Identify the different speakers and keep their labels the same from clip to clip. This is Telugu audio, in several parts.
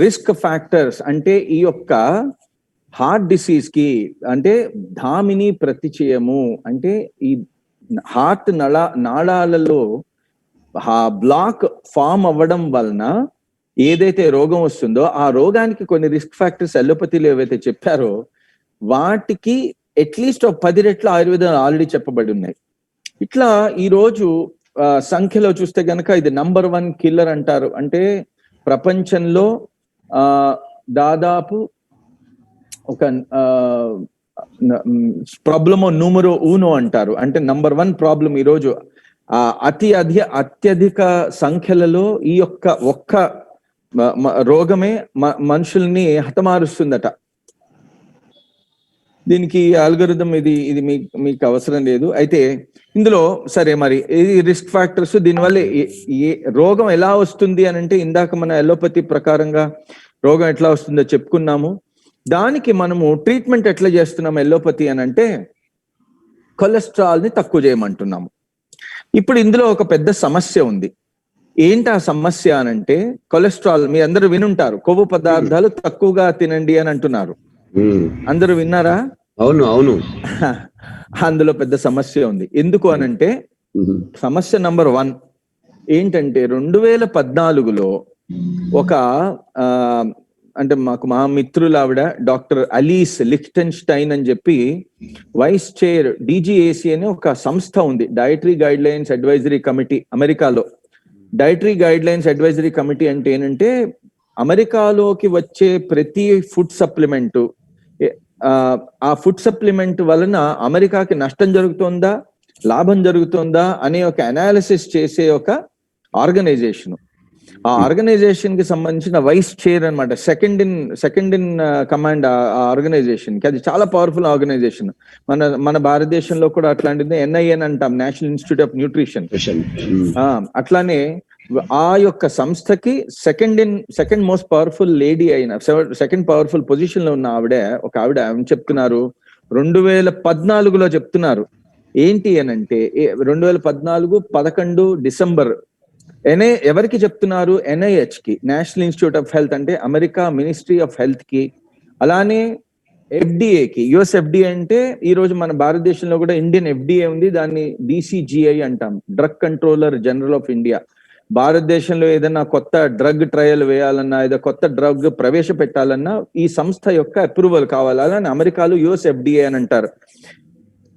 Speaker 1: రిస్క్ ఫ్యాక్టర్స్ అంటే ఈ యొక్క హార్ట్ డిసీజ్ కి అంటే ధామిని ప్రతిచయము అంటే ఈ హార్ట్ నాళాలలో బ్లాక్ ఫామ్ అవ్వడం వలన ఏదైతే రోగం వస్తుందో ఆ రోగానికి కొన్ని రిస్క్ ఫ్యాక్టర్స్ అలోపతిలో ఏవైతే చెప్పారో వాటికి అట్లీస్ట్ 10 రెట్లు ఆయుర్వేదం ఆల్రెడీ చెప్పబడి ఉన్నాయి. ఇట్లా ఈరోజు సంఖ్యలో చూస్తే గనక ఇది నంబర్ 1 కిల్లర్ అంటారు. అంటే ప్రపంచంలో దాదాపు ఒక ప్రాబ్లమో నూమరో ఊనో అంటారు. అంటే నంబర్ 1 ప్రాబ్లం ఈరోజు అత్యధిక సంఖ్యలలో ఈ ఒక్క రోగమే మనుషుల్ని హతమారుస్తుందట. దీనికి ఆల్గోరిథం ఇది మీకు అవసరం లేదు. అయితే ఇందులో సరే మరి ఇది రిస్క్ ఫ్యాక్టర్స్, దీనివల్ల రోగం ఎలా వస్తుంది అని అంటే ఇందాక మన అలోపతి ప్రకారంగా రోగం ఎట్లా వస్తుందో చెప్పుకున్నాము. దానికి మనము ట్రీట్మెంట్ ఎట్లా చేస్తున్నాము అలోపతి అని అంటే కొలెస్ట్రాల్ ని తక్కువ చేయమంటున్నాము. ఇప్పుడు ఇందులో ఒక పెద్ద సమస్య ఉంది. ఏంటి ఆ సమస్య అనంటే కొలెస్ట్రాల్ మీ అందరూ వినుంటారు, కొవ్వు పదార్థాలు తక్కువగా తినండి అని అంటున్నారు. అందరూ విన్నారా?
Speaker 2: అవును అవును.
Speaker 1: అందులో పెద్ద సమస్య ఉంది. ఎందుకు అనంటే సమస్య నంబర్ 1 ఏంటంటే 2014లో ఒక అంటే మా మిత్రులు ఆవిడ డాక్టర్ అలీస్ లిఖ్టెన్స్టైన్ అని చెప్పి వైస్ చైర్ DGAC అనే ఒక సంస్థ ఉంది, dietary guidelines advisory committee అమెరికాలో. Dietary guidelines advisory committee అంటే ఏంటంటే అమెరికాలోకి వచ్చే ప్రతి ఫుడ్ సప్లిమెంట్, ఆ ఫుడ్ సప్లిమెంట్ వలన అమెరికాకి నష్టం జరుగుతుందా లాభం జరుగుతుందా అనే ఒక అనాలిసిస్ చేసే ఒక ఆర్గనైజేషన్. ఆ ఆర్గనైజేషన్ కి సంబంధించిన వైస్ చైర్ అనమాట, సెకండ్ ఇన్ కమాండ్ ఆ ఆర్గనైజేషన్ కి. అది చాలా పవర్ఫుల్ ఆర్గనైజేషన్. మన భారతదేశంలో కూడా అట్లాంటిది NIN అంటాం, నేషనల్ ఇన్స్టిట్యూట్ ఆఫ్ న్యూట్రిషన్. అట్లానే ఆ యొక్క సంస్థకి సెకండ్ మోస్ట్ పవర్ఫుల్ లేడీ అయిన, సెకండ్ పవర్ఫుల్ పొజిషన్ లో ఉన్న ఆవిడ చెప్తున్నారు 2014లో చెప్తున్నారు. ఏంటి అని అంటే 2014 డిసెంబర్ ఎవరికి చెప్తున్నారు? NIH కి, నేషనల్ ఇన్స్టిట్యూట్ ఆఫ్ హెల్త్, అంటే అమెరికా మినిస్ట్రీ ఆఫ్ హెల్త్ కి. అలానే FDA కి, US FDA అంటే ఈ రోజు మన భారతదేశంలో కూడా ఇండియన్ FDA ఉంది, దాన్ని DCGI అంటాం, drug controller general of India. భారతదేశంలో ఏదైనా కొత్త డ్రగ్ ట్రయల్ వేయాలన్నా, ఏదో కొత్త డ్రగ్ ప్రవేశపెట్టాలన్నా ఈ సంస్థ యొక్క అప్రూవల్ కావాలి. అలానే అమెరికాలో US FDA అని అంటారు,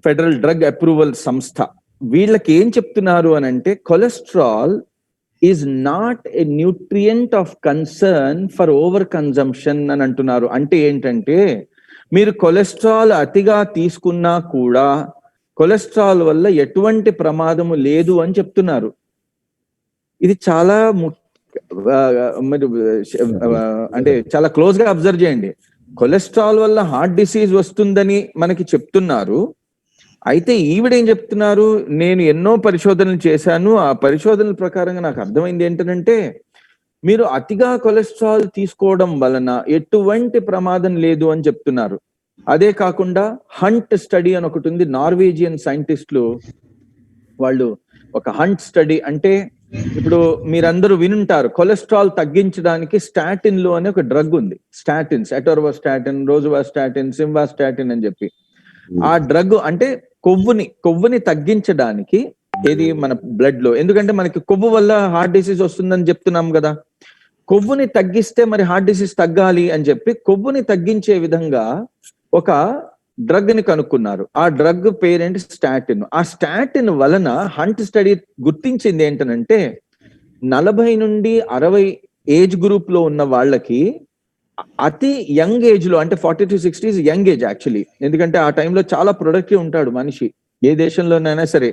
Speaker 1: ఫెడరల్ డ్రగ్ అప్రూవల్ సంస్థ. వీళ్ళకి ఏం చెప్తున్నారు అని అంటే cholesterol is not a nutrient of concern for over consumption అని అంటున్నారు. అంటే ఏంటంటే మీరు కొలెస్ట్రాల్ అతిగా తీసుకున్నా కూడా కొలెస్ట్రాల్ వల్ల ఎటువంటి ప్రమాదము లేదు అని చెప్తున్నారు. ఇది చాలా అంటే చాలా క్లోజ్ గా అబ్జర్వ్ చేయండి. కొలెస్ట్రాల్ వల్ల హార్ట్ డిసీజ్ వస్తుందని మనకి చెప్తున్నారు. అయితే ఈవిడేం చెప్తున్నారు, నేను ఎన్నో పరిశోధనలు చేశాను, ఆ పరిశోధనల ప్రకారంగా నాకు అర్థమైంది ఏంటంటే మీరు అతిగా కొలెస్ట్రాల్ తీసుకోవడం వలన ఎటువంటి ప్రమాదం లేదు అని చెప్తున్నారు. అదే కాకుండా హంట్ స్టడీ అని ఒకటి ఉంది, నార్వేజియన్ సైంటిస్టులు వాళ్ళు ఒక హంట్ స్టడీ, అంటే ఇప్పుడు మీరందరూ వినుంటారు కొలెస్ట్రాల్ తగ్గించడానికి స్టాటిన్లు అనే ఒక డ్రగ్ ఉంది. స్టాటిన్స్, అటోర్వాస్టాటిన్, రోజువాస్టాటిన్, సింవాస్టాటిన్ అని చెప్పి. ఆ డ్రగ్ అంటే కొవ్వుని తగ్గించడానికి, ఏది మన బ్లడ్ లో, ఎందుకంటే మనకి కొవ్వు వల్ల హార్ట్ డిసీజ్ వస్తుందని చెప్తున్నాం కదా. కొవ్వుని తగ్గిస్తే మరి హార్ట్ డిసీజ్ తగ్గాలి అని చెప్పి కొవ్వుని తగ్గించే విధంగా ఒక డ్రగ్ ని కనుక్కున్నారు. ఆ డ్రగ్ పేరేంటి? స్టాటిన్. ఆ స్టాటిన్ వలన హంట్ స్టడీ గుర్తించింది ఏంటనంటే 40 నుండి 60 ఏజ్ గ్రూప్ లో ఉన్న వాళ్ళకి అతి యంగ్ ఏజ్ లో, అంటే 40 to 60 యంగ్ ఏజ్ యాక్చువల్లీ, ఎందుకంటే ఆ టైంలో చాలా ప్రొడక్టివ్ ఉంటాడు మనిషి ఏ దేశంలోనైనా సరే.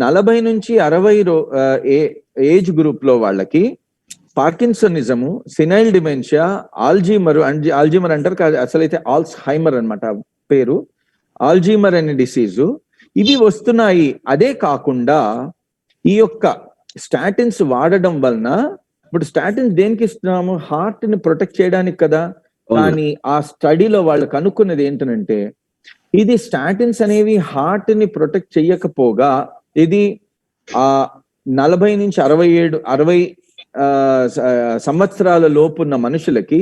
Speaker 1: 40 నుంచి 60 ఏజ్ గ్రూప్ లో వాళ్ళకి పార్కిన్సనిజము, సినైల్ డిమెన్షియా, ఆల్జీమర్ అంటారు కాదు, అసలైతే ఆల్స్హైమర్ అన్నమాట పేరు, ఆల్జీమర్ అనే డిసీజు, ఇవి వస్తున్నాయి. అదే కాకుండా ఈ యొక్క స్టాటిన్స్ వాడడం వలన, ఇప్పుడు స్టాటిన్స్ దేనికి ఇస్తున్నాము? హార్ట్ ని ప్రొటెక్ట్ చేయడానికి కదా. కానీ ఆ స్టడీలో వాళ్ళు కనుక్కున్నది ఏంటంటే ఇది స్టాటిన్స్ అనేవి హార్ట్ ని ప్రొటెక్ట్ చెయ్యకపోగా ఇది 40 నుంచి 60 సంవత్సరాల లోపు ఉన్న మనుషులకి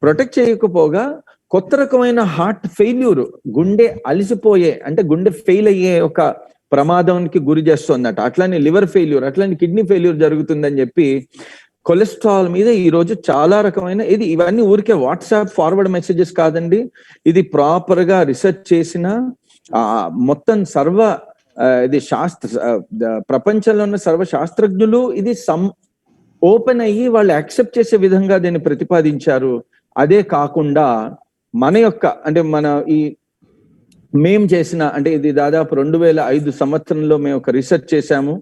Speaker 1: ప్రొటెక్ట్ చేయకపోగా కొత్త రకమైన హార్ట్ ఫెయిల్యూర్, గుండె అలిసిపోయే అంటే గుండె ఫెయిల్ అయ్యే ఒక ప్రమాదానికి గురి చేస్తుందట. అట్లానే లివర్ ఫెయిల్యూర్, అట్లానే కిడ్నీ ఫెయిల్యూర్ జరుగుతుందని చెప్పి కొలెస్ట్రాల్ మీద ఈ రోజు చాలా రకమైన ఇవన్నీ ఊరికే వాట్సాప్ ఫార్వర్డ్ మెసేజెస్ కాదండి. ఇది ప్రాపర్ గా రీసెర్చ్ చేసిన మొత్తం ఇది ప్రపంచంలో ఉన్న సర్వ శాస్త్రజ్ఞులు ఇది ఓపెన్ అయ్యి వాళ్ళు యాక్సెప్ట్ చేసే విధంగా దీన్ని ప్రతిపాదించారు. అదే కాకుండా మన యొక్క అంటే మేము చేసిన అంటే ఇది దాదాపు 2005 సంవత్సరంలో మేము ఒక రీసెర్చ్ చేశాము.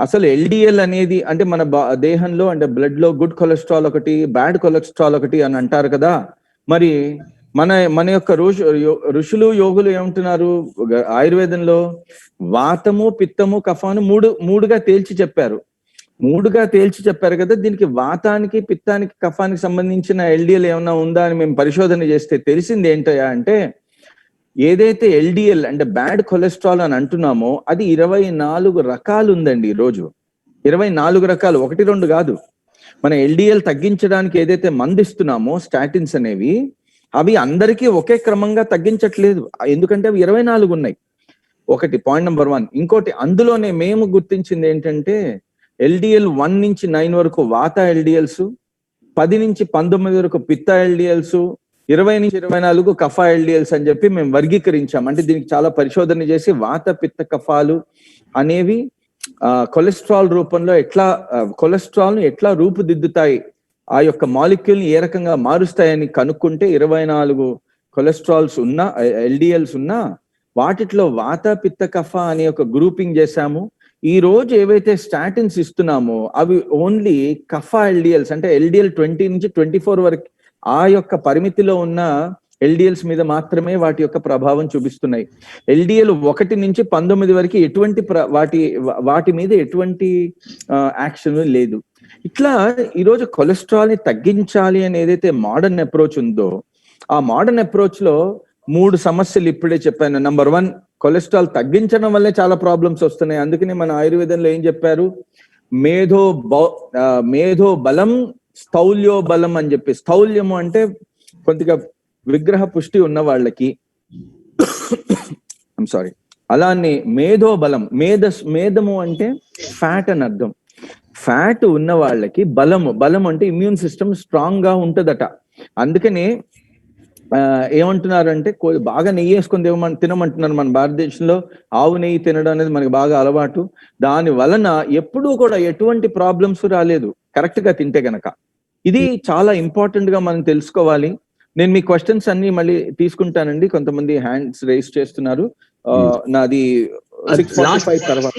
Speaker 1: అసలు ఎల్డిఎల్ అనేది అంటే మన దేహంలో అంటే బ్లడ్ లో గుడ్ కొలెస్ట్రాల్ ఒకటి, బ్యాడ్ కొలెస్ట్రాల్ ఒకటి అని అంటారు కదా. మరి మన యొక్క ఋషులు యోగులు ఏమంటున్నారు ఆయుర్వేదంలో? వాతము, పిత్తము, కఫాను మూడుగా తేల్చి చెప్పారు. కదా. దీనికి వాతానికి, పిత్తానికి, కఫానికి సంబంధించిన ఎల్డిఎల్ ఏమన్నా ఉందా అని మేము పరిశోధన చేస్తే తెలిసింది ఏంటయ్యా అంటే, ఏదైతే ఎల్డిఎల్ అంటే బ్యాడ్ కొలెస్ట్రాల్ అని అంటున్నామో అది 24 రకాలు ఉందండి. ఈరోజు 24 రకాలు, 1-2 కాదు. మన ఎల్డిఎల్ తగ్గించడానికి ఏదైతే మందు ఇస్తున్నామో స్టాటిన్స్ అనేవి, అవి అందరికీ ఒకే క్రమంగా తగ్గించట్లేదు. ఎందుకంటే అవి 24 ఉన్నాయి. ఒకటి పాయింట్ నెంబర్ 1. ఇంకోటి అందులోనే మేము గుర్తించింది ఏంటంటే ఎల్డిఎల్ 1 నుంచి 9 వరకు వాత ఎల్డిఎల్స్, 10 నుంచి 19 వరకు పిత్త ఎల్డిఎల్స్, 20 నుంచి 24 కఫా ఎల్డిఎల్స్ అని చెప్పి మేము వర్గీకరించాం. అంటే దీనికి చాలా పరిశోధన చేసి వాత, పిత్త, కఫాలు అనేవి కొలెస్ట్రాల్ రూపంలో కొలెస్ట్రాల్ ను ఎట్లా రూపుదిద్దుతాయి, ఆ యొక్క మాలిక్యూల్ ని ఏ రకంగా మారుస్తాయని కనుక్కుంటే 24 కొలెస్ట్రాల్స్ ఉన్న ఎల్డిఎల్స్ ఉన్నా వాటిలో వాత, పిత్త, కఫా అనే ఒక గ్రూపింగ్ చేశాము. ఈ రోజు ఏవైతే స్టాటిన్స్ ఇస్తున్నామో అవి ఓన్లీ కఫా ఎల్డిఎల్స్ అంటే ఎల్డిఎల్ 20 నుంచి 24 వరకు ఆ యొక్క పరిమితిలో ఉన్న ఎల్డిఎల్స్ మీద మాత్రమే వాటి యొక్క ప్రభావం చూపిస్తున్నాయి. ఎల్డిఎల్ 1 నుంచి 19 వరకు ఎటువంటి వాటి మీద ఎటువంటి యాక్షన్ లేదు. ఇట్లా ఈరోజు కొలెస్ట్రాల్ ని తగ్గించాలి అని ఏదైతే మోడర్న్ అప్రోచ్ ఉందో ఆ మోడర్న్ అప్రోచ్ లో 3 సమస్యలు ఇప్పుడే చెప్పాను. నంబర్ 1, కొలెస్ట్రాల్ తగ్గించడం వల్లే చాలా ప్రాబ్లమ్స్ వస్తున్నాయి. అందుకని మన ఆయుర్వేదంలో ఏం చెప్పారు? మేధో బలం, స్థౌల్యో బలం అని చెప్పి. స్థౌల్యము అంటే కొద్దిగా విగ్రహ పుష్టి ఉన్న వాళ్ళకి, అలానే మేధో బలం, మేధము అంటే ఫ్యాట్ అని అర్థం. ఫ్యాట్ ఉన్న వాళ్ళకి బలం అంటే ఇమ్యూన్ సిస్టమ్ స్ట్రాంగ్ గా ఉంటదట. అందుకని ఏమంటున్నారంటే బాగా నెయ్యి వేసుకొని తినమంటున్నారు. మన భారతదేశంలో ఆవు నెయ్యి తినడం అనేది మనకి బాగా అలవాటు. దాని వలన ఎప్పుడూ కూడా ఎటువంటి ప్రాబ్లమ్స్ రాలేదు కరెక్ట్ గా తింటే గనక. ఇది చాలా ఇంపార్టెంట్ గా మనం తెలుసుకోవాలి. నేను మీ క్వశ్చన్స్ అన్ని మళ్ళీ తీసుకుంటానండి. కొంతమంది హ్యాండ్స్ రైజ్ చేస్తున్నారు. నాది 6:45 తర్వాత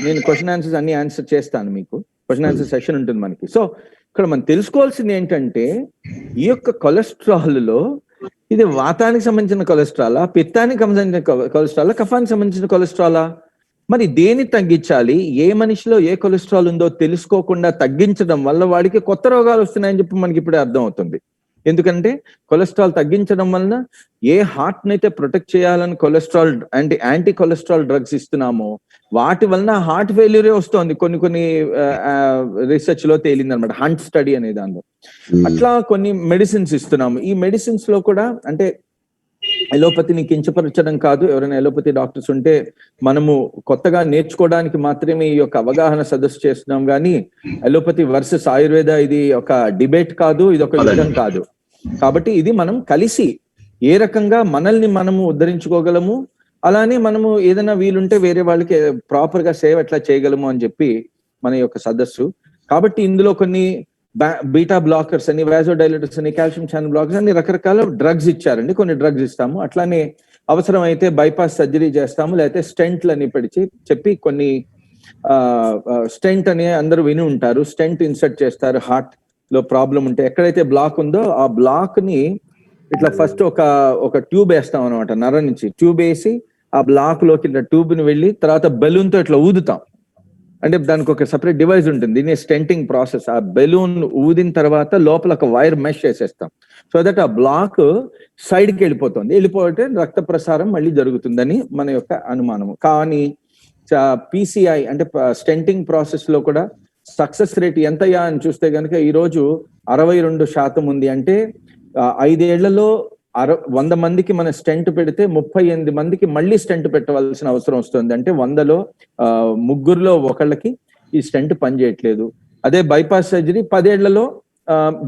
Speaker 1: నేను క్వశ్చన్ ఆన్సర్స్ అన్ని ఆన్సర్ చేస్తాను. మీకు క్వశ్చన్ ఆన్సర్ సెషన్ ఉంటుంది మనకి. సో ఇక్కడ మనం తెలుసుకోవాల్సింది ఏంటంటే ఈ యొక్క కొలెస్ట్రాల్ లో ఇది వాతానికి సంబంధించిన కొలెస్ట్రాలా, పిత్తానికి సంబంధించిన కొలెస్ట్రాలా, కఫానికి సంబంధించిన కొలెస్ట్రాలా? మరి దేని తగ్గించాలి? ఏ మనిషిలో ఏ కొలెస్ట్రాల్ ఉందో తెలుసుకోకుండా తగ్గించడం వల్ల వాడికి కొత్త రోగాలు వస్తున్నాయని చెప్పి మనకి ఇప్పుడే అర్థం అవుతుంది. ఎందుకంటే కొలెస్ట్రాల్ తగ్గించడం వలన ఏ హార్ట్ నైతే ప్రొటెక్ట్ చేయాలని కొలెస్ట్రాల్ యాంటీ కొలెస్ట్రాల్ డ్రగ్స్ ఇస్తున్నామో వాటి వలన హార్ట్ ఫెయిల్యూరే వస్తుంది. కొన్ని రీసెర్చ్ లో తేలింది అనమాట, హంట్ స్టడీ అనే దానిలో. అట్లా కొన్ని మెడిసిన్స్ ఇస్తున్నాము. ఈ మెడిసిన్స్ లో కూడా అంటే ఎలోపతిని కించపరచడం కాదు. ఎవరైనా ఎలోపతి డాక్టర్స్ ఉంటే మనము కొత్తగా నేర్చుకోవడానికి మాత్రమే ఈ యొక్క అవగాహన సదస్సు చేస్తున్నాం కానీ ఎలోపతి వర్సెస్ ఆయుర్వేద ఇది ఒక డిబేట్ కాదు, ఇది ఒక యుద్ధం కాదు. కాబట్టి ఇది మనం కలిసి ఏ రకంగా మనల్ని మనము ఉద్ధరించుకోగలము, అలానే మనము ఏదైనా వీలుంటే వేరే వాళ్ళకి ప్రాపర్ గా సేవ ఎట్లా చేయగలము అని చెప్పి మన యొక్క సదస్సు. కాబట్టి ఇందులో కొన్ని బీటా బ్లాకర్స్ అని, వాజోడైలేటర్స్ అని, కాల్షియం ఛానల్ బ్లాకర్స్ అని రకరకాల డ్రగ్స్ ఇచ్చారండి. కొన్ని డ్రగ్స్ ఇస్తాము. అట్లానే అవసరం అయితే బైపాస్ సర్జరీ చేస్తాము, లేకపోతే స్టెంట్లు అని చెప్పి కొన్ని స్టెంట్ అని అందరూ విని ఉంటారు. స్టెంట్ ఇన్సర్ట్ చేస్తారు హార్ట్ లో ప్రాబ్లం ఉంటే. ఎక్కడైతే బ్లాక్ ఉందో ఆ బ్లాక్ ని ఇట్లా ఫస్ట్ ఒక ట్యూబ్ వేస్తాం అనమాట. నర నుంచి ట్యూబ్ వేసి ఆ బ్లాక్ లోకి ఇట్లా ట్యూబ్ ని వెళ్ళి తర్వాత బెలూన్ తో ఇట్లా ఊదుతాం. అంటే దానికి ఒక సెపరేట్ డివైస్ ఉంటుంది, దీన్ని స్టెంటింగ్ ప్రాసెస్. ఆ బెలూన్ ఊదిన తర్వాత లోపల ఒక వైర్ మెష్ చేసేస్తాం. సో దట్ ఆ బ్లాక్ సైడ్కి వెళ్ళిపోతే రక్త ప్రసారం మళ్ళీ జరుగుతుందని మన యొక్క అనుమానము. కానీ PCI అంటే స్టెంటింగ్ ప్రాసెస్ లో కూడా సక్సెస్ రేట్ ఎంతయ్యా అని చూస్తే కనుక ఈరోజు 62% ఉంది. అంటే 5 ఏళ్లలో 100 మందికి మన స్టెంట్ పెడితే 38 మందికి మళ్ళీ స్టెంట్ పెట్టవలసిన అవసరం వస్తుంది. అంటే 100లో 3 ఒకళ్ళకి ఈ స్టెంట్ పనిచేయట్లేదు. అదే బైపాస్ సర్జరీ 10 ఏళ్లలో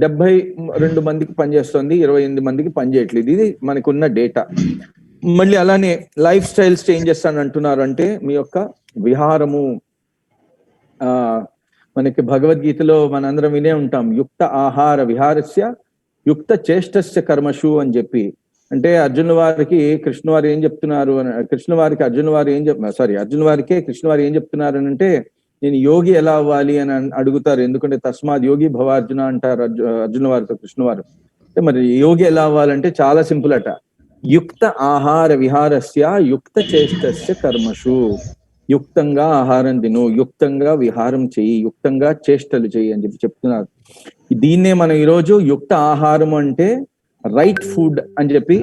Speaker 1: 72 మందికి పనిచేస్తుంది, 28 మందికి పనిచేయట్లేదు. ఇది మనకున్న డేటా. మళ్ళీ అలానే లైఫ్ స్టైల్ చేంజెస్ అని అంటున్నారు. అంటే మీ యొక్క విహారము, మనకి భగవద్గీతలో మనందరం వినే ఉంటాం, యుక్త ఆహార విహారస్య యుక్త చేష్టస్య కర్మషు అని చెప్పి. అంటే అర్జునుల వారికి కృష్ణ వారు ఏం చెప్తున్నారు అని, అర్జున వారికే కృష్ణ వారు ఏం చెప్తున్నారు అని అంటే, నేను యోగి ఎలా అవ్వాలి అని అడుగుతారు. ఎందుకంటే తస్మాత్ యోగి భవార్జున అంటారు అర్జున వారితో కృష్ణ వారు. అంటే మరి యోగి ఎలా అవ్వాలంటే చాలా సింపుల్ అట, యుక్త ఆహార విహారస్య యుక్త చేష్టస్య కర్మషు. యుక్తంగా ఆహారం తిను, యుక్తంగా విహారం చెయ్యి, యుక్తంగా చేష్టలు చెయ్యి అని చెప్పి చెప్తున్నారు. దీన్నే మనం ఈరోజు యుక్త ఆహారం అంటే రైట్ ఫుడ్ అని చెప్పి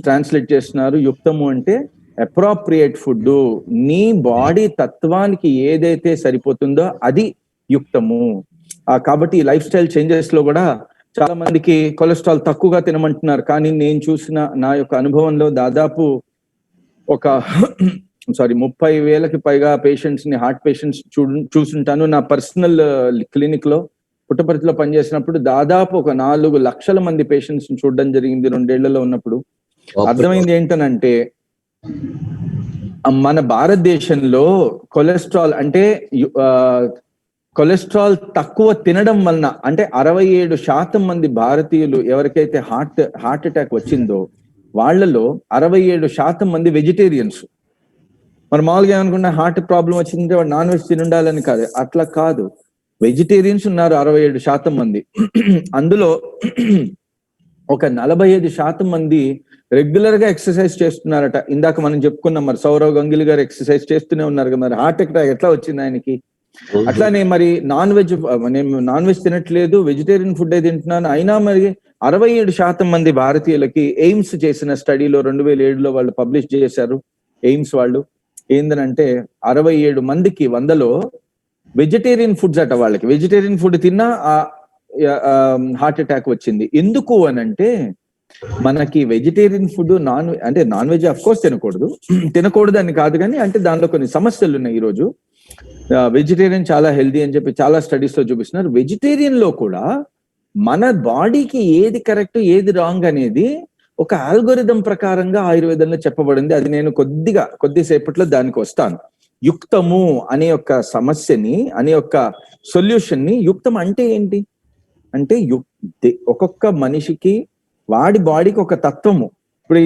Speaker 1: ట్రాన్స్లేట్ చేస్తున్నారు. యుక్తము అంటే అప్రోప్రియేట్ ఫుడ్, నీ బాడీ తత్వానికి ఏదైతే సరిపోతుందో అది యుక్తము. కాబట్టి ఈ లైఫ్ స్టైల్ చేంజెస్ లో కూడా చాలా మందికి కొలెస్ట్రాల్ తక్కువగా తినమంటున్నారు. కానీ నేను చూసిన నా యొక్క అనుభవంలో దాదాపు ఒక 30,000కి పైగా పేషెంట్స్ ని, హార్ట్ పేషెంట్స్ చూసుంటాను. నా పర్సనల్ క్లినిక్ లో పుట్టపర్తిలో పనిచేసినప్పుడు దాదాపు ఒక 4 లక్షల మంది పేషెంట్స్ ని చూడడం జరిగింది 2 ఏళ్లలో ఉన్నప్పుడు. అర్థమైంది ఏంటనంటే, మన భారతదేశంలో కొలెస్ట్రాల్ అంటే కొలెస్ట్రాల్ తక్కువ తినడం వలన, అంటే 67% మంది భారతీయులు ఎవరికైతే హార్ట్ అటాక్ వచ్చిందో వాళ్ళలో 67% మంది వెజిటేరియన్స్. మరి మామూలుగా ఏమనుకున్నా, హార్ట్ ప్రాబ్లం వచ్చిందంటే వాడు నాన్ వెజ్ తిని ఉండాలని కాదు, అట్లా కాదు. వెజిటేరియన్స్ ఉన్నారు 67% మంది. అందులో ఒక 45% మంది రెగ్యులర్ గా ఎక్సర్సైజ్ చేస్తున్నారట. ఇందాక మనం చెప్పుకున్నాం, మరి సౌరవ్ గంగులీ గారు ఎక్సర్సైజ్ చేస్తూనే ఉన్నారు కదా, మరి హార్ట్ అటాక్ ఎట్లా వచ్చింది ఆయనకి? అట్లానే మరి నేను నాన్ వెజ్ తినట్లేదు, వెజిటేరియన్ ఫుడ్ తింటున్నాను, అయినా మరి 67% మంది భారతీయులకి ఎయిమ్స్ చేసిన స్టడీలో 2007లో వాళ్ళు పబ్లిష్ చేశారు. ఎయిమ్స్ వాళ్ళు ఏందనంటే 67 మందికి 100లో వెజిటేరియన్ ఫుడ్స్ అట. వాళ్ళకి వెజిటేరియన్ ఫుడ్ తిన్నా హార్ట్ అటాక్ వచ్చింది. ఎందుకు అనంటే, మనకి vegetarian food non veg of course తినకూడదు అని కాదు, కానీ అంటే దానిలో కొన్ని సమస్యలు ఉన్నాయి. ఈరోజు వెజిటేరియన్ చాలా హెల్దీ అని చెప్పి చాలా స్టడీస్ లో చూపిస్తున్నారు. వెజిటేరియన్ లో కూడా మన బాడీకి ఏది కరెక్ట్ ఏది రాంగ్ అనేది ఒక ఆల్గోరిథం ప్రకారంగా ఆయుర్వేదంలో చెప్పబడింది. అది నేను కొద్దిసేపట్లో దానికి వస్తాను. యుక్తము అనే యొక్క సమస్యని, అనే యొక్క సొల్యూషన్ ని, యుక్తం అంటే ఏంటి అంటే, ఒక్కొక్క మనిషికి వాడి బాడీకి ఒక తత్వము. ఇప్పుడు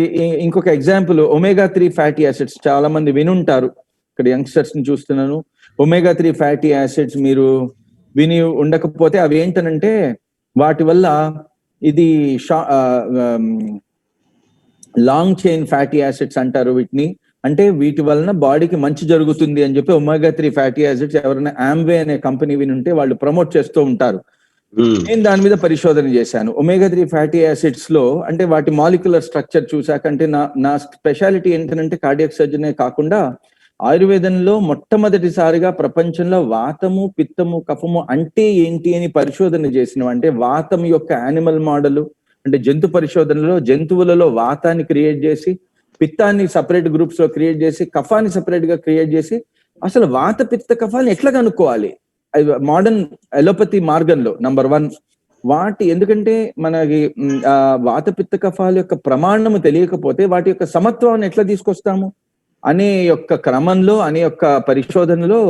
Speaker 1: ఇంకొక ఎగ్జాంపుల్, ఒమేగా-3 ఫ్యాటీ యాసిడ్స్ చాలా మంది వినుంటారు. ఇక్కడ యంగ్స్టర్స్ ని చూస్తున్నాను. ఒమేగా-3 ఫ్యాటీ యాసిడ్స్ మీరు విని ఉండకపోతే అవి ఏంటనంటే, వాటి వల్ల ఇది లాంగ్ చైన్ ఫ్యాటీ యాసిడ్స్ అంటారు వీటిని. అంటే వీటి వలన బాడీకి మంచి జరుగుతుంది అని చెప్పి ఒమేగా-3 ఫ్యాటీ యాసిడ్స్ ఎవరైనా ఆమ్వే అనే కంపెనీ వినుంటే వాళ్ళు ప్రమోట్ చేస్తూ ఉంటారు. నేను దాని మీద పరిశోధన చేశాను. ఒమేగా-3 ఫ్యాటీ యాసిడ్స్ లో అంటే వాటి మాలిక్యులర్ స్ట్రక్చర్ చూసాక, అంటే నా స్పెషాలిటీ ఏంటంటే కార్డియాక్ సర్జనే కాకుండా ఆయుర్వేదంలో మొట్టమొదటిసారిగా ప్రపంచంలో వాతము, పిత్తము, కఫము అంటే ఏంటి అని పరిశోధన చేసినవి. అంటే వాతం యొక్క యానిమల్ మోడల్, అంటే జంతు పరిశోధనలో జంతువులలో వాతాన్ని క్రియేట్ చేసి, పిత్తాన్ని సపరేట్ గ్రూప్స్ లో క్రియేట్ చేసి, కఫాన్ని సపరేట్ గా క్రియేట్ చేసి, అసలు వాత పిత్త కఫాన్ని ఎట్లా కనుక్కోవాలి మోడర్న్ ఎలోపతి మార్గంలో నంబర్ 1. ఎందుకంటే మనకి వాత పిత్త కఫాల యొక్క ప్రమాణము తెలియకపోతే వాటి యొక్క సమత్వాన్ని ఎట్లా తీసుకొస్తాము అనే యొక్క క్రమంలో, అనే యొక్క పరిశోధనలో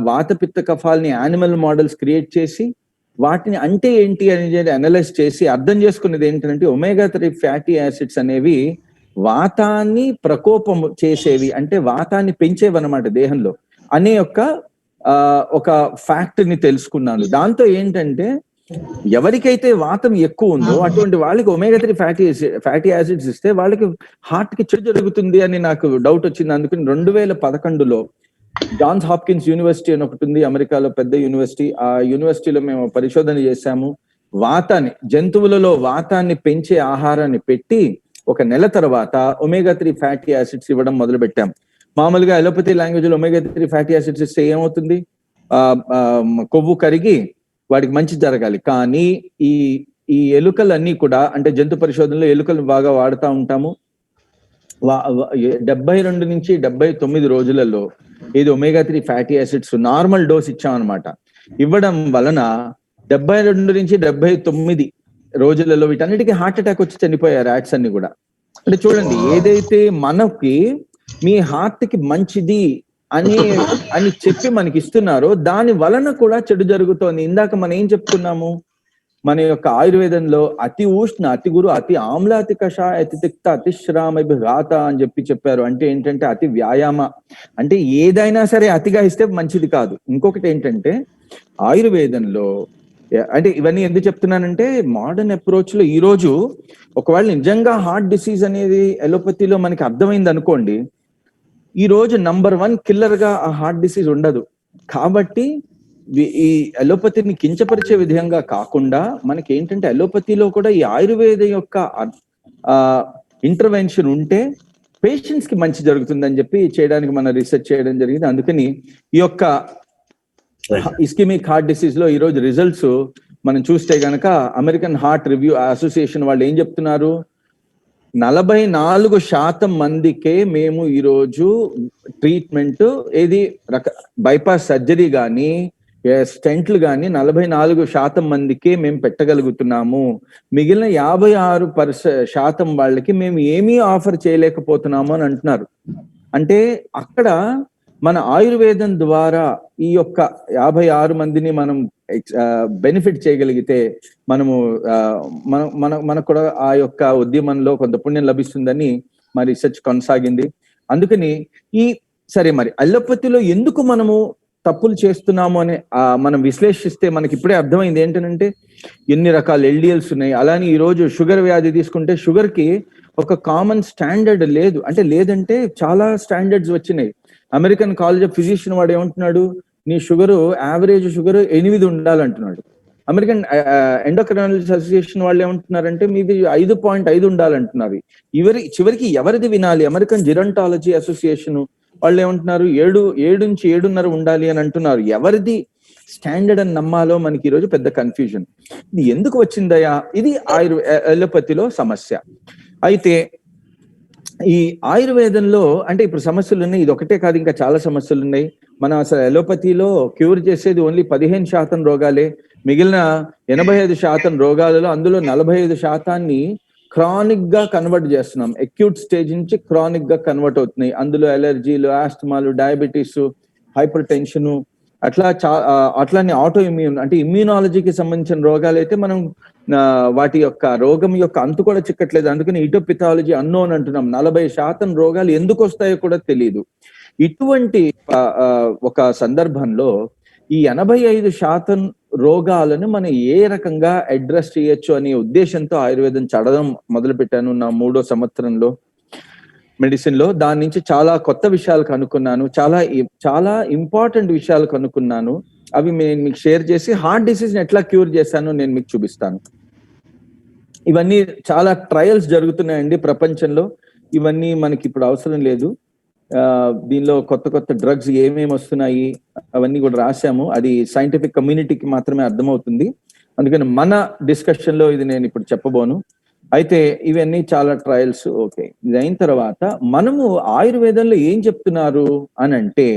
Speaker 1: వాత పిత్త కఫాలని యానిమల్ మోడల్స్ క్రియేట్ చేసి వాటిని అంటే ఏంటి అనేది అనలైజ్ చేసి అర్థం చేసుకునేది ఏంటంటే, ఒమేగా-3 ఫ్యాటీ యాసిడ్స్ అనేవి వాతాన్ని ప్రకోపం చేసేవి, అంటే వాతాన్ని పెంచేవి అన్నమాట దేహంలో అనే ఒక ఫ్యాక్ట్ ని తెలుసుకున్నాను. దాంతో ఏంటంటే, ఎవరికైతే వాతం ఎక్కువ ఉందో అటువంటి వాళ్ళకి ఒమేగా-3 ఫ్యాటీ యాసిడ్స్ ఇస్తే వాళ్ళకి హార్ట్ కి చెడు జరుగుతుంది అని నాకు డౌట్ వచ్చింది. అందుకని 2011లో జాన్స్ హాప్కిన్స్ యూనివర్సిటీ అని ఒకటి ఉంది అమెరికాలో, పెద్ద యూనివర్సిటీ. ఆ యూనివర్సిటీలో మేము పరిశోధన చేశాము. జంతువులలో వాతాన్ని పెంచే ఆహారాన్ని పెట్టి 1 నెల తర్వాత ఒమేగా-3 ఫ్యాటీ యాసిడ్స్ ఇవ్వడం మొదలు పెట్టాం. మామూలుగా ఎలోపతి లాంగ్వేజ్ లో ఒమేగా-3 ఫ్యాటీ యాసిడ్స్ ఇస్తే ఏమవుతుంది? కొవ్వు కరిగి వాడికి మంచి జరగాలి. కానీ ఈ ఈ ఎలుకలన్నీ కూడా, అంటే జంతు పరిశోధనలో ఎలుకలు బాగా వాడుతూ ఉంటాము. 72 నుంచి 79 రోజులలో ఇది ఒమేగా-3 ఫ్యాటీ యాసిడ్స్ నార్మల్ డోస్ ఇచ్చామన్నమాట. ఇవ్వడం వలన 72 నుంచి 79 రోజులలో వీటన్నిటికీ హార్ట్ అటాక్ వచ్చి చనిపోయారు యాడ్స్ అన్ని కూడా. అంటే చూడండి, ఏదైతే మనకి మీ హార్ట్ కి మంచిది అని చెప్పి మనకి ఇస్తున్నారో దాని వలన కూడా చెడు జరుగుతోంది. ఇందాక మనం ఏం చెప్తున్నాము, మన యొక్క ఆయుర్వేదంలో అతి ఉష్ణ, అతి గురు, అతి ఆమ్ల, అతి కషాయ, అతి తిక్త, అతి శ్రామ ఘాత అని చెప్పారు. అంటే ఏంటంటే అతి వ్యాయామ, అంటే ఏదైనా సరే అతిగా ఇస్తే మంచిది కాదు. ఇంకొకటి ఏంటంటే ఆయుర్వేదంలో, అంటే ఇవన్నీ ఎందుకు చెప్తున్నానంటే మోడర్న్ అప్రోచ్ లో ఈ రోజు ఒకవేళ నిజంగా హార్ట్ డిసీజ్ అనేది ఎలోపతిలో మనకి అర్థమైంది అనుకోండి, ఈ రోజు నంబర్ 1 కిల్లర్ గా ఆ హార్ట్ డిసీజ్ ఉండదు. కాబట్టి ఈ అలోపతిని కించపరిచే విధంగా కాకుండా మనకి ఏంటంటే అలోపతిలో కూడా ఈ ఆయుర్వేద యొక్క ఇంటర్వెన్షన్ ఉంటే పేషెంట్స్ కి మంచి జరుగుతుందని చెప్పి చేయడానికి మనం రీసెర్చ్ చేయడం జరిగింది. అందుకని ఈ యొక్క ఇస్కిమిక్ హార్ట్ డిసీజ్ లో ఈ రోజు రిజల్ట్స్ మనం చూస్తే గనక అమెరికన్ హార్ట్ రివ్యూ అసోసియేషన్ వాళ్ళు ఏం చెప్తున్నారు, 44% మందికే మేము ఈరోజు ట్రీట్మెంట్ ఏది బైపాస్ సర్జరీ కానీ స్టెంట్లు కానీ 44% మందికే మేము పెట్టగలుగుతున్నాము. మిగిలిన 56% వాళ్ళకి మేము ఏమీ ఆఫర్ చేయలేకపోతున్నాము అని అంటున్నారు. అంటే అక్కడ మన ఆయుర్వేదం ద్వారా ఈ యొక్క 56 మందిని మనం బెనిఫిట్ చేయగలిగితే మనకు కూడా ఆ యొక్క ఉద్యమంలో కొంత పుణ్యం లభిస్తుందని మరి రీసెర్చ్ కొనసాగింది. అందుకని సరే మరి అలోపతిలో ఎందుకు మనము తప్పులు చేస్తున్నాము అని మనం విశ్లేషిస్తే మనకి ఇప్పుడే అర్థమైంది ఏంటంటే ఎన్ని రకాల ఎల్డిఎల్స్ ఉన్నాయి. అలానే ఈ రోజు షుగర్ వ్యాధి తీసుకుంటే షుగర్ కి ఒక కామన్ స్టాండర్డ్ లేదు. లేదంటే చాలా స్టాండర్డ్స్ వచ్చినాయి. అమెరికన్ కాలేజ్ ఆఫ్ ఫిజిషియన్ వాడు ఏమంటున్నాడు, నీ షుగరు యావరేజ్ షుగర్ 8 ఉండాలంటున్నాడు. అమెరికన్ ఎండోక్రైనాలజిస్ట్ అసోసియేషన్ వాళ్ళు ఏమంటున్నారంటే మీది 5.5 ఉండాలంటున్నారు. చివరికి ఎవరిది వినాలి? అమెరికన్ జిరంటాలజీ అసోసియేషన్ వాళ్ళు ఏమంటున్నారు 7 నుంచి 7.5 ఉండాలి అని అంటున్నారు. ఎవరిది స్టాండర్డ్ అని నమ్మాలో మనకి ఈరోజు పెద్ద కన్ఫ్యూజన్. ఇది ఎందుకు వచ్చిందయా? ఇది అలోపతిలో సమస్య. అయితే ఈ ఆయుర్వేదంలో అంటే ఇప్పుడు సమస్యలు ఉన్నాయి, ఇది ఒకటే కాదు, ఇంకా చాలా సమస్యలు ఉన్నాయి. మనం అసలు అలోపతిలో క్యూర్ చేసేది ఓన్లీ 15% రోగాలే. మిగిలిన 85% రోగాలలో అందులో 45% క్రానిక్ గా కన్వర్ట్ చేస్తున్నాం. అక్యూట్ స్టేజ్ నుంచి క్రానిక్ గా కన్వర్ట్ అవుతున్నాయి. అందులో అలర్జీలు, ఆస్ట్మాలు, డయాబెటీస్, హైపర్ టెన్షన్, అట్లానే ఆటో ఇమ్యూన్ అంటే ఇమ్యూనాలజీకి సంబంధించిన రోగాలు అయితే మనం వాటి యొక్క రోగం యొక్క అంతు కూడా చిక్కట్లేదు. అందుకని ఇటోపిథాలజీ అన్నోన్ అంటున్నాం. 40% రోగాలు ఎందుకు వస్తాయో కూడా తెలియదు. ఇటువంటి ఒక సందర్భంలో ఈ 85% రోగాలను మనం ఏ రకంగా అడ్రస్ చేయొచ్చు అనే ఉద్దేశంతో ఆయుర్వేదం చదవడం మొదలు పెట్టాను నా 3వ సంవత్సరంలో మెడిసిన్ లో. దాని నుంచి చాలా కొత్త విషయాలు కనుక్కున్నాను, చాలా ఇంపార్టెంట్ విషయాలు కనుక్కున్నాను. అవి నేను మీకు షేర్ చేసి హార్ట్ డిసీజ్ ని ఎట్లా క్యూర్ చేశానో నేను మీకు చూపిస్తాను. ఇవన్నీ చాలా ట్రయల్స్ జరుగుతున్నాయండి ప్రపంచంలో. ఇవన్నీ మనకి ఇప్పుడు అవసరం లేదు. దీనిలో కొత్త డ్రగ్స్ ఏమేమి వస్తున్నాయి అవన్నీ కూడా రాశాము. అది సైంటిఫిక్ కమ్యూనిటీకి మాత్రమే అర్థమవుతుంది. అందుకని మన డిస్కషన్ లో ఇది నేను ఇప్పుడు చెప్పబోను. అయితే ఇవన్నీ చాలా ట్రయల్స్. ఓకే, ఇది అయిన తర్వాత మనము ఆయుర్వేదంలో ఏం చెప్తున్నారు అని అంటే,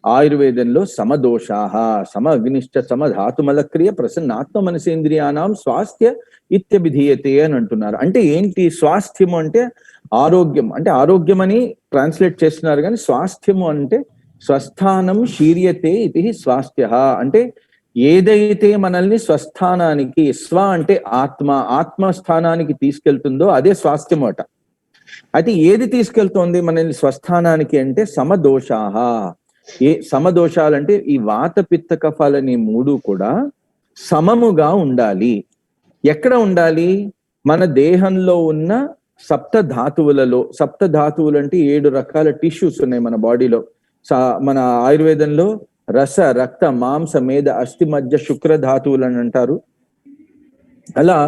Speaker 1: ఆయుర్వేదంలో సమదోషాహ సమ అగ్నిష్ట సమధాతుమల క్రియ ప్రసన్నాత్మ మనసేంద్రియానాం స్వాస్థ్య ఇత్యభిధీయతే అని అంటున్నారు. అంటే ఏంటి స్వాస్థ్యము అంటే? ఆరోగ్యం అంటే ఆరోగ్యం అని ట్రాన్స్లేట్ చేస్తున్నారు, కానీ స్వాస్థ్యము అంటే స్వస్థానం శీర్యతే ఇది స్వాస్థ్య. అంటే ఏదైతే మనల్ని స్వస్థానానికి, స్వ అంటే ఆత్మస్థానానికి తీసుకెళ్తుందో అదే స్వాస్థ్యం అట. అయితే ఏది తీసుకెళ్తోంది మనల్ని స్వస్థానానికి అంటే సమదోషాహ. సమదోషాలంటే ఈ వాత పిత్త కఫాలని 3 కూడా సమముగా ఉండాలి. ఎక్కడ ఉండాలి? మన దేహంలో ఉన్న సప్త ధాతువులు అంటే 7 రకాల టిష్యూస్ ఉన్నాయి మన బాడీలో. మన ఆయుర్వేదంలో రస, రక్త, మాంస, మేధ, అస్థి, మజ్జ, శుక్ర ధాతువులు అని అంటారు. అలా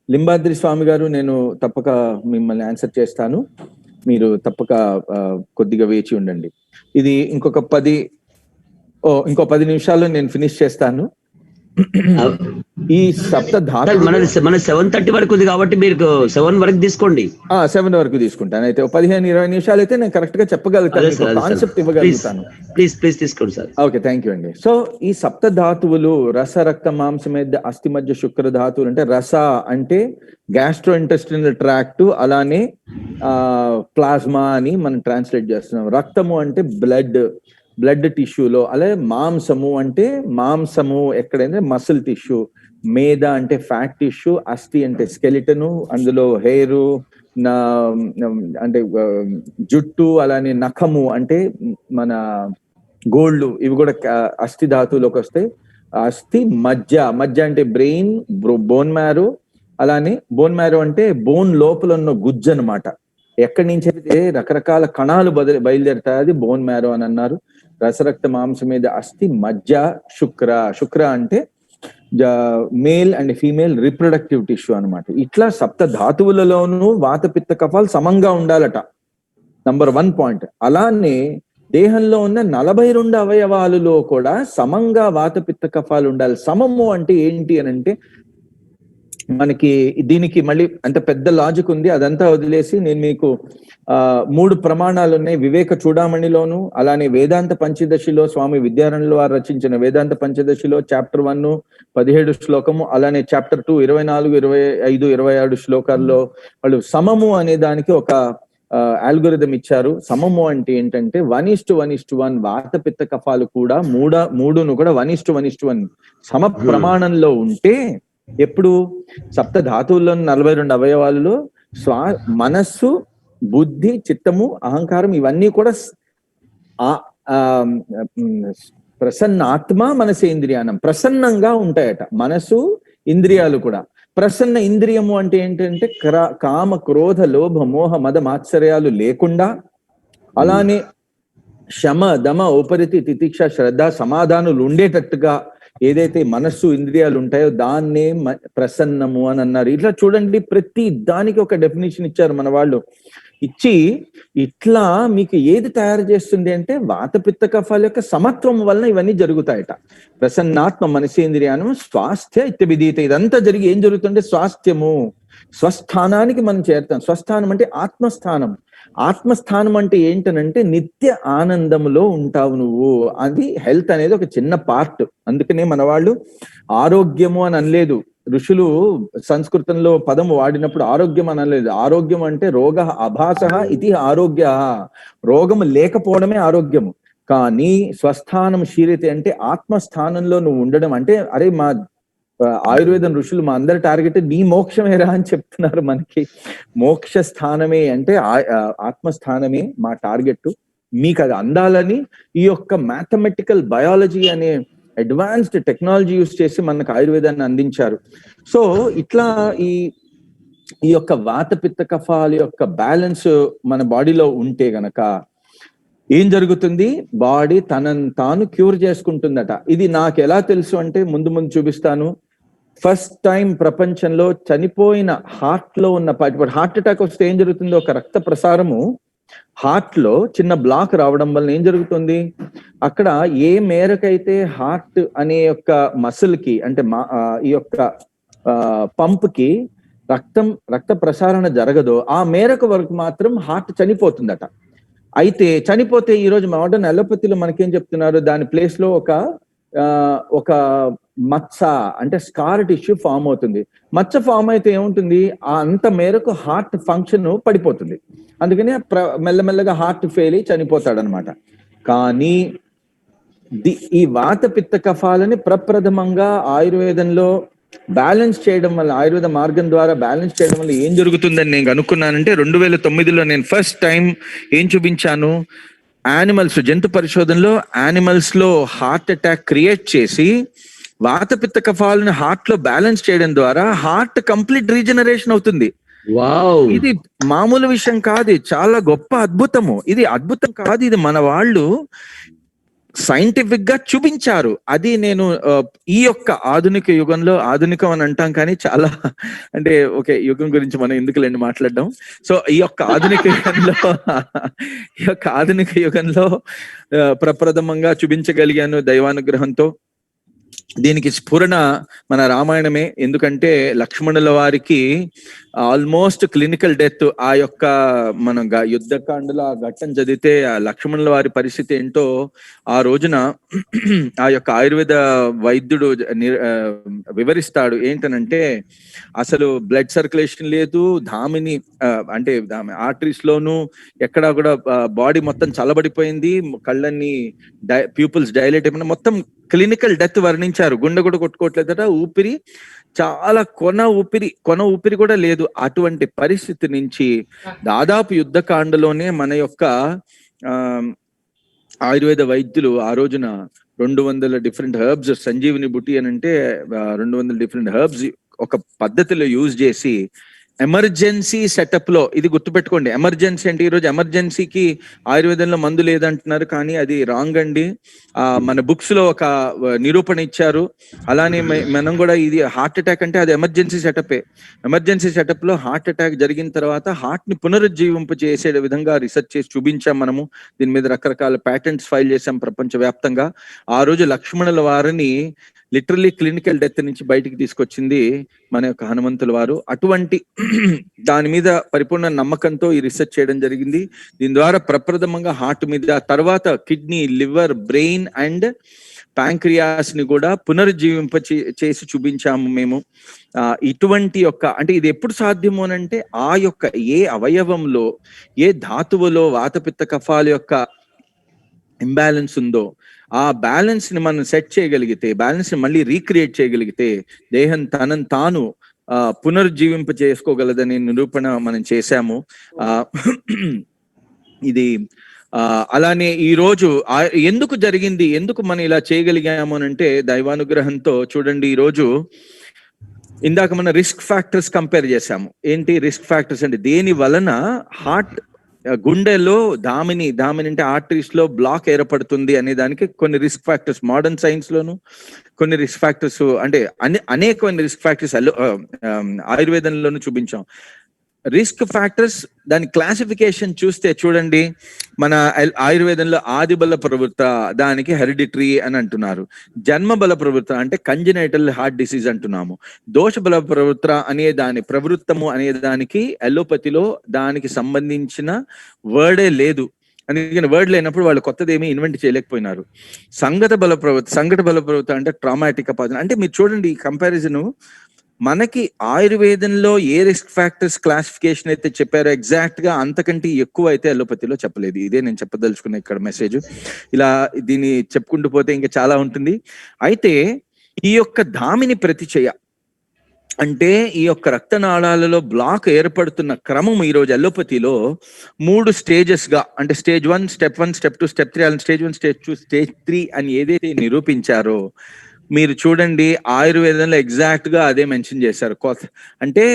Speaker 1: లింబాద్రి స్వామి గారు, నేను తప్పక మిమ్మల్ని ఆన్సర్ చేస్తాను, మీరు తప్పక కొద్దిగా వేచి ఉండండి. ఇది ఇంకొక ఇంకో 10 నిమిషాల్లో నేను ఫినిష్ చేస్తాను. ఈ సప్త ధాతువులు
Speaker 2: మన 7:30 వరకు ఉంది కాబట్టి మీరు 7 వరకు తీసుకోండి.
Speaker 1: 7 వరకు తీసుకుంటాను. అయితే 15-20 నిమిషాలు అయితే నేను కరెక్ట్ గా చెప్పగలుగుతాను, కాన్సెప్ట్ ఇవ్వగలుగుతాను.
Speaker 2: ప్లీజ్ తీసుకోండి సార్.
Speaker 1: ఓకే, థ్యాంక్ యూ అండి. సో ఈ సప్త ధాతువులు రస, రక్త, మాంస, మేధ, అస్థి, మధ్య, శుక్ర ధాతువులు అంటే రస అంటే గ్యాస్ట్రో ఇంటెస్టినల్ ట్రాక్ట్, అలానే ప్లాస్మా అని మనం ట్రాన్స్లేట్ చేస్తున్నాం. రక్తము అంటే బ్లడ్ టిష్యూలో, అలాగే మాంసము అంటే మాంసము ఎక్కడైతే మసిల్ టిష్యూ, మేధ అంటే ఫ్యాట్ టిష్యూ, అస్థి అంటే స్కెలిటను, అందులో హెయిర్ అంటే జుట్టు, అలానే నఖము అంటే మన గోళ్ళు, ఇవి కూడా అస్థి ధాతువులోకి వస్తాయి. అస్థి, మజ్జ అంటే బ్రెయిన్, బోన్ మ్యారో, అలానే బోన్ మ్యారో అంటే బోన్ లోపల ఉన్న గుజ్జు అనమాట. ఎక్కడి నుంచి అయితే రకరకాల కణాలు బయలుదేరుతాయి, అది బోన్ మ్యారో అని అన్నారు. రసరక్త, మాంసం, మీద అస్థి, మజ్జ, శుక్ర అంటే male and female reproductive tissue అనమాట. ఇట్లా సప్త ధాతువులలోనూ వాత, పిత్త, కఫాలు సమంగా ఉండాలట, నంబర్ 1 పాయింట్. అలానే దేహంలో ఉన్న 42 అవయవాలలో కూడా సమంగా వాత, పిత్త, కఫాలు ఉండాలి. సమము అంటే ఏంటి అని అంటే, మనకి దీనికి మళ్ళీ అంత పెద్ద లాజిక్ ఉంది, అదంతా వదిలేసి నేను మీకు 3 ప్రమాణాలు ఉన్నాయి. వివేక చూడామణిలోను, అలానే వేదాంత పంచదశిలో స్వామి విద్యారణ్యుల వారు రచించిన వేదాంత పంచదశిలో చాప్టర్ 1 17 శ్లోకము, అలానే చాప్టర్ 2 24, 25, 26 శ్లోకాల్లో వాళ్ళు సమము అనే దానికి ఒక ఆల్గోరిథం ఇచ్చారు. సమము అంటే ఏంటంటే 1:1:1. వాత, పిత్త, కఫాలు కూడా మూడును కూడా 1:1:1 సమ ప్రమాణంలో ఉంటే, ఎప్పుడు సప్త ధాతువుల్లో 42 అవయవాలలో మనస్సు, బుద్ధి, చిత్తము, అహంకారం ఇవన్నీ కూడా ప్రసన్నాత్మ, మనసేంద్రియానం ప్రసన్నంగా ఉంటాయట. మనసు, ఇంద్రియాలు కూడా. ప్రసన్న ఇంద్రియము అంటే ఏంటంటే కామ, క్రోధ, లోభ, మోహ, మద, మాత్సర్యాలు లేకుండా, అలానే శమ, దమ, ఉపరితి, తితిక్ష, శ్రద్ధ, సమాధానాలు ఉండేటట్టుగా ఏదైతే మనస్సు, ఇంద్రియాలు ఉంటాయో దాన్నే ప్రసన్నము అని అన్నారు. ఇట్లా చూడండి, ప్రతి దానికి ఒక డెఫినేషన్ ఇచ్చారు మన వాళ్ళు. ఇచ్చి ఇట్లా మీకు ఏది తయారు చేస్తుంది అంటే వాత, పిత్త, కఫాల యొక్క సమత్వం వలన ఇవన్నీ జరుగుతాయట. ప్రసన్నాత్మ, మనసేంద్రియానం, స్వాస్థ్య ఇత్యభిధీత. ఇదంతా జరిగి ఏం జరుగుతుంటే స్వాస్థ్యము, స్వస్థానానికి మనం చేరుతాం. స్వస్థానం అంటే ఆత్మస్థానం. ఆత్మస్థానం అంటే ఏంటనంటే నిత్య ఆనందములో ఉంటావు నువ్వు. అది హెల్త్ అనేది ఒక చిన్న పార్ట్. అందుకనే మన వాళ్ళు ఆరోగ్యము అని అనలేదు. ఋషులు సంస్కృతంలో పదము వాడినప్పుడు ఆరోగ్యం అని అనలేదు. ఆరోగ్యం అంటే రోగ అభాస ఇది ఆరోగ్య. రోగము లేకపోవడమే ఆరోగ్యము. కానీ స్వస్థానం శీలితే అంటే ఆత్మస్థానంలో నువ్వు ఉండడం అంటే, అరే మా ఆయుర్వేదం ఋషులు మా అందరి టార్గెట్ నీ మోక్షమేరా అని చెప్తున్నారు మనకి. మోక్ష స్థానమే అంటే ఆత్మస్థానమే మా టార్గెట్. మీకు అది అందాలని ఈ యొక్క మ్యాథమెటికల్ బయాలజీ అనే అడ్వాన్స్డ్ టెక్నాలజీ యూస్ చేసి మనకు ఆయుర్వేదాన్ని అందించారు. సో ఇట్లా ఈ యొక్క వాత, పిత్త, కఫాల యొక్క బ్యాలెన్స్ మన బాడీలో ఉంటే గనక ఏం జరుగుతుంది, బాడీ తనను తాను క్యూర్ చేసుకుంటుందట. ఇది నాకు ఎలా తెలుసు అంటే ముందు చూపిస్తాను. ఫస్ట్ టైం ప్రపంచంలో చనిపోయిన హార్ట్ లో ఉన్న, ఇప్పుడు హార్ట్ అటాక్ వస్తే ఏం జరుగుతుందో, ఒక రక్త ప్రసారము హార్ట్ లో చిన్న బ్లాక్ రావడం వల్ల ఏం జరుగుతుంది, అక్కడ ఏ మేరకైతే హార్ట్ అనే యొక్క మసిల్ కి అంటే ఈ యొక్క పంప్ కి రక్త ప్రసారణ జరగదో ఆ మేరకు వరకు మాత్రం హార్ట్ చనిపోతుందట. అయితే చనిపోతే ఈరోజు మోడర్న్ అలోపతిలో మనకేం చెప్తున్నారు, దాని ప్లేస్ లో ఒక మచ్చ అంటే స్కార్ టిష్యూ ఫామ్ అవుతుంది. మచ్చ ఫామ్ అయితే ఏముంటుంది, అంత మేరకు హార్ట్ ఫంక్షన్ పడిపోతుంది. అందుకని మెల్లమెల్లగా హార్ట్ ఫెయిల్ అయి చనిపోతాడు అనమాట. కానీ ఈ వాత, పిత్త, కఫాలని ప్రప్రథమంగా ఆయుర్వేదంలో బ్యాలెన్స్ చేయడం వల్ల, ఆయుర్వేద మార్గం ద్వారా బ్యాలెన్స్ చేయడం వల్ల ఏం జరుగుతుందని నేను అనుకున్నానంటే 2009లో నేను ఫస్ట్ టైం ఏం చూపించాను, యానిమల్స్ జంతు పరిశోధనలో యానిమల్స్ లో హార్ట్ అటాక్ క్రియేట్ చేసి వాత, పిత్త, కఫాలను హార్ట్ లో బ్యాలెన్స్ చేయడం ద్వారా హార్ట్ కంప్లీట్ రీజనరేషన్ అవుతుంది. ఇది మామూలు విషయం కాదు, చాలా గొప్ప అద్భుతము. ఇది అద్భుతం కాదు, ఇది మన వాళ్ళు సైంటిఫిక్ గా చూపించారు. అది నేను ఈ యొక్క ఆధునిక యుగంలో, ఆధునికం అని అంటాం కానీ చాలా అంటే ఓకే, యుగం గురించి మనం ఎందుకులేండి మాట్లాడడం. సో ఈ యొక్క ఆధునిక యుగంలో ప్రప్రథమంగా చూపించగలిగాను దైవానుగ్రహంతో. దీనికి స్ఫురణ మన రామాయణమే. ఎందుకంటే లక్ష్మణుల వారికి ఆల్మోస్ట్ క్లినికల్ డెత్. ఆ యొక్క మనం యుద్ధకాండలో ఆ ఘట్టం చదివితే ఆ లక్ష్మణుల వారి పరిస్థితి ఏంటో ఆ రోజున ఆ యొక్క ఆయుర్వేద వైద్యుడు వివరిస్తాడు. ఏంటనంటే అసలు బ్లడ్ సర్క్యులేషన్ లేదు, ధామిని అంటే ఆర్టరీస్ లోను ఎక్కడా కూడా బాడీ మొత్తం చల్లబడిపోయింది, కళ్ళన్ని ప్యూపుల్స్ డైలేట్ అయిపోయిన, మొత్తం క్లినికల్ డెత్ వర్ణించారు. గుండె కూడా కొట్టుకోవట్లేదట, ఊపిరి చాలా కొన ఊపిరి కూడా లేదు. అటువంటి పరిస్థితి నుంచి దాదాపు యుద్ధకాండలోనే మన యొక్క ఆయుర్వేద వైద్యులు ఆ రోజున 200 డిఫరెంట్ హెర్బ్స్, సంజీవిని బుట్టి అని అంటే 200 డిఫరెంట్ హెర్బ్స్ ఒక పద్ధతిలో యూజ్ చేసి ఎమర్జెన్సీ సెటప్ లో, ఇది గుర్తుపెట్టుకోండి, ఎమర్జెన్సీ అంటే ఈరోజు ఎమర్జెన్సీకి ఆయుర్వేదంలో మందు లేదంటున్నారు, కానీ అది రాంగ్ అండి. మన బుక్స్ లో ఒక నిరూపణ ఇచ్చారు. అలానే మనం కూడా ఇది హార్ట్ అటాక్ అంటే అది ఎమర్జెన్సీ సెటపే. ఎమర్జెన్సీ సెటప్ లో హార్ట్ అటాక్ జరిగిన తర్వాత హార్ట్ ని పునరుజ్జీవింప చేసే విధంగా రీసెర్చ్ చేసి చూపించాం మనము. దీని మీద రకరకాల ప్యాటెంట్స్ ఫైల్ చేశాం ప్రపంచ వ్యాప్తంగా. ఆ రోజు లక్ష్మణుల వారిని లిటరలీ క్లినికల్ డెత్ నుంచి బయటికి తీసుకొచ్చింది మన యొక్క హనుమంతుల వారు. అటువంటి దాని మీద పరిపూర్ణ నమ్మకంతో ఈ రీసెర్చ్ చేయడం జరిగింది. దీని ద్వారా ప్రప్రథమంగా హార్ట్ మీద, తర్వాత kidney, liver, brain and pancreas ని కూడా పునరుజ్జీవింప చేసి చూపించాము మేము. ఇటువంటి యొక్క అంటే ఇది ఎప్పుడు సాధ్యము అనంటే ఆ యొక్క ఏ అవయవంలో, ఏ ధాతువులో వాతపిత్త కఫాల యొక్క ఇంబ్యాలెన్స్ ఉందో ఆ బ్యాలెన్స్ ని మనం సెట్ చేయగలిగితే, బ్యాలెన్స్ ని మళ్ళీ రీక్రియేట్ చేయగలిగితే దేహం తనను తాను పునరుజ్జీవింప చేసుకోగలదని నిరూపణ మనం చేశాము. ఇది అలానే ఈ రోజు ఎందుకు జరిగింది, ఎందుకు మనం ఇలా చేయగలిగాము అంటే దైవానుగ్రహంతో. చూడండి, ఈ రోజు ఇందాక మనం రిస్క్ ఫ్యాక్టర్స్ కంపేర్ చేశాము. ఏంటి రిస్క్ ఫ్యాక్టర్స్ అంటే దేని వలన హార్ట్, గుండెలో ధామిని అంటే ఆర్టరీస్ లో బ్లాక్ ఏర్పడుతుంది అనే దానికి కొన్ని రిస్క్ ఫ్యాక్టర్స్ మోడర్న్ సైన్స్ లోను, కొన్ని రిస్క్ ఫ్యాక్టర్స్ అంటే అనేకమైన రిస్క్ ఫ్యాక్టర్స్ ఆయుర్వేదంలోను చూపించాం. రిస్క్ ఫ్యాక్టర్స్ దాని క్లాసిఫికేషన్ చూస్తే చూడండి, మన ఆయుర్వేదంలో ఆది బల ప్రవృత్త దానికి హెరిడిటరీ అని అంటున్నారు. జన్మ బల ప్రవృత్త అంటే కంజనైటల్ హార్ట్ డిసీజ్ అంటున్నాము. దోష బల ప్రవృత్త అనే దాని ప్రవృత్తము అనే దానికి అలోపతిలో దానికి సంబంధించిన వర్డే లేదు. అందుకని వర్డ్ లేనప్పుడు వాళ్ళు కొత్తది ఏమీ ఇన్వెంట్ చేయలేకపోయినారు. సంగత బల ప్రవృత్త అంటే ట్రామాటిక్ అపాధన. అంటే మీరు చూడండి ఈ కంపారిజన్, మనకి ఆయుర్వేదంలో ఏ రిస్క్ ఫ్యాక్టర్స్ క్లాసిఫికేషన్ అయితే చెప్పారో ఎగ్జాక్ట్ గా అంతకంటే ఎక్కువ అయితే అలోపతిలో చెప్పలేదు. ఇదే నేను చెప్పదలుచుకున్న ఇక్కడ మెసేజ్. ఇలా దీన్ని చెప్పుకుంటూ పోతే ఇంకా చాలా ఉంటుంది. అయితే ఈ యొక్క ధామిని ప్రతిచయ అంటే ఈ యొక్క రక్తనాళాలలో బ్లాక్ ఏర్పడుతున్న క్రమం ఈరోజు అలోపతిలో 3 స్టేజెస్ గా, అంటే stage 1, step 1, step 2, step 3, stage 1, stage 2, stage 3 అని ఏదైతే నిరూపించారో మీరు చూడండి ఆయుర్వేదంలో ఎగ్జాక్ట్ గా అదే మెన్షన్ చేశారు. అంటే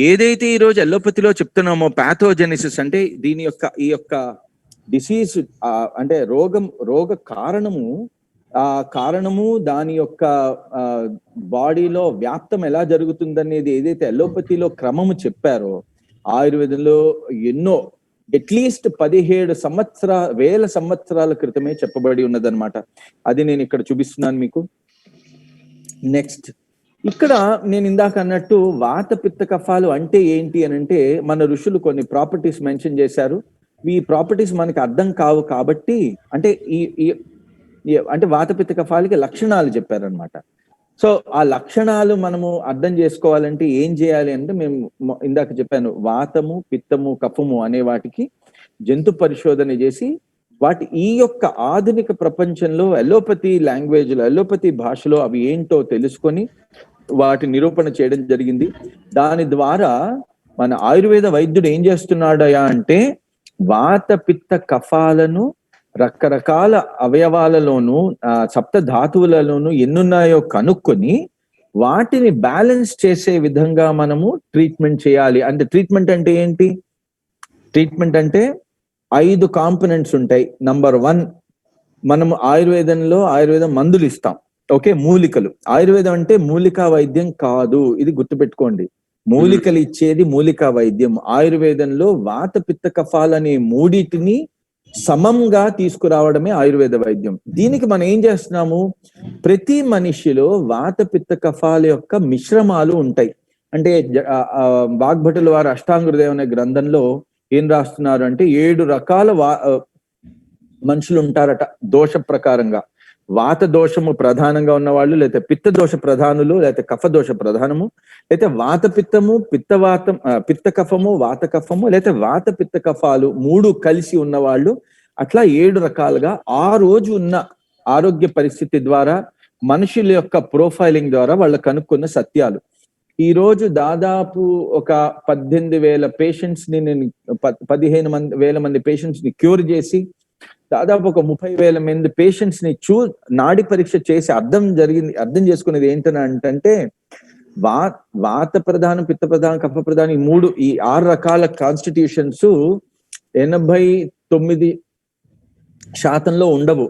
Speaker 1: ఏదైతే ఈ రోజు అలోపతిలో చెప్తున్నామో ప్యాథోజెనిసిస్ అంటే దీని యొక్క ఈ యొక్క డిసీజ్ అంటే రోగ కారణము దాని యొక్క బాడీలో వ్యాప్తం ఎలా జరుగుతుందనేది ఏదైతే అలోపతిలో క్రమము చెప్పారో ఆయుర్వేదంలో ఎన్నో అట్లీస్ట్ 17,000 సంవత్సరాల క్రితమే చెప్పబడి ఉన్నదన్నమాట. అది నేను ఇక్కడ చూపిస్తున్నాను మీకు. నెక్స్ట్, ఇక్కడ నేను ఇందాక అన్నట్టు వాత పిత్త కఫాలు అంటే ఏంటి అని అంటే మన ఋషులు కొన్ని ప్రాపర్టీస్ మెన్షన్ చేశారు. ఈ ప్రాపర్టీస్ మనకి అర్థం కావు కాబట్టి అంటే అంటే వాత పిత్త కఫాలకి లక్షణాలు చెప్పారనమాట. సో ఆ లక్షణాలు మనము అర్థం చేసుకోవాలంటే ఏం చేయాలి అంటే మేము ఇందాక చెప్పాను, వాతము, పిత్తము, కఫము అనే వాటికి జంతు పరిశోధన చేసి వాటి ఈ యొక్క ఆధునిక ప్రపంచంలో అలోపతి లాంగ్వేజ్లో, అలోపతి భాషలో అవి ఏంటో తెలుసుకొని వాటి నిరూపణ చేయడం జరిగింది. దాని ద్వారా మన ఆయుర్వేద వైద్యుడు ఏం చేస్తున్నాడయా అంటే వాత పిత్త కఫాలను రకరకాల అవయవాలలోను, సప్త ధాతువులలోను ఎన్నున్నాయో కనుక్కొని వాటిని బ్యాలెన్స్ చేసే విధంగా మనము ట్రీట్మెంట్ చేయాలి. అంటే ట్రీట్మెంట్ అంటే ఏంటి? ట్రీట్మెంట్ అంటే 5 కాంపోనెంట్స్ ఉంటాయి. నంబర్ 1 మనం ఆయుర్వేదం మందులు ఇస్తాం, ఓకే, మూలికలు. ఆయుర్వేదం అంటే మూలికా వైద్యం కాదు, ఇది గుర్తుపెట్టుకోండి. మూలికలు ఇచ్చేది మూలికా వైద్యం. ఆయుర్వేదంలో వాత పిత్త కఫాలనే మూడిటిని సమంగా తీసుకురావడమే ఆయుర్వేద వైద్యం. దీనికి మనం ఏం చేస్తున్నాము, ప్రతి మనిషిలో వాత పిత్త కఫాల యొక్క మిశ్రమాలు ఉంటాయి. అంటే వాగ్భటుల వారు అష్టాంగ హృదయం అనే గ్రంథంలో ఏం రాస్తున్నారు అంటే 7 రకాల మనుషులు ఉంటారట దోష ప్రకారంగా. వాత దోషము ప్రధానంగా ఉన్నవాళ్ళు, లేకపోతే పిత్త దోష ప్రధానులు, లేకపోతే కఫ దోష ప్రధానము, లేకపోతే వాత పిత్తము, పిత్త కఫము, వాత కఫము, లేకపోతే వాత పిత్త కఫాలు 3 కలిసి ఉన్నవాళ్ళు. అట్లా 7 రకాలుగా ఆ రోజు ఉన్న ఆరోగ్య పరిస్థితి ద్వారా, మనుషుల యొక్క ప్రొఫైలింగ్ ద్వారా వాళ్ళు కనుక్కున్న సత్యాలు. ఈ రోజు దాదాపు ఒక 18,000 పేషెంట్స్ ని నేను 15,000 మంది పేషెంట్స్ ని క్యూర్ చేసి, దాదాపు ఒక 30,000 మంది పేషెంట్స్ ని నాడి పరీక్ష చేసి అర్థం చేసుకునేది ఏంటంటే వాత ప్రధానం, పిత్త ప్రధానం, కఫ ప్రధానం, ఈ 6 రకాల కాన్స్టిట్యూషన్స్ 89% ఉండవు.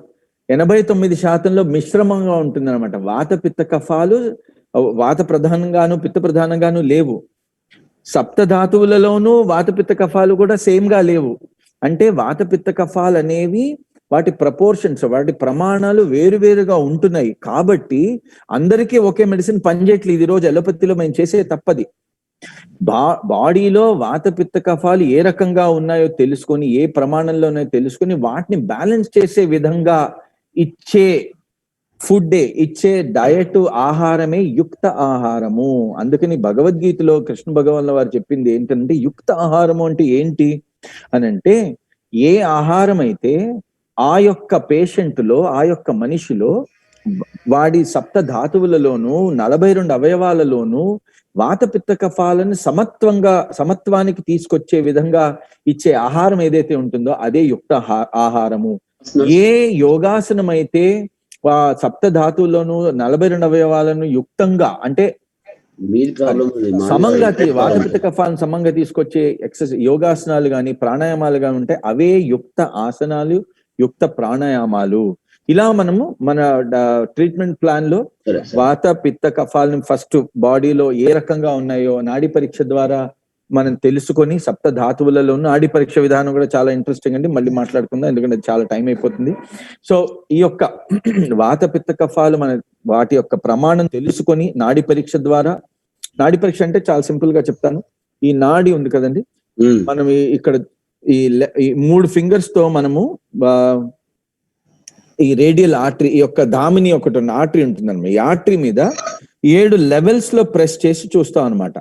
Speaker 1: 89% మిశ్రమంగా ఉంటుంది అనమాట. వాత పిత్త కఫాలు వాత ప్రధానంగాను పిత్త ప్రధానంగాను లేవు. సప్త ధాతువులలోనూ వాత పిత్త కఫాలు కూడా సేమ్ గా లేవు. అంటే వాత పిత్త కఫాలు అనేవి వాటి ప్రపోర్షన్స్, వాటి ప్రమాణాలు వేరువేరుగా ఉంటున్నాయి. కాబట్టి అందరికీ ఒకే మెడిసిన్ పనిచేయట్లేదు. ఈ రోజు అలోపతిలో మేము చేసే తప్పది. బాడీలో వాత పిత్త కఫాలు ఏ రకంగా ఉన్నాయో తెలుసుకొని, ఏ ప్రమాణంలో ఉన్నాయో తెలుసుకొని, వాటిని బ్యాలెన్స్ చేసే విధంగా ఇచ్చే ఇచ్చే డయట్, ఆహారమే యుక్త ఆహారము. అందుకని భగవద్గీతలో కృష్ణ భగవాన్ వారు చెప్పింది ఏంటంటే, యుక్త ఆహారము అంటే ఏంటి అని అంటే, ఏ ఆహారం అయితే ఆ యొక్క పేషెంట్ లో, ఆ యొక్క మనిషిలో వాడి సప్త ధాతువులలోనూ 42 అవయవాలలోనూ వాత పిత్త కఫాలను సమత్వానికి తీసుకొచ్చే విధంగా ఇచ్చే ఆహారం ఏదైతే ఉంటుందో అదే యుక్త ఆహారము. ఏ యోగాసనం అయితే సప్త ధాతువులను 42 అవయవాలను యుక్తంగా, అంటే సమంగా వాత పిత్త కఫాలను సమంగా తీసుకొచ్చే యోగాసనాలు గాని ప్రాణాయామాలు గాని ఉంటే అవే యుక్త ఆసనాలు, యుక్త ప్రాణాయామాలు. ఇలా మనము మన ట్రీట్మెంట్ ప్లాన్ లో వాత పిత్త కఫాలను ఫస్ట్ బాడీలో ఏ రకంగా ఉన్నాయో నాడి పరీక్ష ద్వారా మనం తెలుసుకొని, సప్త ధాతువులలో నాడి పరీక్ష విధానం కూడా చాలా ఇంట్రెస్టింగ్ అండి, మళ్ళీ మాట్లాడుకుందాం ఎందుకంటే చాలా టైం అయిపోతుంది. సో ఈ యొక్క వాత పిత్త కఫాలు వాటి యొక్క ప్రమాణం తెలుసుకొని నాడి పరీక్ష ద్వారా, నాడి పరీక్ష అంటే చాలా సింపుల్ గా చెప్తాను. ఈ నాడి ఉంది కదండి, మనం ఇక్కడ ఈ 3 ఫింగర్స్ తో మనము ఈ రేడియల్ ఆర్టరీ, ఈ యొక్క ధామిని ఒకటి ఆర్టరీ ఉంటుంది అనమాట. ఈ ఆర్టరీ మీద 7 లెవెల్స్ లో ప్రెస్ చేసి చూస్తాం అనమాట.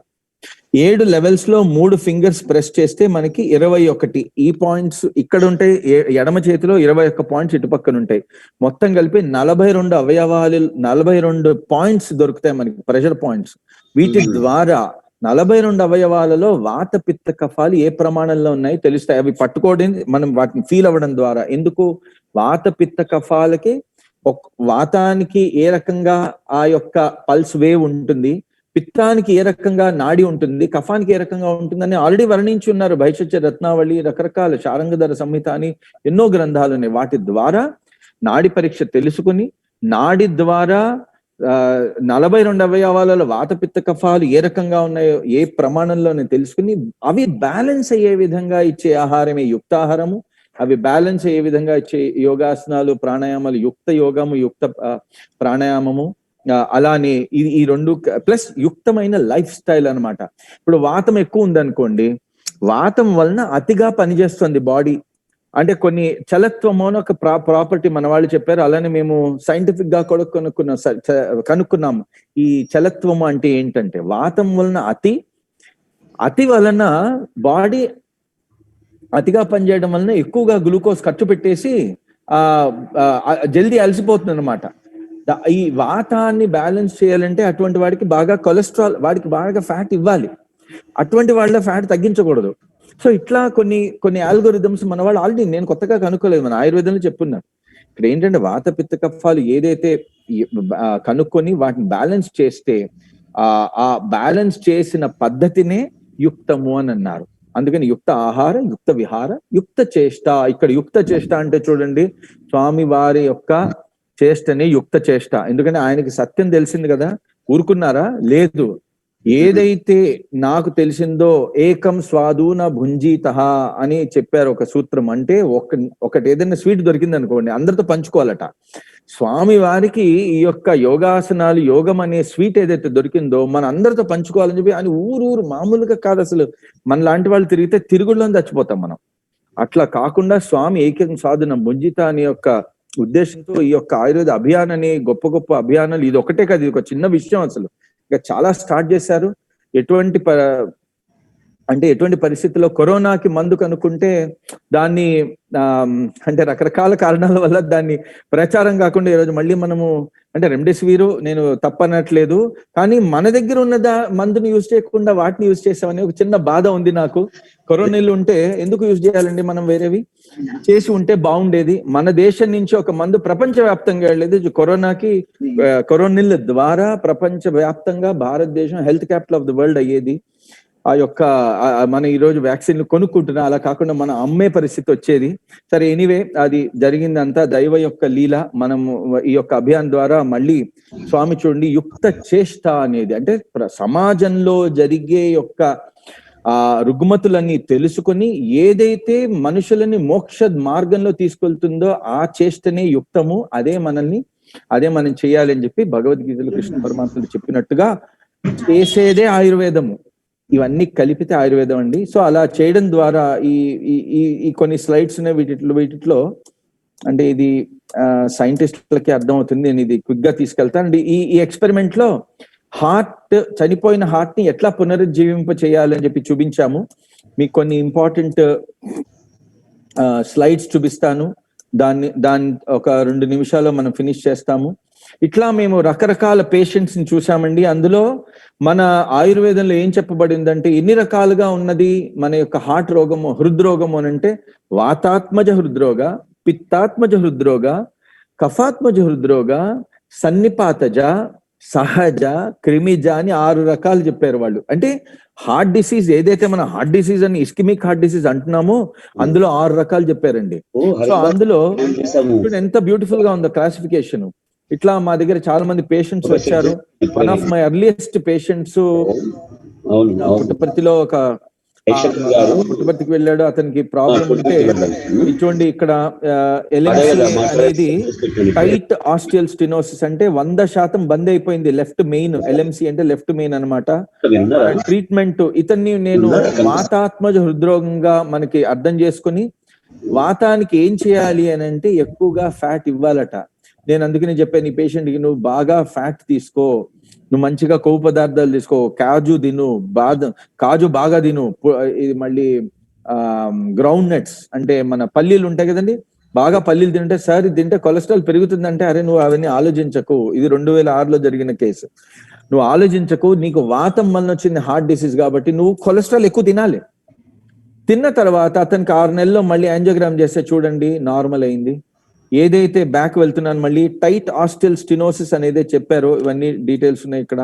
Speaker 1: 7 లెవెల్స్ లో 3 ఫింగర్స్ ప్రెస్ చేస్తే మనకి 21 ఈ పాయింట్స్ ఇక్కడ ఉంటాయి. ఎడమ చేతిలో 21 పాయింట్స్ ఇటుపక్కన ఉంటాయి. మొత్తం కలిపి 42 అవయవాలు, 42 పాయింట్స్ దొరుకుతాయి మనకి, ప్రెషర్ పాయింట్స్. వీటి ద్వారా 42 అవయవాలలో వాత పిత్త కఫాలు ఏ ప్రమాణంలో ఉన్నాయో తెలుస్తాయి. అవి పట్టుకోవడం, మనం వాటిని ఫీల్ అవ్వడం ద్వారా. ఎందుకు వాత పిత్త కఫాలకి వాతానికి ఏ రకంగా ఆ యొక్క పల్స్ వేవ్ ఉంటుంది, పిత్తానికి ఏ రకంగా నాడి ఉంటుంది, కఫానికి ఏ రకంగా ఉంటుందని ఆల్రెడీ వర్ణించి ఉన్నారు. భైషజ్య రత్నావళి, రకరకాల శారంగధర సంహిత అని ఎన్నో గ్రంథాలు ఉన్నాయి. వాటి ద్వారా నాడి పరీక్ష తెలుసుకుని, నాడి ద్వారా 42 అవయవాలలో వాత పిత్త కఫాలు ఏ రకంగా ఉన్నాయో ఏ ప్రమాణంలోనే తెలుసుకుని, అవి బ్యాలెన్స్ అయ్యే విధంగా ఇచ్చే ఆహారమే యుక్తాహారము. అవి బ్యాలెన్స్ అయ్యే విధంగా ఇచ్చే యోగాసనాలు, ప్రాణాయామాలు, యుక్త యోగము, యుక్త ప్రాణాయామము. అలానే ఈ 2 ప్లస్ యుక్తమైన లైఫ్ స్టైల్ అనమాట. ఇప్పుడు వాతం ఎక్కువ ఉందనుకోండి, వాతం వలన అతిగా పనిచేస్తుంది బాడీ. అంటే కొన్ని చలత్వము అని ఒక ప్రాపర్టీ మన వాళ్ళు చెప్పారు. అలానే మేము సైంటిఫిక్ గా కూడా కనుక్కున్నాము. ఈ చలత్వము అంటే ఏంటంటే, వాతం వలన అతి వలన బాడీ అతిగా పనిచేయడం వలన ఎక్కువగా గ్లూకోజ్ ఖర్చు పెట్టేసి జల్దీ అలసిపోతుంది అనమాట. ఈ వాతాన్ని బ్యాలెన్స్ చేయాలంటే అటువంటి వాడికి బాగా కొలెస్ట్రాల్, వాడికి బాగా ఫ్యాట్ ఇవ్వాలి. అటువంటి వాళ్ళ ఫ్యాట్ తగ్గించకూడదు. సో ఇట్లా కొన్ని ఆల్గోరిథమ్స్ మన వాళ్ళు ఆల్రెడీ, నేను కొత్తగా కనుక్కోలేదు, మన ఆయుర్వేదంలో చెప్పున్నారు. ఇక్కడ ఏంటంటే వాత పిత్త కఫాలు ఏదైతే కనుక్కొని వాటిని బ్యాలెన్స్ చేస్తే ఆ బ్యాలెన్స్ చేసిన పద్ధతినే యుక్తము అని అన్నారు. అందుకని యుక్త ఆహార, యుక్త విహార, యుక్త చేష్ట. ఇక్కడ యుక్త చేష్ట అంటే చూడండి, స్వామి వారి యొక్క చేష్టని యుక్త చేష్ట. ఎందుకంటే ఆయనకి సత్యం తెలిసింది కదా, ఊరుకున్నారా? లేదు. ఏదైతే నాకు తెలిసిందో ఏకం స్వాదూన భుంజీత అని చెప్పారు ఒక సూత్రం. అంటే ఒకటి ఏదైనా స్వీట్ దొరికింది అనుకోండి, అందరితో పంచుకోవాలట. స్వామి వారికి ఈ యొక్క యోగాసనాలు, యోగం అనే స్వీట్ ఏదైతే దొరికిందో మన అందరితో పంచుకోవాలని చెప్పి ఆయన ఊరు మామూలుగా కాదు, అసలు మన లాంటి వాళ్ళు తిరిగితే తిరుగుళ్ళని చచ్చిపోతాం మనం. అట్లా కాకుండా స్వామి ఏకం సాధన భుంజిత అనే యొక్క ఉద్దేశంతో ఈ యొక్క ఆయుర్వేద అభియానాన్ని, గొప్ప గొప్ప అభియానాలు, ఇది ఒకటే కాదు, ఇది ఒక చిన్న విషయం. అసలు ఇంకా చాలా స్టార్ట్ చేశారు. ఎటువంటి పరిస్థితుల్లో కరోనాకి మందు కనుక్కుంటే దాన్ని అంటే రకరకాల కారణాల వల్ల దాన్ని ప్రచారం కాకుండా ఈరోజు మళ్ళీ మనము అంటే రెమ్డెసివిర్ నేను తప్పనట్లేదు, కానీ మన దగ్గర ఉన్న మందుని యూజ్ చేయకుండా వాటిని యూజ్ చేసామని ఒక చిన్న బాధ ఉంది నాకు. కరోనాలు ఉంటే ఎందుకు యూజ్ చేయాలండి మనం? వేరేవి చేసి ఉంటే బాగుండేది. మన దేశం నుంచి ఒక మందు ప్రపంచవ్యాప్తంగా వెళ్ళేది. కరోనిల్ ద్వారా ప్రపంచవ్యాప్తంగా భారతదేశం health capital of the world అయ్యేది. ఆ యొక్క మన ఈరోజు వ్యాక్సిన్లు కొనుక్కుంటున్నా, అలా కాకుండా మనం అమ్మే పరిస్థితి వచ్చేది. సరే, ఎనీవే, అది జరిగిందంతా దైవ యొక్క లీల. మనము ఈ యొక్క అభియాన్ ద్వారా మళ్ళీ స్వామి చూడండి యుక్త చేష్ట అనేది అంటే సమాజంలో జరిగే యొక్క రుగ్మతులన్నీ తెలుసుకొని ఏదైతే మనుషులని మోక్ష మార్గంలో తీసుకెళ్తుందో ఆ చేష్టనే యుక్తము, అదే మనం చేయాలి అని చెప్పి భగవద్గీతలో కృష్ణ పరమాత్ముడు చెప్పినట్టుగా చేసేదే ఆయుర్వేదము. ఇవన్నీ కలిపితే ఆయుర్వేదం అండి. సో అలా చేయడం ద్వారా ఈ కొన్ని స్లైడ్స్ ఉన్నాయి, వీటిలో అంటే ఇది సైంటిస్టులకి అర్థమవుతుంది. నేను ఇది క్విక్ గా తీసుకెళ్తాను అండి. ఈ ఎక్స్పెరిమెంట్ లో చనిపోయిన హార్ట్ ని ఎట్లా పునరుజ్జీవింప చేయాలని చెప్పి చూపించాము. మీకు కొన్ని ఇంపార్టెంట్ స్లైడ్స్ చూపిస్తాను. దాన్ని ఒక 2 నిమిషాల్లో మనం ఫినిష్ చేస్తాము. ఇట్లా మేము రకరకాల పేషెంట్స్ ని చూసామండి. అందులో మన ఆయుర్వేదంలో ఏం చెప్పబడిందంటే, ఎన్ని రకాలుగా ఉన్నది మన యొక్క హార్ట్ రోగము, హృద్రోగము అని అంటే వాతాత్మజ హృద్రోగ, పిత్తాత్మజ హృద్రోగ, కఫాత్మజ హృద్రోగ, సన్నిపాతజ, సహజ, క్రిమిజ అని 6 రకాలు చెప్పారు వాళ్ళు. అంటే హార్ట్ డిసీజ్ ఏదైతే మన హార్ట్ డిసీజ్ అని ఇస్కిమిక్ హార్ట్ డిసీజ్ అంటున్నామో అందులో 6 రకాలు చెప్పారండి. సో అందులో ఎంత బ్యూటిఫుల్ గా ఉందో క్లాసిఫికేషన్. ఇట్లా మా దగ్గర చాలా మంది పేషెంట్స్ వచ్చారు. One of my earliest patients పుట్టపర్తిలో పుట్టపర్తికి వెళ్ళాడు. అతనికి ప్రాబ్లం ఉంటే చూడండి ఇక్కడ ఎల్ఎంసి అనేది టైట్ ఆస్టియల్ స్టెనోసిస్ అంటే 100% బంద్ అయిపోయింది. లెఫ్ట్ మెయిన్ ఎల్ఎంసి అంటే లెఫ్ట్ మెయిన్ అనమాట. ట్రీట్మెంట్ ఇతన్ని నేను వాతాత్మజ హృద్రోగంగా మనకి అర్థం చేసుకుని వాతానికి ఏం చేయాలి అని అంటే ఎక్కువగా ఫ్యాట్ ఇవ్వాలట. నేను అందుకని చెప్పాను, ఈ పేషెంట్ కి నువ్వు బాగా ఫ్యాట్ తీసుకో, నువ్వు మంచిగా కొవ్వు పదార్థాలు తీసుకో, కాజు బాగా తిను, ఇది మళ్ళీ గ్రౌండ్ నట్స్ అంటే మన పల్లీలు ఉంటాయి కదండి, బాగా పల్లీలు తింటే సార్ ఇది తింటే కొలెస్ట్రాల్ పెరుగుతుందంటే, అరే నువ్వు అవన్నీ ఆలోచించకు, ఇది 2006లో జరిగిన కేసు, నువ్వు ఆలోచించకు, నీకు వాతం వలన వచ్చింది హార్ట్ డిసీజ్ కాబట్టి నువ్వు కొలెస్ట్రాల్ ఎక్కువ తినాలి. తిన్న తర్వాత అతనికి 6 నెలల్లో మళ్ళీ యాంజియోగ్రామ్ చేస్తే చూడండి నార్మల్ అయింది. ఏదైతే బ్యాక్ వెళ్తున్నాను మళ్ళీ టైట్ ఆస్టియల్ స్టెనోసిస్ అనేది చెప్పారో ఇవన్నీ డీటెయిల్స్ ఉన్నాయి ఇక్కడ,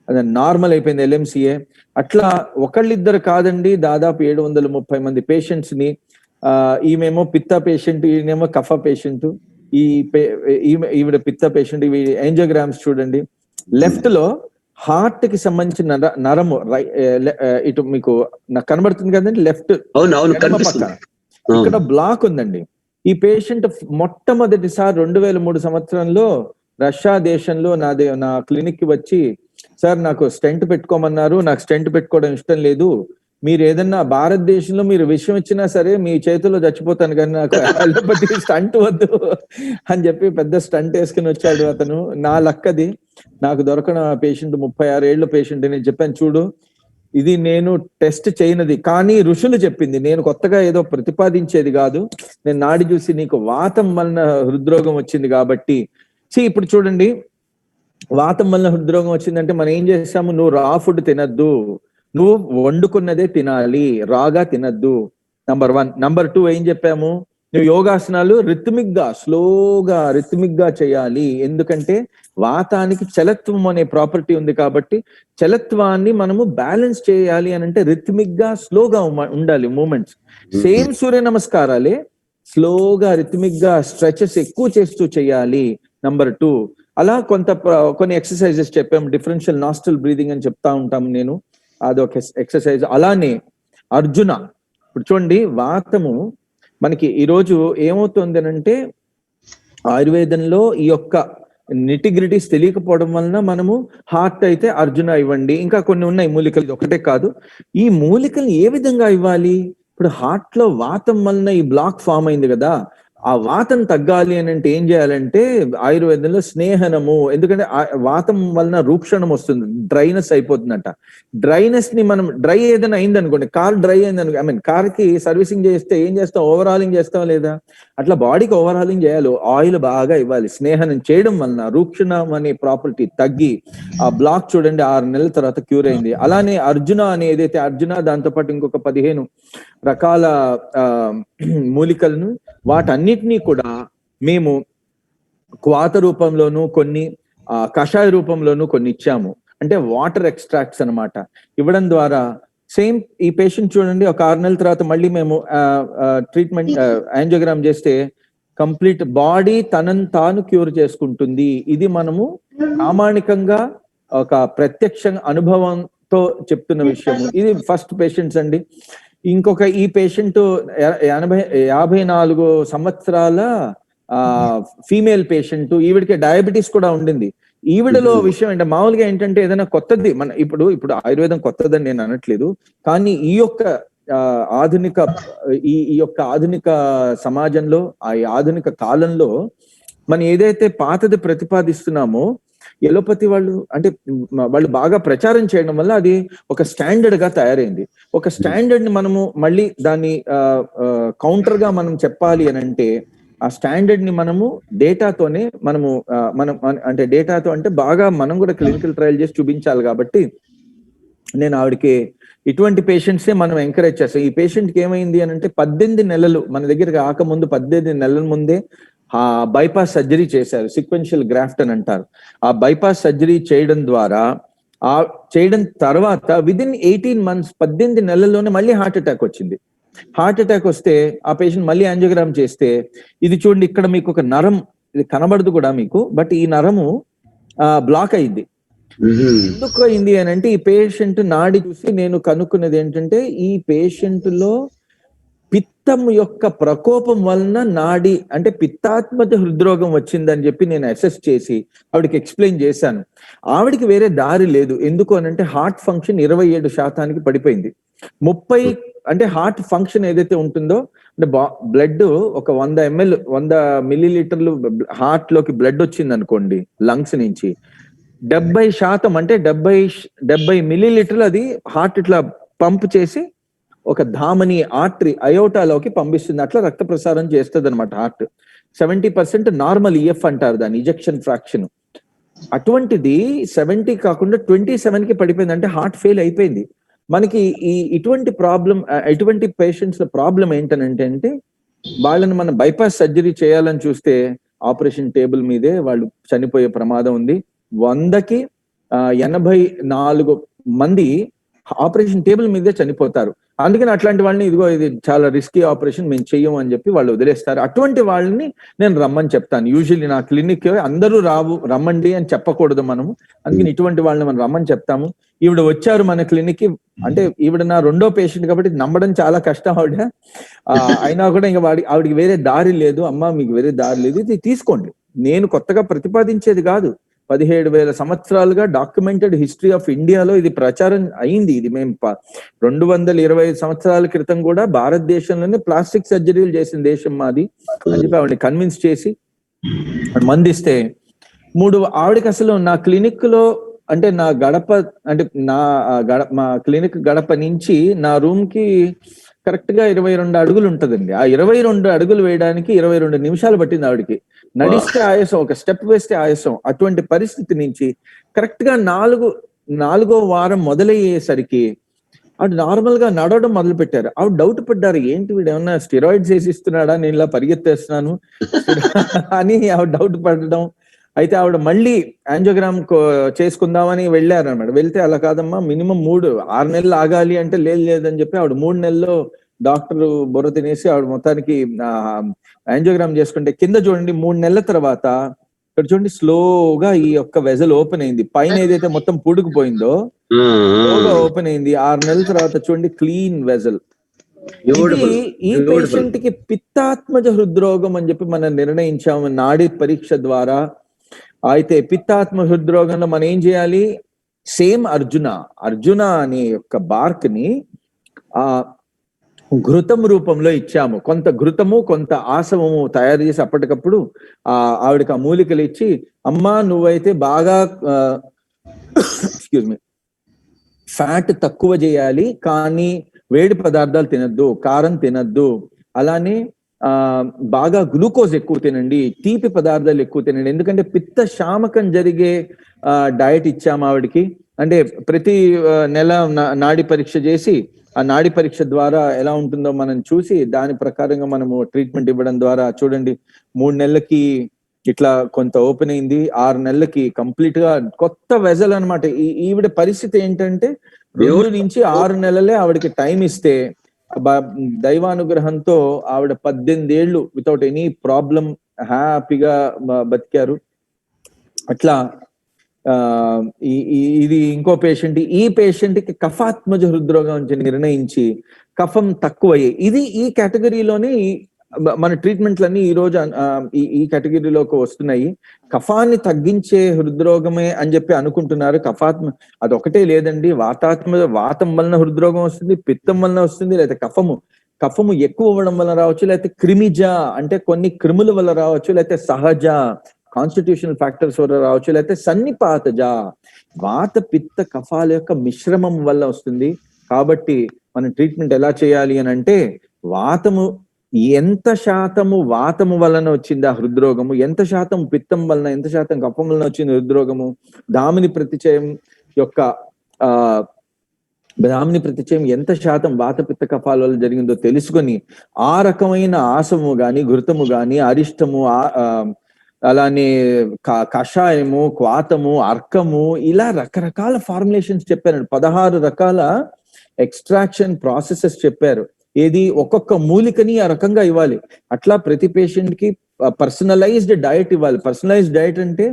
Speaker 1: అది నార్మల్ అయిపోయింది ఎల్ఎంసిఏ. అట్లా ఒకళ్ళిద్దరు కాదండి, దాదాపు 730 మంది పేషెంట్స్ ని, ఈమెమో పిత్త పేషెంట్, ఈయనేమో కఫ పేషెంట్, ఈవిడ పిత్త పేషెంట్. ఇవి యాంజియోగ్రామ్స్ చూడండి. లెఫ్ట్ లో హార్ట్ కి సంబంధించిన నరము ఇటు మీకు నాకు కనబడుతుంది కదండి, లెఫ్ట్ పక్కన ఇక్కడ బ్లాక్ ఉందండి. ఈ పేషెంట్ మొట్టమొదటిసారి 2003 సంవత్సరంలో రష్యా దేశంలో నా క్లినిక్ కి వచ్చి, సార్ నాకు స్టెంట్ పెట్టుకోమన్నారు, నాకు స్టెంట్ పెట్టుకోవడం ఇష్టం లేదు, మీరు ఏదన్నా భారతదేశంలో మీరు విషయం ఇచ్చినా సరే మీ చేతిలో చచ్చిపోతాను కానీ నాకు అలోపతి స్టంట్ వద్దు అని చెప్పి పెద్ద స్టంట్ వేసుకుని వచ్చాడు అతను. నా లక్కది, నాకు దొరకన పేషెంట్ 36 ఏళ్ల పేషెంట్. నేను చెప్పాను, చూడు ఇది నేను టెస్ట్ చేయనది, కానీ ఋషులు చెప్పింది, నేను కొత్తగా ఏదో ప్రతిపాదించేది కాదు. నేను నాడి చూసి నీకు వాతం వలన హృద్రోగం వచ్చింది కాబట్టి, ఇప్పుడు చూడండి వాతం వలన హృద్రోగం వచ్చిందంటే మనం ఏం చేస్తాము, నువ్వు రా ఫుడ్ తినద్దు, నువ్వు వండుకున్నదే తినాలి, రాగా తినద్దు. నంబర్ 1. నంబర్ 2 ఏం చెప్పాము, నువ్వు యోగాసనాలు రిథమిక్ గా స్లోగా చేయాలి. ఎందుకంటే వాతానికి చలత్వం అనే ప్రాపర్టీ ఉంది కాబట్టి చలత్వాన్ని మనము బ్యాలెన్స్ చేయాలి అని అంటే రిథమిక్ గా స్లోగా ఉండాలి మూమెంట్స్. సేమ్ సూర్య నమస్కారాలే స్లోగా రిథమిక్ గా స్ట్రెచెస్ ఎక్కువ చేస్తూ చేయాలి. నంబర్ 2, అలా కొన్ని ఎక్సర్సైజెస్ చెప్పాము. డిఫరెన్షియల్ నాస్ట్రల్ బ్రీదింగ్ అని చెప్తా ఉంటాము నేను, అదొక ఎక్సర్సైజ్. అలానే అర్జున, ఇప్పుడు చూడండి వాతము మనకి ఈరోజు ఏమవుతుంది అంటే ఆయుర్వేదంలో ఈ యొక్క నిటిగ్రిటీస్ తెలియకపోవడం వలన మనము హార్ట్ అయితే అర్జున ఇవ్వండి, ఇంకా కొన్ని ఉన్నాయి మూలికలు, ఇది ఒకటే కాదు. ఈ మూలికలు ఏ విధంగా ఇవ్వాలి? ఇప్పుడు హార్ట్ లో వాతం వలన ఈ బ్లాక్ ఫామ్ అయింది కదా, ఆ వాతం తగ్గాలి అని అంటే ఏం చేయాలంటే ఆయుర్వేదంలో స్నేహనము, ఎందుకంటే వాతం వలన రూక్షణం వస్తుంది, డ్రైనెస్ అయిపోతుందట. డ్రైనెస్ ని మనం డ్రై ఏదైనా అయింది అనుకోండి, కార్ డ్రై అయింది అనుకో, ఐ మీన్ కార్ కి సర్వీసింగ్ చేస్తే ఏం చేస్తాం? ఓవరాలింగ్ చేస్తాం లేదా? అట్లా బాడీకి ఓవరాలింగ్ చేయాలి, ఆయిల్ బాగా ఇవ్వాలి. స్నేహనం చేయడం వలన రూక్షణం అనే ప్రాపర్టీ తగ్గి ఆ బ్లాక్ చూడండి 6 నెలల తర్వాత క్యూర్ అయింది. అలానే అర్జున అని ఏదైతే అర్జున, దాంతో పాటు ఇంకొక 15 రకాల మూలికలను, వాటన్నిటినీ కూడా మేము క్వాత రూపంలోను కొన్ని కషాయ రూపంలోను కొన్ని ఇచ్చాము. అంటే వాటర్ ఎక్స్ట్రాక్ట్స్ అన్నమాట. ఇవ్వడం ద్వారా సేమ్ ఈ పేషెంట్ చూడండి ఒక 6 నెలల తర్వాత మళ్ళీ మేము ట్రీట్మెంట్ యాంజియోగ్రామ్ చేస్తే కంప్లీట్ బాడీ తనని తాను క్యూర్ చేసుకుంటుంది. ఇది మనము ప్రామాణికంగా ఒక ప్రత్యక్ష అనుభవంతో చెప్తున్న విషయము. ఇది ఫస్ట్ పేషెంట్స్ అండి. ఇంకొక ఈ పేషెంట్ 54 సంవత్సరాల ఫీమేల్ పేషెంట్, ఈవిడికి డయాబెటీస్ కూడా ఉండింది. ఈవిడలో విషయం అంటే మామూలుగా ఏంటంటే ఏదైనా కొత్తది మన ఇప్పుడు ఆయుర్వేదం కొత్తదని నేను అనట్లేదు, కానీ ఈ యొక్క ఆధునిక ఈ యొక్క ఆధునిక సమాజంలో, ఆ ఆధునిక కాలంలో మనం ఏదైతే పాతది ప్రతిపాదిస్తున్నామో ఎలోపతి వాళ్ళు బాగా ప్రచారం చేయడం వల్ల అది ఒక స్టాండర్డ్ గా తయారైంది. ఒక స్టాండర్డ్ ని మనము మళ్ళీ దాన్ని కౌంటర్ గా మనం చెప్పాలి అని అంటే ఆ స్టాండర్డ్ ని మనము డేటాతోనే మనం అంటే డేటాతో అంటే బాగా మనం కూడా క్లినికల్ ట్రయల్ చేసి చూపించాలి. కాబట్టి నేను ఆవిడకి ఇటువంటి పేషెంట్సే మనం ఎంకరేజ్ చేస్తాం. ఈ పేషెంట్కి ఏమైంది అని అంటే 18 నెలలు మన దగ్గరికి రాకముందు 18 నెలల ముందే ఆ బైపాస్ సర్జరీ చేశారు, సీక్వెన్షియల్ గ్రాఫ్ట్ అని అంటారు. ఆ బైపాస్ సర్జరీ చేయడం ద్వారా చేయడం తర్వాత విదిన్ 18 months 18 నెలల్లోనే మళ్ళీ హార్ట్ అటాక్ వచ్చింది. హార్ట్ అటాక్ వస్తే ఆ పేషెంట్ మళ్ళీ యాంజియోగ్రామ్ చేస్తే ఇది చూడండి, ఇక్కడ మీకు ఒక నరం, ఇది కనబడదు కూడా మీకు, బట్ ఈ నరము బ్లాక్ అయింది. ఎందుకు అయింది అని అంటే ఈ పేషెంట్ నాడి చూసి నేను కనుక్కున్నది ఏంటంటే ఈ పేషెంట్ లో పిత్తం యొక్క ప్రకోపం వలన నాడి అంటే పిత్తాత్మక హృద్రోగం వచ్చిందని చెప్పి నేను అసెస్ చేసి ఆవిడకి ఎక్స్ప్లెయిన్ చేశాను. ఆవిడికి వేరే దారి లేదు. ఎందుకు అని అంటే హార్ట్ ఫంక్షన్ 27% పడిపోయింది. 30 అంటే హార్ట్ ఫంక్షన్ ఏదైతే ఉంటుందో అంటే బ్లడ్ ఒక 100 మిల్లీలీటర్లు హార్ట్ లోకి బ్లడ్ వచ్చింది అనుకోండి లంగ్స్ నుంచి, 70% అంటే 70 మిల్లీలీటర్లు అది హార్ట్ ఇట్లా పంప్ చేసి ఒక ధామని ఆర్టరీ అయోటాలోకి పంపిస్తుంది. అట్లా రక్త ప్రసారం చేస్తుంది అనమాట హార్ట్. 70% నార్మల్ ఈఎఫ్ అంటారు దాని, ఇజెక్షన్ ఫ్రాక్షన్. అటువంటిది 70 కాకుండా 27కి పడిపోయింది, అంటే హార్ట్ ఫెయిల్ అయిపోయింది. మనకి ఇటువంటి పేషెంట్స్ లో ప్రాబ్లం ఏంటనంటే వాళ్ళని మనం బైపాస్ సర్జరీ చేయాలని చూస్తే ఆపరేషన్ టేబుల్ మీదే వాళ్ళు చనిపోయే ప్రమాదం ఉంది. 100కి 84 మంది ఆపరేషన్ టేబుల్ మీదే చనిపోతారు. అందుకని అట్లాంటి వాళ్ళని ఇదిగో ఇది చాలా రిస్కీ ఆపరేషన్ మేము చెయ్యము అని చెప్పి వాళ్ళు వదిలేస్తారు. అటువంటి వాళ్ళని నేను రమ్మని చెప్తాను. యూజువల్లీ నా క్లినిక్ అందరూ రమ్మండి అని చెప్పకూడదు మనము, అందుకని ఇటువంటి వాళ్ళని మనం రమ్మని చెప్తాము. ఈవిడ వచ్చారు మన క్లినిక్ కి, అంటే ఈవిడ నా 2వ పేషెంట్ కాబట్టి నమ్మడం చాలా కష్టం ఆవిడ. అయినా కూడా ఇంకా ఆవిడికి వేరే దారి లేదు. అమ్మా మీకు వేరే దారి లేదు, ఇది తీసుకోండి. నేను కొత్తగా ప్రతిపాదించేది కాదు. 17,000 సంవత్సరాలుగా డాక్యుమెంటెడ్ హిస్టరీ ఆఫ్ ఇండియాలో ఇది ప్రచారం అయింది. ఇది మేము 225 సంవత్సరాల క్రితం కూడా భారతదేశంలోనే ప్లాస్టిక్ సర్జరీలు చేసిన దేశం మాది అని చెప్పి ఆవిడని కన్విన్స్ చేసి మందిస్తే ఆవిడకి అసలు నా క్లినిక్ లో అంటే నా గడప అంటే మా క్లినిక్ గడప నుంచి నా రూమ్ కి కరెక్ట్ గా 22 అడుగులు ఉంటదండి. ఆ 22 అడుగులు వేయడానికి 22 నిమిషాలు పట్టింది ఆవిడకి. నడిస్తే ఆయాసం, ఒక స్టెప్ వేస్తే ఆయాసం. అటువంటి పరిస్థితి నుంచి కరెక్ట్ గా 4వ వారం మొదలయ్యేసరికి ఆవిడ నార్మల్ గా నడవడం మొదలు పెట్టారు. ఆవిడ డౌట్ పడ్డారు, ఏంటి వీడు ఏమన్నా స్టెరాయిడ్స్ వేసిస్తున్నాడా, నేను ఇలా పరిగెత్తేస్తున్నాను అని ఆవిడ డౌట్ పడడం. అయితే ఆవిడ మళ్ళీ యాంజియోగ్రామ్ చేసుకుందామని వెళ్ళారు అనమాట. వెళ్తే అలా కాదమ్మా, మినిమం 6 నెలలు ఆగాలి అంటే లేదని చెప్పి ఆవిడ 3 నెలల్లో డాక్టర్ బుర్ర తినేసి ఆవిడ మొత్తానికి యాంజియోగ్రామ్ చేసుకుంటే కింద చూడండి 3 నెలల తర్వాత ఇక్కడ చూడండి స్లోగా ఈ యొక్క వెజల్ ఓపెన్ అయింది. పైన ఏదైతే మొత్తం పూడుకుపోయిందో స్లోగా ఓపెన్ అయింది. 6 నెలల తర్వాత చూడండి క్లీన్ వెజల్. ఇది ఈ పేషెంట్ కి పిత్తాత్మజ హృద్రోగం అని చెప్పి మనం నిర్ణయించాము నాడీ పరీక్ష ద్వారా. అయితే పిత్తాత్మ హృద్రోగంలో మనం ఏం చేయాలి, సేమ్ అర్జున అనే యొక్క బార్క్ ని ఆ ఘృతం రూపంలో ఇచ్చాము. కొంత ఘృతము కొంత ఆసవము తయారు చేసి అప్పటికప్పుడు ఆవిడకి ఆ మూలికలు ఇచ్చి, అమ్మా నువ్వైతే బాగా ఎక్స్క్యూజ్ మీ ఫ్యాట్ తక్కువ చేయాలి, కానీ వేడి పదార్థాలు తినద్దు, కారం తినద్దు, అలానే బాగా గ్లూకోజ్ ఎక్కువ తినండి, తీపి పదార్థాలు ఎక్కువ తినండి. ఎందుకంటే పిత్త శామకం జరిగే డయట్ ఇచ్చాము ఆవిడకి. అంటే ప్రతి నెల నాడి పరీక్ష చేసి ఆ నాడి పరీక్ష ద్వారా ఎలా ఉంటుందో మనం చూసి దాని ప్రకారంగా మనము ట్రీట్మెంట్ ఇవ్వడం ద్వారా చూడండి 3 నెలలకి ఇట్లా కొంత ఓపెన్ అయింది, 6 నెలలకి కంప్లీట్ గా కొత్త వెజల్ అనమాట. ఈవిడ పరిస్థితి ఏంటంటే 2 నుంచి 6 నెలలే ఆవిడకి టైం ఇస్తే దైవానుగ్రహంతో ఆవిడ 18 ఏళ్ళు వితౌట్ ఎనీ ప్రాబ్లం హ్యాపీగా బతికారు. అట్లా ఇది ఇంకో పేషెంట్. ఈ పేషెంట్ కి కఫాత్మజ హృద్రోగం నిర్ణయించి కఫం తక్కువయ్యాయి. ఈ కేటగిరీలోనే మన ట్రీట్మెంట్లన్నీ ఈ రోజు ఈ కేటగిరీలోకి వస్తున్నాయి. కఫాన్ని తగ్గించే హృద్రోగమే అని చెప్పి అనుకుంటున్నారు. కఫాత్మ అదొకటే లేదండి, వాతం వలన హృద్రోగం వస్తుంది, పిత్తం వలన వస్తుంది, లేకపోతే కఫము ఎక్కువ అవ్వడం వల్ల రావచ్చు, లేకపోతే క్రిమిజ అంటే కొన్ని క్రిముల వల్ల రావచ్చు, లేకపోతే సహజ కాన్స్టిట్యూషనల్ ఫ్యాక్టర్స్ వల్ల రావచ్చు, లేకపోతే సన్నిపాతజ వాత పిత్త కఫాల యొక్క మిశ్రమం వల్ల వస్తుంది. కాబట్టి మనం ట్రీట్మెంట్ ఎలా చేయాలి అని అంటే, వాతము ఎంత శాతము వాతము వలన వచ్చింది ఆ హృద్రోగము, ఎంత శాతం పిత్తం వలన, ఎంత శాతం కఫం వలన వచ్చింది హృద్రోగము, దామిని ప్రతిచయం ఎంత శాతం వాత పిత్త కఫాల వల్ల జరిగిందో తెలుసుకొని ఆ రకమైన ఆసము గాని ఘృతము గాని అరిష్టము అలానే కషాయము క్వాతము అర్కము ఇలా రకరకాల ఫార్ములేషన్స్ చెప్పారు. 16 రకాల ఎక్స్ట్రాక్షన్ ప్రాసెసెస్ చెప్పారు. ఏది ఒక్కొక్క మూలికని ఆ రకంగా ఇవ్వాలి. అట్లా ప్రతి పేషెంట్ కి పర్సనలైజ్డ్ డయట్ ఇవ్వాలి. పర్సనలైజ్డ్ డయట్ అంటే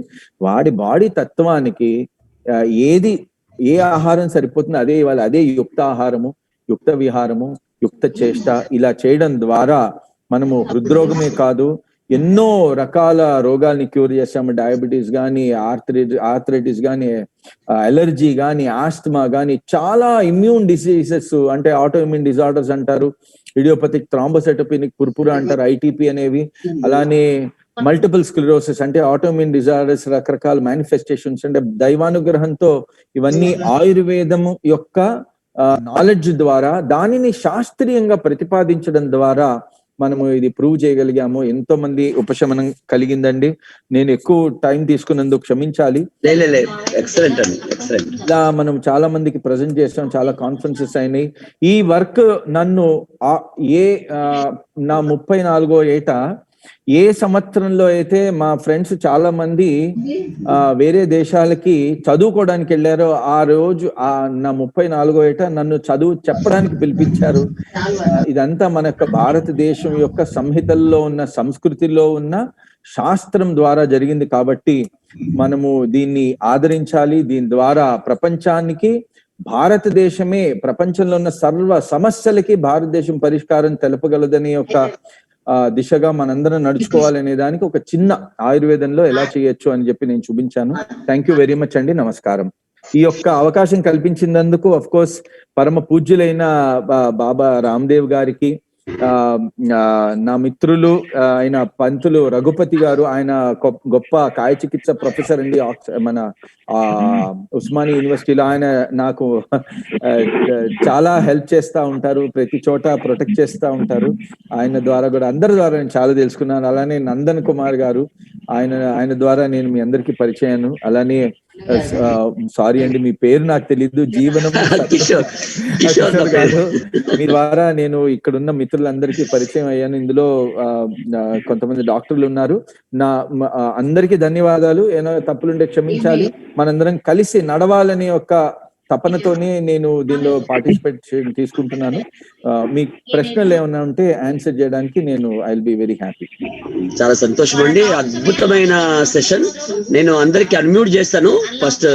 Speaker 1: వాడి బాడీ తత్వానికి ఏ ఆహారం సరిపోతుందో అదే ఇవ్వాలి. అదే యుక్త ఆహారము, యుక్త విహారము, యుక్త చేష్ట. ఇలా చేయడం ద్వారా మనము హృద్రోగమే కాదు ఎన్నో రకాల రోగాల్ని క్యూర్ చేస్తాము. డయాబెటీస్ కానీ, ఆర్థరైటిస్ కానీ, అలర్జీ కానీ, ఆస్తమా కానీ, చాలా ఇమ్యూన్ డిసీజెస్ అంటే ఆటో ఇమ్యూన్ డిజార్డర్స్ అంటారు, ఇడియోపతిక్ థ్రాంబోసైటోపెనిక్ పుర్పురా అంటారు, ఐటీపీ అనేవి, అలానే మల్టిపుల్ స్క్లెరోసిస్ అంటే ఆటోఇమ్యూన్ డిజార్డర్స్, రకరకాల మేనిఫెస్టేషన్స్. అంటే దైవానుగ్రహంతో ఇవన్నీ ఆయుర్వేదము యొక్క నాలెడ్జ్ ద్వారా దానిని శాస్త్రీయంగా ప్రతిపాదించడం ద్వారా మనము ఇది ప్రూవ్ చేయగలిగాము. ఎంతో మంది ఉపశమనం కలిగిందండి. నేను ఎక్కువ టైం తీసుకున్నందుకు క్షమించాలి. ఇలా మనం చాలా మందికి ప్రజెంట్ చేస్తాం, చాలా కాన్ఫరెన్సెస్ అయినాయి. ఈ వర్క్ నన్ను నా 34వ ఏట ఏ సంవత్సరంలో అయితే మా ఫ్రెండ్స్ చాలా మంది వేరే దేశాలకి చదువుకోవడానికి వెళ్ళారో ఆ రోజు నా 34వ ఏట నన్ను చదువు చెప్పడానికి పిలిపించారు. ఇదంతా మన యొక్క భారతదేశం యొక్క సంహితల్లో ఉన్న, సంస్కృతిలో ఉన్న శాస్త్రం ద్వారా జరిగింది. కాబట్టి మనము దీన్ని ఆదరించాలి. దీని ద్వారా ప్రపంచానికి భారతదేశమే ప్రపంచంలో ఉన్న సర్వ సమస్యలకి భారతదేశం పరిష్కారం తెలపగలదని ఒక దిశగా మనందరం నడుచుకోవాలనే దానికి ఒక చిన్న ఆయుర్వేదంలో ఎలా చేయొచ్చు అని చెప్పి నేను చూపించాను. థ్యాంక్ యూ వెరీ మచ్ అండి. నమస్కారం. ఈ యొక్క అవకాశం కల్పించినందుకు అఫ్ కోర్స్ పరమ పూజ్యులైన బాబా రామ్దేవ్ గారికి, నా మిత్రులు ఆయన పంతులు రఘుపతి గారు, ఆయన గొప్ప కాయ చికిత్స ప్రొఫెసర్ అండి మన ఉస్మానియా యూనివర్సిటీలో. ఆయన నాకు చాలా హెల్ప్ చేస్తూ ఉంటారు, ప్రతి చోట ప్రొటెక్ట్ చేస్తూ ఉంటారు. ఆయన ద్వారా కూడా అందరి ద్వారా నేను చాలా తెలుసుకున్నాను. అలానే నందన్ కుమార్ గారు, ఆయన ద్వారా నేను మీ అందరికీ పరిచయాను. అలానే సారీ అండి, మీ పేరు నాకు తెలీదు. జీవనం
Speaker 2: కిషోర్
Speaker 1: కిషోర్ గారు, మీ ద్వారా నేను ఇక్కడున్న మిత్రులందరికీ పరిచయం అయ్యాను. ఇందులో కొంతమంది డాక్టర్లు ఉన్నారు. అందరికీ ధన్యవాదాలు. ఏమైనా తప్పులుంటే క్షమించాలి. మనందరం కలిసి నడవాలనే ఒక తపనతోనే నేను దీనిలో పార్టిసిపేట్ తీసుకుంటున్నాను. మీ ప్రశ్నలు ఏమైనా ఉంటే ఆన్సర్ చేయడానికి నేను I will be very happy.
Speaker 2: చాలా సంతోషం అండి, అద్భుతమైన సెషన్. నేను అందరికి అన్మ్యూట్ చేస్తాను ఫస్ట్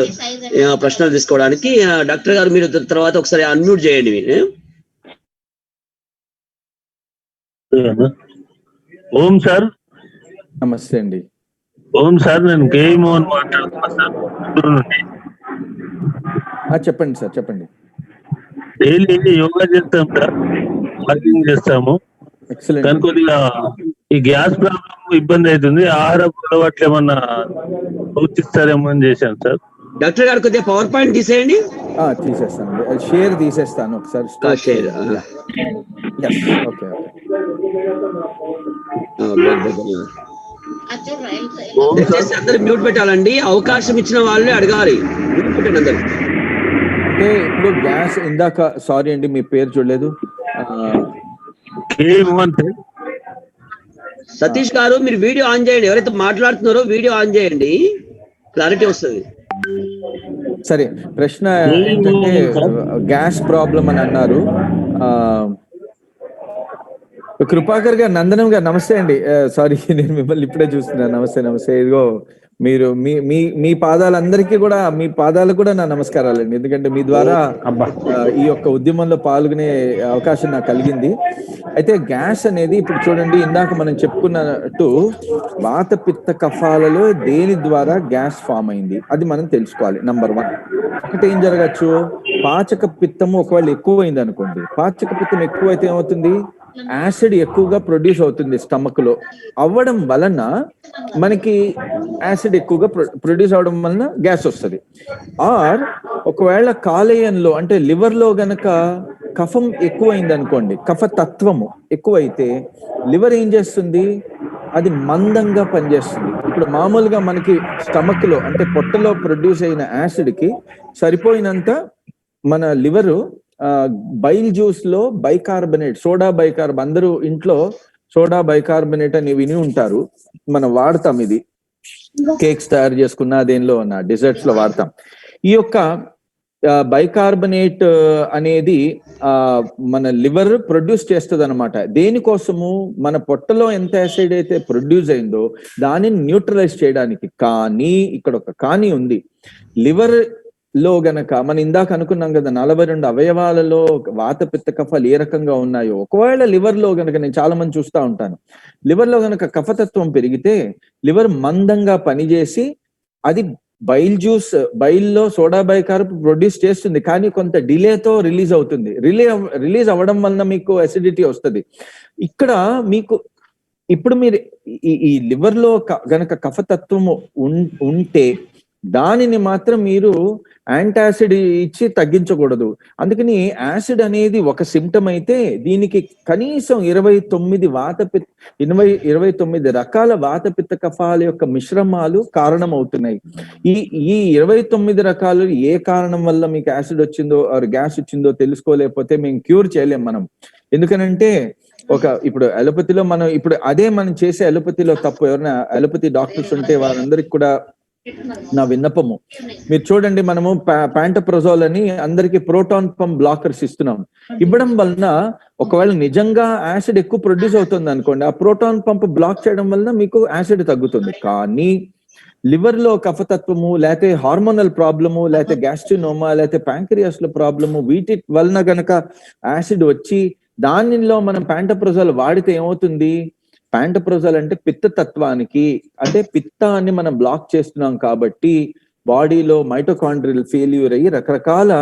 Speaker 2: ప్రశ్నలు తీసుకోవడానికి. డాక్టర్ గారు మీరు తర్వాత ఒకసారి అన్మ్యూట్ చేయండి.
Speaker 3: ఓం సార్.
Speaker 1: నమస్తే అండి.
Speaker 3: ఓం సార్, నేను కేఈ మోహన్ మాట్లాడుతున్నా సార్, గుంటూరు నుండి.
Speaker 1: చెప్పండి సార్, చెప్పండి.
Speaker 3: డైలీ యోగా చేస్తాం సార్, వాకింగ్ చేస్తాము. కానీ కొద్దిగా ఈ గ్యాస్ ప్రాబ్లం ఇబ్బంది అవుతుంది. ఆహార అలవాట్లు ఏమన్నా సూచిస్తారేమో అని చేశాను సార్.
Speaker 2: డాక్టర్ గారు కొద్దిగా పవర్ పాయింట్ తీసేయండి.
Speaker 1: తీసేస్తాను, షేర్ తీసేస్తాను ఒకసారి.
Speaker 2: Share
Speaker 1: okay.
Speaker 2: అందరు మ్యూట్ పెట్టాలండి, అవకాశం ఇచ్చిన వాళ్ళని అడగాలి. మ్యూట్ పెట్టండి అందరు.
Speaker 1: అంటే ఇప్పుడు గ్యాస్ ఇందాక, సారీ అండి మీ పేరు చూడలేదు.
Speaker 2: సతీష్ గారు మీరు వీడియో ఆన్ చేయండి. ఎవరైతే మాట్లాడుతున్నారో వీడియో ఆన్ చేయండి, క్లారిటీ వస్తుంది.
Speaker 1: సరే, ప్రశ్న ఏంటంటే గ్యాస్ ప్రాబ్లం అని అన్నారు. కృపాకర్ గారు, నందనం గారు నమస్తే అండి. సారీ, నేను మిమ్మల్ని ఇప్పుడే చూస్తున్నాను. నమస్తే. ఇదిగో మీరు మీ పాదాలందరికీ కూడా, మీ పాదాలకు కూడా నా నమస్కారాలండి. ఎందుకంటే మీ ద్వారా ఈ యొక్క ఉద్యమంలో పాల్గొనే అవకాశం నాకు కలిగింది. అయితే గ్యాస్ అనేది ఇప్పుడు చూడండి, ఇందాక మనం చెప్పుకున్నట్టు వాత పిత్త కఫాలలో దేని ద్వారా గ్యాస్ ఫామ్ అయింది అది మనం తెలుసుకోవాలి. నంబర్ 1. ఒకటి ఏం జరగచ్చు, పాచక పిత్తము ఒకవేళ ఎక్కువైంది అనుకోండి. పాచక పిత్తం ఎక్కువైతే ఏమవుతుంది, యాసిడ్ ఎక్కువగా ప్రొడ్యూస్ అవుతుంది స్టమక్ లో. అవ్వడం వలన మనకి యాసిడ్ ఎక్కువగా ప్రొడ్యూస్ అవడం వలన గ్యాస్ వస్తుంది. ఆర్ ఒకవేళ కాలేయంలో అంటే లివర్ లో గనక కఫం ఎక్కువైంది అనుకోండి, కఫ తత్వము ఎక్కువైతే లివర్ ఏం చేస్తుంది, అది మందంగా పనిచేస్తుంది. ఇప్పుడు మామూలుగా మనకి స్టమక్ లో అంటే పొట్టలో ప్రొడ్యూస్ అయిన యాసిడ్ కి సరిపోయినంత మన లివరు బైల్ జ్యూస్ లో బైకార్బనేట్, సోడా బైకార్బ్, అందరూ ఇంట్లో సోడా బైకార్బనేట్ అని విని ఉంటారు. మనం వాడతాం, ఇది కేక్స్ తయారు చేసుకున్న దేనిలో ఉన్న డిజర్ట్స్ లో వాడతాం. ఈ యొక్క బైకార్బనేట్ అనేది మన లివర్ ప్రొడ్యూస్ చేస్తుంది అనమాట. దేనికోసము, మన పొట్టలో ఎంత యాసిడ్ అయితే ప్రొడ్యూస్ అయిందో దానిని న్యూట్రలైజ్ చేయడానికి. కానీ ఇక్కడ ఒక కానీ ఉంది. లివర్ లో గనక మనం ఇందాక అనుకున్నాం కదా, 42 అవయవాలలో వాత పిత్త కఫాలు ఏ రకంగా ఉన్నాయో, ఒకవేళ లివర్ లో గనక, నేను చాలా మంది చూస్తూ ఉంటాను, లివర్ లో గనక కఫతత్వం పెరిగితే లివర్ మందంగా పనిచేసి అది బైల్ జ్యూస్, బైల్లో సోడా బైకార్బ్ ప్రొడ్యూస్ చేస్తుంది, కానీ కొంత డిలేతో రిలీజ్ అవుతుంది. రిలీజ్ అవ్వడం వలన మీకు అసిడిటీ వస్తుంది. ఇక్కడ మీకు ఇప్పుడు మీరు ఈ లివర్ లో గనక కఫతత్వము ఉంటే దానిని మాత్రం మీరు యాంటాసిడ్ ఇచ్చి తగ్గించకూడదు. అందుకని యాసిడ్ అనేది ఒక సిమ్టమ్ అయితే దీనికి కనీసం 29 రకాల వాత పిత్త కఫాల యొక్క మిశ్రమాలు కారణమవుతున్నాయి. ఈ 29 రకాలు ఏ కారణం వల్ల మీకు యాసిడ్ వచ్చిందో ఆర్ గ్యాస్ వచ్చిందో తెలుసుకోలేకపోతే మేము క్యూర్ చేయలేం మనం. ఎందుకనంటే ఇప్పుడు అలోపతిలో మనం చేసే అలోపతిలో తప్పు. ఎవరైనా అలోపతి డాక్టర్స్ ఉంటే వారందరికి కూడా నా విన్నపము, మీరు చూడండి, మనము ప్యాంటప్రజోల్ అని అందరికి ప్రోటాన్ పంప్ బ్లాకర్స్ ఇస్తున్నాం. ఇవ్వడం వలన ఒకవేళ నిజంగా యాసిడ్ ఎక్కువ ప్రొడ్యూస్ అవుతుంది అనుకోండి, ఆ ప్రోటాన్ పంప్ బ్లాక్ చేయడం వలన మీకు యాసిడ్ తగ్గుతుంది. కానీ లివర్ లో కఫతత్వము, లేకపోతే హార్మోనల్ ప్రాబ్లము, లేకపోతే గ్యాస్ట్రినోమా, లేకపోతే ప్యాంక్రియాస్ లో ప్రాబ్లము, వీటి వలన గనక యాసిడ్ వచ్చి దానిలో మనం ప్యాంటప్రజోల్ వాడితే ఏమవుతుంది, ప్యాంటప్రజోల్ అంటే పిత్త తత్వానికి, అంటే పిత్తాన్ని మనం బ్లాక్ చేస్తున్నాం కాబట్టి బాడీలో మైటోకాండ్రియల్ ఫెయిల్యూర్ అయ్యి రకరకాల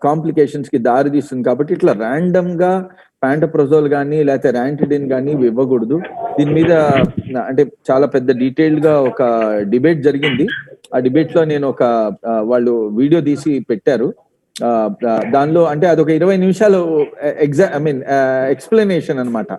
Speaker 1: కాంప్లికేషన్స్ కి దారి తీస్తుంది. కాబట్టి ఇట్లా ర్యాండమ్ గా ప్యాంటప్రజోల్ కానీ లేకపోతే ర్యాంటిడిన్ కానీ ఇవ్వకూడదు. దీని మీద అంటే చాలా పెద్ద డీటెయిల్డ్ గా ఒక డిబేట్ జరిగింది. ఆ డిబేట్ లో నేను వాళ్ళు వీడియో తీసి పెట్టారు. దానిలో అంటే అదొక 20 నిమిషాలు ఎక్స్ప్లెనేషన్ అనమాట.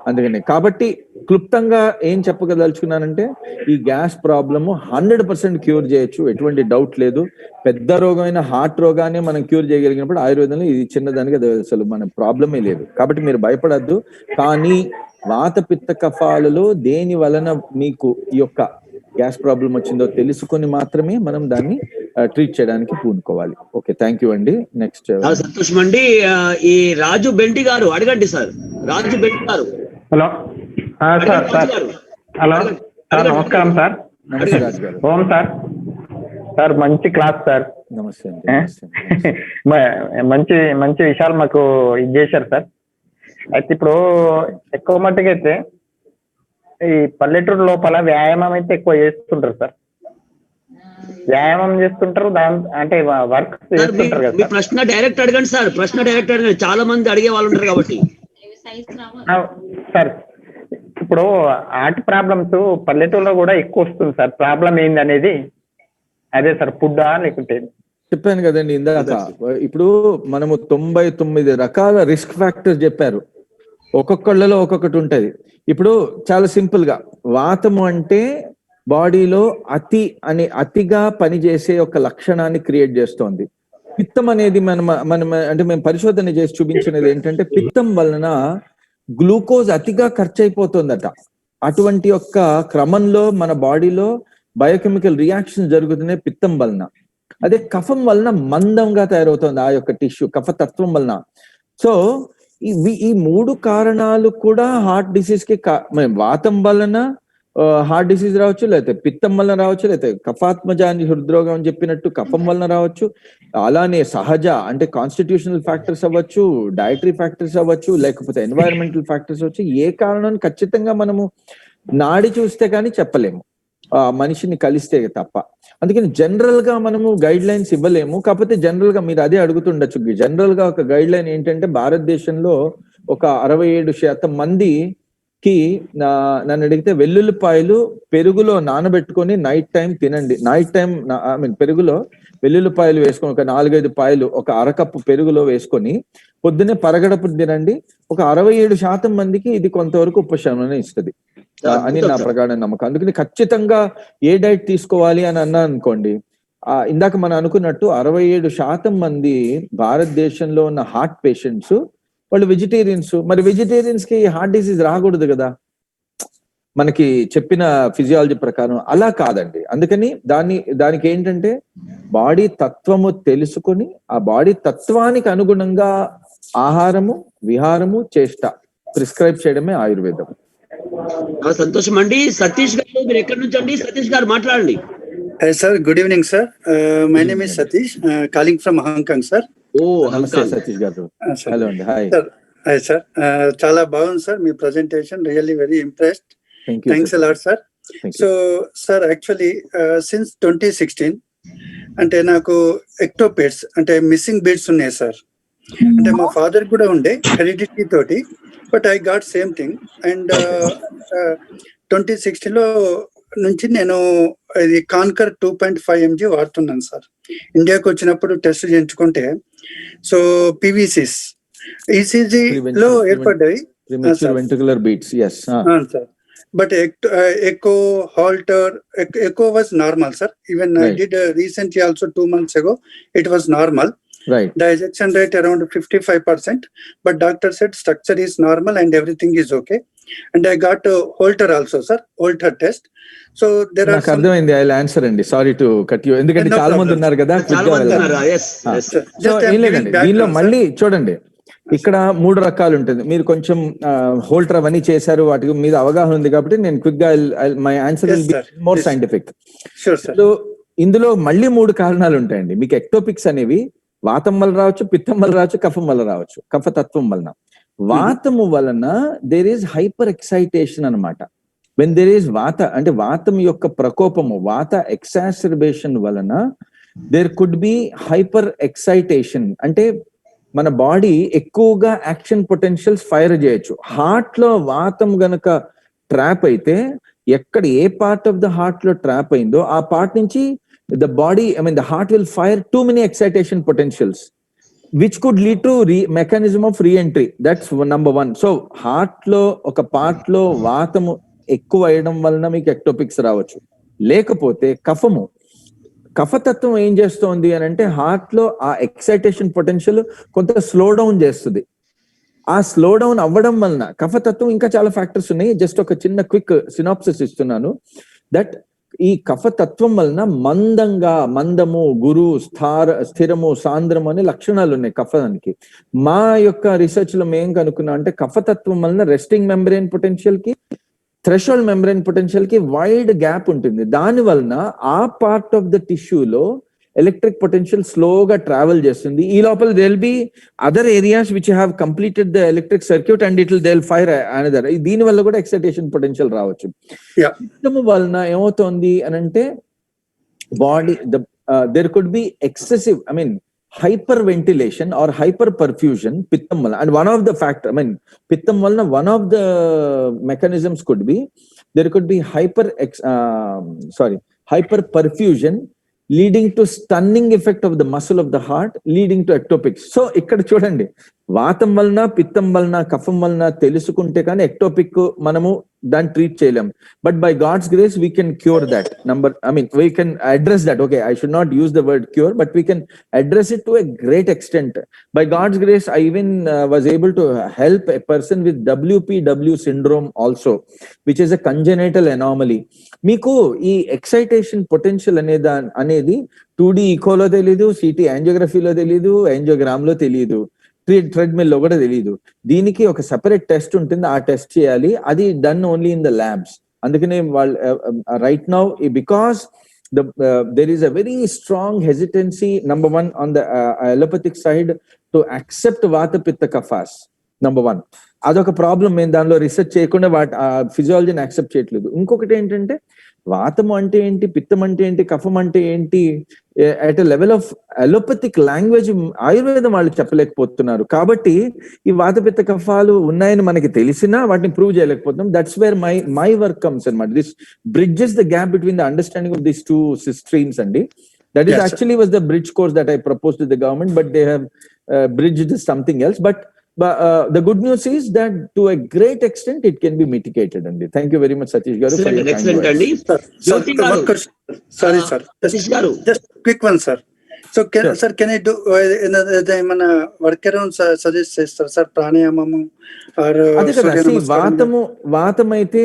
Speaker 1: అందుకని కాబట్టి క్లుప్తంగా ఏం చెప్పగదలుచుకున్నానంటే ఈ గ్యాస్ ప్రాబ్లము 100% క్యూర్ చేయొచ్చు, ఎటువంటి డౌట్ లేదు. పెద్ద రోగమైన హార్ట్ రోగాన్ని మనం క్యూర్ చేయగలిగినప్పుడు ఆయుర్వేదంలో ఇది చిన్నదానికి అది అసలు మన ప్రాబ్లమే లేదు. కాబట్టి మీరు భయపడద్దు. కానీ వాత పిత్త కఫాలలో దేని వలన మీకు ఈ యొక్క గ్యాస్ ప్రాబ్లం వచ్చిందో తెలుసుకొని మాత్రమే మనం దాన్ని ట్రీట్ చేయడానికి పూనుకోవాలి. ఓకే, థ్యాంక్ యూ అండి. నెక్స్ట్
Speaker 2: సంతోషం అండి. ఈ రాజు బెంటి గారు అడగండి సార్. రాజు బెంటి గారు.
Speaker 4: Hello sir. హలో సార్, నమస్కారం సార్.
Speaker 1: నమస్తే రాజు గారు.
Speaker 4: ఓం సార్. సార్ మంచి క్లాస్ సార్.
Speaker 1: నమస్తే అండి.
Speaker 4: మంచి మంచి విషయాలు మాకు ఇది చేశారు సార్. అయితే ఇప్పుడు ఎక్కువ మట్టుకు అయితే ఈ పల్లెటూరు లోపల వ్యాయామం అయితే ఎక్కువ చేస్తుంటారు సార్. వ్యాయామం చేస్తుంటారు, అంటే వర్క్ చేస్తుంటారు కదా.
Speaker 2: ప్రశ్న డైరెక్ట్ అడగండి సార్. ప్రశ్న డైరెక్ట్ అడగండి, చాలా మంది అడిగే వాళ్ళు ఉంటారు కాబట్టి.
Speaker 4: సార్ ఇప్పుడు హార్ట్ ప్రాబ్లమ్స్ పల్లెటూరులో కూడా ఎక్కువ వస్తుంది సార్. ప్రాబ్లం ఏంది అనేది అదే సార్, ఫుడ్డా లేకుంటే?
Speaker 1: చెప్పాను కదండి ఇందాక. ఇప్పుడు మనము 99 రకాల రిస్క్ ఫ్యాక్టర్స్ చెప్పారు, ఒక్కొక్కళ్ళలో ఒక్కొక్కటి ఉంటది. ఇప్పుడు చాలా సింపుల్ గా వాతము అంటే బాడీలో అతిగా పనిచేసే ఒక లక్షణాన్ని క్రియేట్ చేస్తోంది. పిత్తం అనేది మనం అంటే మేము పరిశోధన చేసి చూపించినది ఏంటంటే పిత్తం వలన గ్లూకోజ్ అతిగా ఖర్చు అయిపోతుందట. అటువంటి యొక్క క్రమంలో మన బాడీలో బయోకెమికల్ రియాక్షన్ జరుగుతున్నాయి పిత్తం వలన. అదే కఫం వలన మందంగా తయారవుతుంది ఆ యొక్క టిష్యూ, కఫతత్వం వలన. సో ఈ 3 కారణాలు కూడా హార్ట్ డిసీజ్ కి వాతం వలన హార్ట్ డిసీజ్ రావచ్చు, లేకపోతే పిత్తం వలన రావచ్చు, లేకపోతే కఫాత్మజాని హృద్రోగం అని చెప్పినట్టు కఫం వలన రావచ్చు. అలానే సహజ అంటే కాన్స్టిట్యూషనల్ ఫ్యాక్టర్స్ అవ్వచ్చు, డైటరీ ఫ్యాక్టర్స్ అవ్వచ్చు, లేకపోతే ఎన్వైరన్మెంటల్ ఫ్యాక్టర్స్ అవ్వచ్చు. ఏ కారణం ఖచ్చితంగా మనము నాడి చూస్తే కానీ చెప్పలేము, మనిషిని కలిస్తే తప్ప. అందుకని జనరల్ గా మనము గైడ్ లైన్స్ ఇవ్వలేము. కాకపోతే జనరల్ గా మీరు అదే అడుగుతుండొచ్చు. జనరల్ గా ఒక గైడ్ లైన్ ఏంటంటే భారతదేశంలో ఒక 67% మందికి నన్ను అడిగితే వెల్లుల్లిపాయలు పెరుగులో నానబెట్టుకొని నైట్ టైం తినండి. నైట్ టైం పెరుగులో వెల్లుల్లిపాయలు వేసుకొని ఒక 4-5 పాయలు ఒక అరకప్పు పెరుగులో వేసుకొని పొద్దున్నే పరగడప్పుడు తినండి. ఒక 67% మందికి ఇది కొంతవరకు ఉపశమనం ఇస్తుంది అని నా ప్రగాఢ నమ్మకం. అందుకని ఖచ్చితంగా ఏ డైట్ తీసుకోవాలి అని అన్నా అనుకోండి, ఇందాక మనం అనుకున్నట్టు 67% మంది భారతదేశంలో ఉన్న హార్ట్ పేషెంట్స్ వాళ్ళు వెజిటేరియన్స్. మరి వెజిటేరియన్స్ కి హార్ట్ డిసీజ్ రాకూడదు కదా మనకి చెప్పిన ఫిజియాలజీ ప్రకారం. అలా కాదండి. అందుకని దానికి ఏంటంటే బాడీ తత్వము తెలుసుకొని ఆ బాడీ తత్వానికి అనుగుణంగా ఆహారము, విహారము, చేష్ట ప్రిస్క్రైబ్ చేయడమే ఆయుర్వేదం.
Speaker 2: సంతోషం అండి. సతీష్ గారు, మీరు ఎక్కడి నుంచి అండి? సతీష్ గారు మాట్లాడండి.
Speaker 5: Sir, good evening sir. My name is Satish, calling from Hong Kong sir.
Speaker 1: నమస్తే సతీష్ గారు. హలో అండి. Hi
Speaker 5: sir. చాలా బాగుంది సార్ మీ presentation, really very impressed. Thanks a lot sir. So sir, actually since 2016 అంటే నాకు ఎక్టోపెట్స్ అంటే మిస్సింగ్ బీడ్స్ ఉన్నాయి సార్. అంటే మా ఫాదర్ కూడా ఉండే హెరిడిటీ తోటి, but I got same thing. And 2016 లో నుంచి నేను ఇది కాన్కర్ 2.5 mg వాడుతున్నాను సార్. ఇండియాకి వచ్చినప్పుడు టెస్ట్ చేయించుకుంటే సో పీవీసీస్ ఈసీజీ లో ఏర్పడ్డాయి సార్. But echo Holter echo was normal sir. Even I did recently also 2 months ago, it was normal.
Speaker 1: Right.
Speaker 5: The ejection rate around 55%, but doctor said structure is normal and everything is okay. And I got a Holter also, sir, Holter test. So there are some...
Speaker 1: అర్థమైంది. ఐ ఆన్సర్ అండి, సారీ టు కట్ యూ, ఎందుకంటే చాలా మంది ఉన్నారు కదా. ఏం లేదండి, దీనిలో మళ్ళీ చూడండి ఇక్కడ 3 రకాలు ఉంటుంది. మీరు కొంచెం హోల్టర్ అవన్నీ చేశారు, వాటి మీద అవగాహన ఉంది కాబట్టి నేను క్విక్ గా my answer will be more scientific. ఇందులో మళ్ళీ 3 కారణాలు ఉంటాయండి మీకు. ఎక్టోపిక్స్ అనేవి వాతం వల్ల రావచ్చు, పిత్తం వల్ల రావచ్చు, కఫం వల్ల రావచ్చు. కఫతత్వం వలన, వాతము వలన దేర్ ఈస్ హైపర్ ఎక్సైటేషన్ అనమాట. వెన్ దేర్ ఈస్ వాత అంటే వాతం యొక్క ప్రకోపము, వాత ఎక్సాసర్బేషన్ వలన there could be hyper excitation. అంటే మన బాడీ ఎక్కువగా యాక్షన్ పొటెన్షియల్స్ ఫైర్ చేయొచ్చు. హార్ట్ లో వాతం గనక ట్రాప్ అయితే ఎక్కడ ఏ పార్ట్ ఆఫ్ ద హార్ట్ లో ట్రాప్ అయిందో ఆ పార్ట్ నుంచి the body, I mean the heart will fire too many excitation potentials. Which could lead to mechanism of reentry. That's number 1. So heart లో ఒక పార్ట్ లో వాతము ఎక్కువ అయ్యడం వలన మీకు ఎక్టోపిక్స్ రావచ్చు. లేకపోతే కఫతత్వం ఏం చేస్తోంది అని అంటే హార్ట్ లో ఆ ఎక్సైటేషన్ పొటెన్షియల్ కొంత స్లో డౌన్ చేస్తుంది. ఆ స్లో డౌన్ అవ్వడం వలన కఫతత్వం, ఇంకా చాలా ఫ్యాక్టర్స్ ఉన్నాయి, జస్ట్ ఒక చిన్న క్విక్ సినాప్సిస్ ఇస్తున్నాను. దట్ ఈ కఫతత్వం వలన మందము, గురు, స్థిరము, సాంద్రము అనే లక్షణాలు ఉన్నాయి కఫానికి. మా యొక్క రీసెర్చ్ లో మేము కనుక్కున్నాం అంటే కఫతత్వం వలన రెస్టింగ్ మెంబ్రెయిన్ పొటెన్షియల్ కి, థ్రెషోల్డ్ మెంబ్రెయిన్ పొటెన్షియల్ కి వైడ్ గ్యాప్ ఉంటుంది. దాని వలన ఆ పార్ట్ ఆఫ్ ద టిష్యూలో ఎలక్ట్రిక్ పొటెన్షియల్ స్లోగా ట్రావెల్ చేస్తుంది. ఈ లోపల they will be other areas which have completed the electric circuit and it will they will fire another. దీని వల్ల కూడా ఎక్సైటేషన్ పొటెన్షియల్ రావచ్చు. సిస్టమ్ వలన ఏమవుతోంది అని అంటే body there could be excessive, I mean hyperventilation or hyperperfusion పిత్తం వల్ల. And one of the factor, I mean పిత్తం వలన one of the mechanisms could be there could be hyperperfusion leading to stunning effect of the muscle of the heart, leading to ectopics. So ఇక్కడ చూడండి, వాతం వలన, పిత్తం వలన, కఫం వలన తెలుసుకుంటే కానీ ఎక్టోపిక్ మనము దాన్ని ట్రీట్ చేయలేం. But by God's grace we can cure that we can address that. Okay, I should not use the word cure, but we can address it to a great extent. By God's grace I even was able to help a person with WPW syndrome also, which is a congenital anomaly. మీకు ఈ ఎక్సైటేషన్ పొటెన్షియల్ అనేది 2D ఈకోలో తెలీదు, CT యాంజియోగ్రఫీలో తెలీదు, యాంజియోగ్రామ్ లో తెలియదు, ట్రెడ్మిల్ లో కూడా తెలియదు. దీనికి ఒక సెపరేట్ టెస్ట్ ఉంటుంది, ఆ టెస్ట్ చేయాలి. అది done only in the labs. అందుకనే వాళ్ళు right now, because there is a very strong hesitancy, number 1 on the allopathic side, to accept vata pitta kaphas. number 1, అదొక ప్రాబ్లం. మేము దానిలో రీసెర్చ్ చేయకుండా ఫిజియాలజీని యాక్సెప్ట్ చేయట్లేదు. ఇంకొకటి ఏంటంటే వాతము అంటే ఏంటి, పిత్తం అంటే ఏంటి, కఫం అంటే ఏంటి, at a level of allopathic language ఆయుర్వేదం వాళ్ళు చెప్పలేకపోతున్నారు. కాబట్టి ఈ వాత పిత్త కఫాలు ఉన్నాయని మనకి తెలిసినా వాటిని ప్రూవ్ చేయలేకపోతున్నాం. That's where my work comes అన్నమాట. This bridges the gap between the understanding of these 2 streams అండి. That is actually was the bridge course that I proposed to the government, but they have bridged something else. But the good news is that to a great extent it can be mitigated. And thank you very much, Satish garu.
Speaker 2: Excellent Andy. Jyoti garu,
Speaker 5: sorry sir,
Speaker 2: Satish garu,
Speaker 5: just quick one sir. So can I do ఏమైనా వర్క్ అరౌండ్ సజెస్ట్ చేస్తారు సార్, ప్రాణాయామము or
Speaker 1: అదే కదా. వాతం అయితే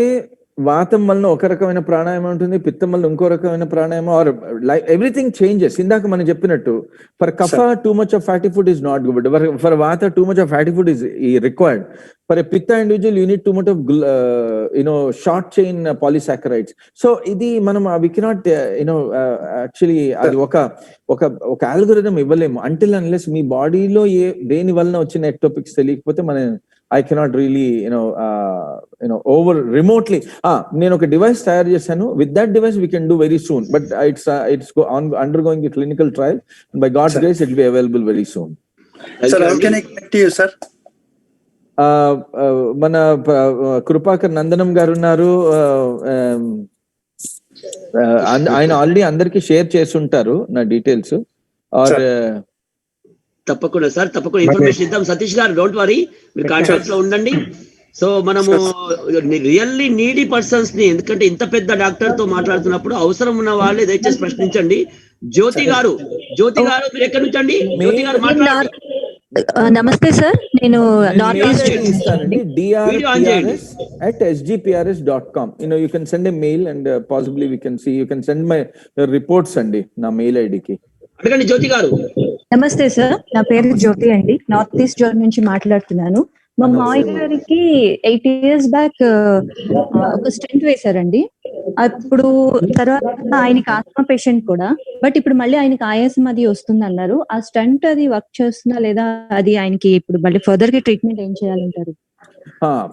Speaker 1: వాతం వలన ఒక రకమైన ప్రాణాయామం ఉంటుంది, పిత్తం వల్ల ఇంకో రకమైన ప్రాణాయామం, ఆర్ ఎవ్రీథింగ్ చేంజెస్. ఇందాక మనం చెప్పినట్టు for kapha too much of fatty food is not good, for vata too much of fatty food is required. For a pitta individual you need too much of short chain polysaccharides. So ఇది మనం వి కెనాట్ యాక్చువల్లీ అది ఒక ఆల్గోరిథం ఇవ్వలేము అంటిల్ అన్లెస్ మీ బాడీలో దేని వలన వచ్చిన ఎక్టోపిక్స్ తెలియకపోతే మనం I cannot really over remotely నేను ఒక డివైస్ తయారు చేశాను. With that device we can do very soon, but it's undergoing a clinical trial, and by God's grace it will be available very soon.
Speaker 5: Sir, how can I connect to you sir?
Speaker 1: మన కృపాకర్ నందనం గారు ఉన్నారు. ఆయన ఆల్రెడీ అందరికి షేర్ చేస్తుంటారు నా డీటెయిల్స్. ఆర్
Speaker 2: తప్పకుండా సార్, తప్పకుండా ఇన్ఫర్మేషన్ ఇద్దాం. సతీష్ గారు, డోంట్ వరీ, మీరు కాంటాక్ట్ లో ఉండండి. సో మనము రియల్లీ నీడీ పర్సన్స్ ని, ఎందుకంటే ఇంత పెద్ద డాక్టర్ తో మాట్లాడుతున్నప్పుడు అవసరం ఉన్న వాళ్ళే దయచేసి ప్రశ్నించండి. జ్యోతి గారు మీరు ఎక్కడి నుంచి అండి? జ్యోతి గారు మాట్లాడండి.
Speaker 6: నమస్తే సార్, నేను నార్త్ ఈస్ట్
Speaker 1: ఇస్తానండి, drprs@sgprs.com. you can send a mail and possibly we can see, you can send my reports అండి నా మెయిల్ ఐడికి.
Speaker 2: అడగండి జ్యోతి గారు.
Speaker 6: నమస్తే సార్, నా పేరు జ్యోతి అండి, నార్త్ ఈస్ట్ జోన్ నుంచి మాట్లాడుతున్నాను. మా మామయ్య గారికి 8 years బ్యాక్ ఒక స్టెంట్ వేశారండి. అప్పుడు తర్వాత ఆయనకి ఆస్మా పేషెంట్ కూడా, బట్ ఇప్పుడు మళ్ళీ ఆయనకి ఆయాసం అది వస్తుంది అన్నారు. ఆ స్టంట్ అది వర్క్ చేస్తుందా లేదా, అది ఆయనకి ఇప్పుడు మళ్ళీ ఫర్దర్ గా ట్రీట్మెంట్ ఏం చేయాలంటారు?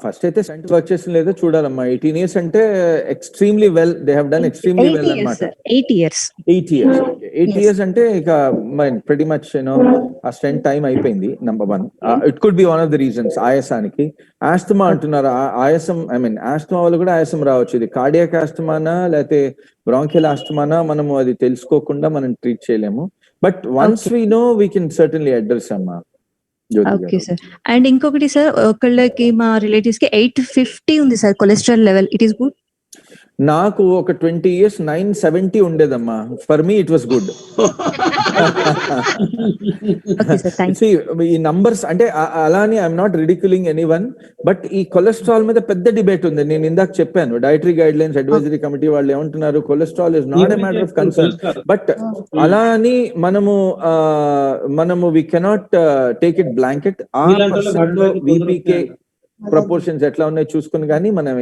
Speaker 1: ఫస్ట్ అయితే స్టంట్ వర్క్ చేసిన లేదో చూడాలమ్మా. 18 years అంటే extremely well, they have done extremely well అన్నమాట.
Speaker 6: 8 years
Speaker 1: 8 years అంటే ఇక pretty much ఆ స్టంట్ టైం అయిపోయింది. Number 1, it could be one of the reasons. ఆయాసానికి ఆస్తమా అంటున్నారు. ఆయాసం, ఆస్తమా వల్ల కూడా ఆయాసం రావచ్చు. ఇది కార్డియాక్ ఆస్తమానా లేకపోతే బ్రాంకియల్ ఆస్తమానా మనము అది తెలుసుకోకుండా మనం ట్రీట్ చేయలేము. But once we know we can certainly address అమ్మా.
Speaker 6: Okay sir. అండ్ ఇంకొకటి సార్, ఒకళ్ళకి మా రిలేటివ్స్ కి 850 ఉంది sir cholesterol level. It is good?
Speaker 1: నాకు ఒక 20 years 970 ఉండేదమ్మా. For me it was good. ఈ నంబర్స్ అంటే అలాని I'm not ridiculing anyone, but ఈ కొలెస్ట్రాల్ మీద పెద్ద డిబేట్ ఉంది. నేను ఇందాక చెప్పాను, dietary guidelines advisory committee వాళ్ళు ఏమంటున్నారు, cholesterol is not a matter of concern. But అలా అని మనము we cannot take it blanket. ఆ పర్సన్ లో విపికే ప్రపోర్షన్స్ ఎట్లా ఉన్నాయో చూసుకుని కానీ మనం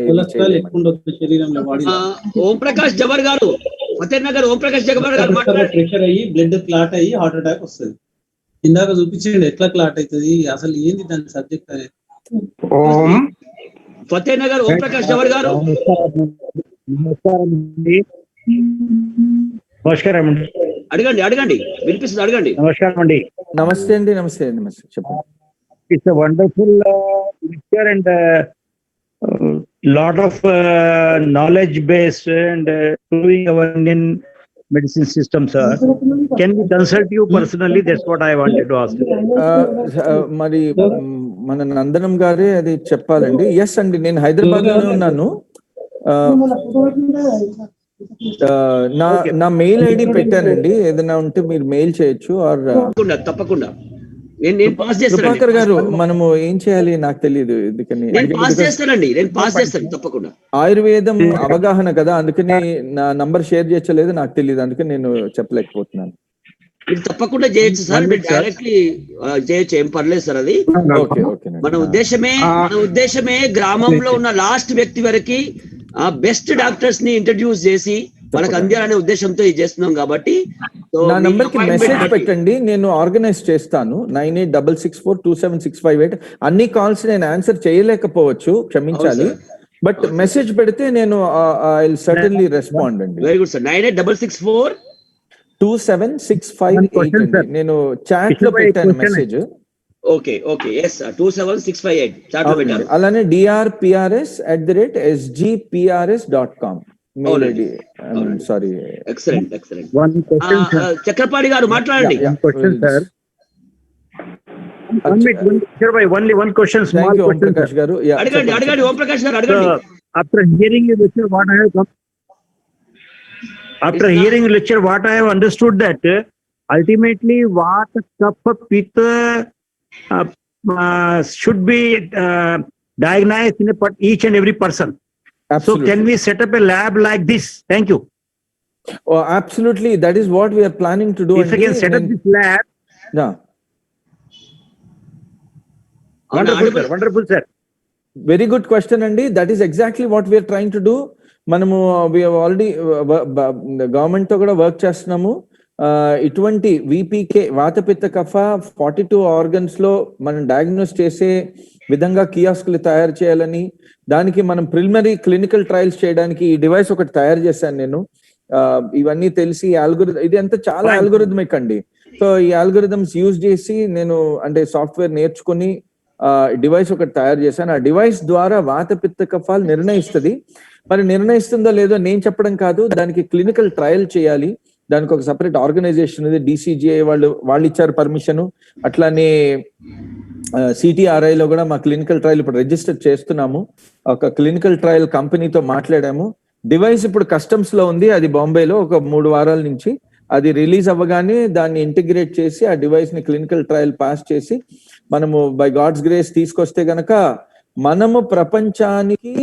Speaker 2: ఓం ప్రకాష్ జబర్ గారు, ఫతేహ్ నగర్ ఓం ప్రకాష్ జబర్ గారు
Speaker 7: ప్రెషర్ అయ్యి బ్లడ్ క్లాట్ అయ్యి హార్ట్ అటాక్ వస్తుంది. ఇందాక చూపించండి ఎట్లా క్లాట్ అవుతుంది, అసలు ఏంది దాని సబ్జెక్ట్ అనేది.
Speaker 2: ఫతేహ్ నగర్ ఓం ప్రకాష్ జబర్ గారు.
Speaker 8: నమస్కారం అండి.
Speaker 2: అడగండి వినిపిస్తుంది, అడగండి.
Speaker 8: నమస్కారం అండి.
Speaker 1: నమస్తే అండి. నమస్తే చెప్పండి.
Speaker 8: It's a wonderful lecture and lot of knowledge based and improving our Indian medicine system, sir. Can we consult you personally? That's what I wanted to ask.
Speaker 1: మరి మన నందనం గారే అది చెప్పాలండి. ఎస్ అండి, నేను హైదరాబాద్ లోనే ఉన్నాను. నా మెయిల్ ఐడి పెట్టానండి, ఏదైనా ఉంటే మీరు మెయిల్ చేయొచ్చు. ఆర్
Speaker 2: తప్పకుండా నేను పాస్ చేస్తాను.
Speaker 1: ప్రభాకర్ గారు, మనము ఏం చేయాలి నాకు తెలియదు, ఎందుకని
Speaker 2: నేను పాస్ చేస్తాను తప్పకుండా.
Speaker 1: ఆయుర్వేదం అవగాహన కదా, అందుకని నా నంబర్ షేర్ చేయలేదు, నాకు తెలియదు, అందుకని నేను చెప్పలేకపోతున్నాను.
Speaker 2: మీరు తప్పకుండా చేయొచ్చు సార్, మీరు డైరెక్ట్లీ చేయొచ్చు, ఏం పర్లేదు సార్. అది మన ఉద్దేశమే గ్రామంలో ఉన్న లాస్ట్ వ్యక్తి వరకు బెస్ట్ డాక్టర్స్ ని ఇంట్రడ్యూస్ చేసి వాళ్ళకి అందాలనే ఉద్దేశంతో ఇది చేస్తున్నాం కాబట్టి
Speaker 1: నా నంబర్ కి మెసేజ్ పెట్టండి, నేను ఆర్గనైజ్ చేస్తాను. 9866427658. అన్ని కాల్స్ నేను ఆన్సర్ చేయలేకపోవచ్చు, క్షమించాలి. బట్ మెసేజ్ పెడితే నేను ఐ విల్ సర్టన్లీ రెస్పాండ్ అండి.
Speaker 2: Very good sir.
Speaker 1: 9866427658. నేను చాట్ లో పెట్టాను మెసేజ్.
Speaker 2: ఓకే ఎస్ 27658 చాట్ లో పెట్టారు.
Speaker 1: అలానే drprs@sgprs.com mail ID. Sorry.
Speaker 2: Excellent.
Speaker 8: One question, sir.
Speaker 2: Chakrapani గారు మాట్లాడండి.
Speaker 8: One question, sir. Only one question, small
Speaker 1: Thank you, Om
Speaker 8: question, sir.
Speaker 1: Prakash garu.
Speaker 2: అడగండి ఓం ప్రకాష్ గారు, అడగండి.
Speaker 8: After hearing your lecture, what I have understood that ultimately Vata, Kapha, Pitta should be diagnosed in each and every person.
Speaker 1: Absolutely.
Speaker 8: So can we set up a lab like this? Thank you.
Speaker 1: Oh, absolutely. That is what we are planning to do.
Speaker 8: If we can set up this lab.
Speaker 1: Yeah.
Speaker 8: Wonderful, sir.
Speaker 1: Very good question, Andy. That is exactly what we are trying to do. మనము we have already గవర్నమెంట్ తో కూడా వర్క్ చేస్తున్నాము. ఇటువంటి విపికే వాతపిత్త కఫ 42 ఆర్గన్స్ లో మనం డయాగ్నోస్ చేసే విధంగా కియాస్కులు తయారు చేయాలని, దానికి మనం ప్రిలిమినరీ క్లినికల్ ట్రయల్స్ చేయడానికి ఈ డివైస్ ఒకటి తయారు చేశాను నేను. ఇవన్నీ తెలిసి ఇది అంతా చాలా ఆల్గోరిథమిక్ అండి. సో ఈ ఆల్గోరిథమ్స్ యూజ్ చేసి నేను అంటే సాఫ్ట్వేర్ నేర్చుకుని డివైస్ ఒకటి తయారు చేశాను. ఆ డివైస్ ద్వారా వాతపిత్త కఫాలు నిర్ణయిస్తుంది. మరి నిర్ణయిస్తుందో లేదో నేను చెప్పడం కాదు, దానికి క్లినికల్ ట్రయల్ చేయాలి. దానికి ఒక సపరేట్ ఆర్గనైజేషన్ ఉంది, DCGI వాళ్ళు ఇచ్చారు పర్మిషన్. అట్లానే CTRI లో కూడా మా క్లినికల్ ట్రయల్ ఇప్పుడు రిజిస్టర్ చేస్తున్నాము. ఒక క్లినికల్ ట్రయల్ కంపెనీతో మాట్లాడాము. డివైస్ ఇప్పుడు కస్టమ్స్ లో ఉంది, అది బాంబేలో ఒక 3 వారాల నుంచి. అది రిలీజ్ అవ్వగానే దాన్ని ఇంటిగ్రేట్ చేసి ఆ డివైస్ ని క్లినికల్ ట్రయల్ పాస్ చేసి మనము బై గాడ్స్ గ్రేస్ తీసుకొస్తే గనక మనము ప్రపంచానికి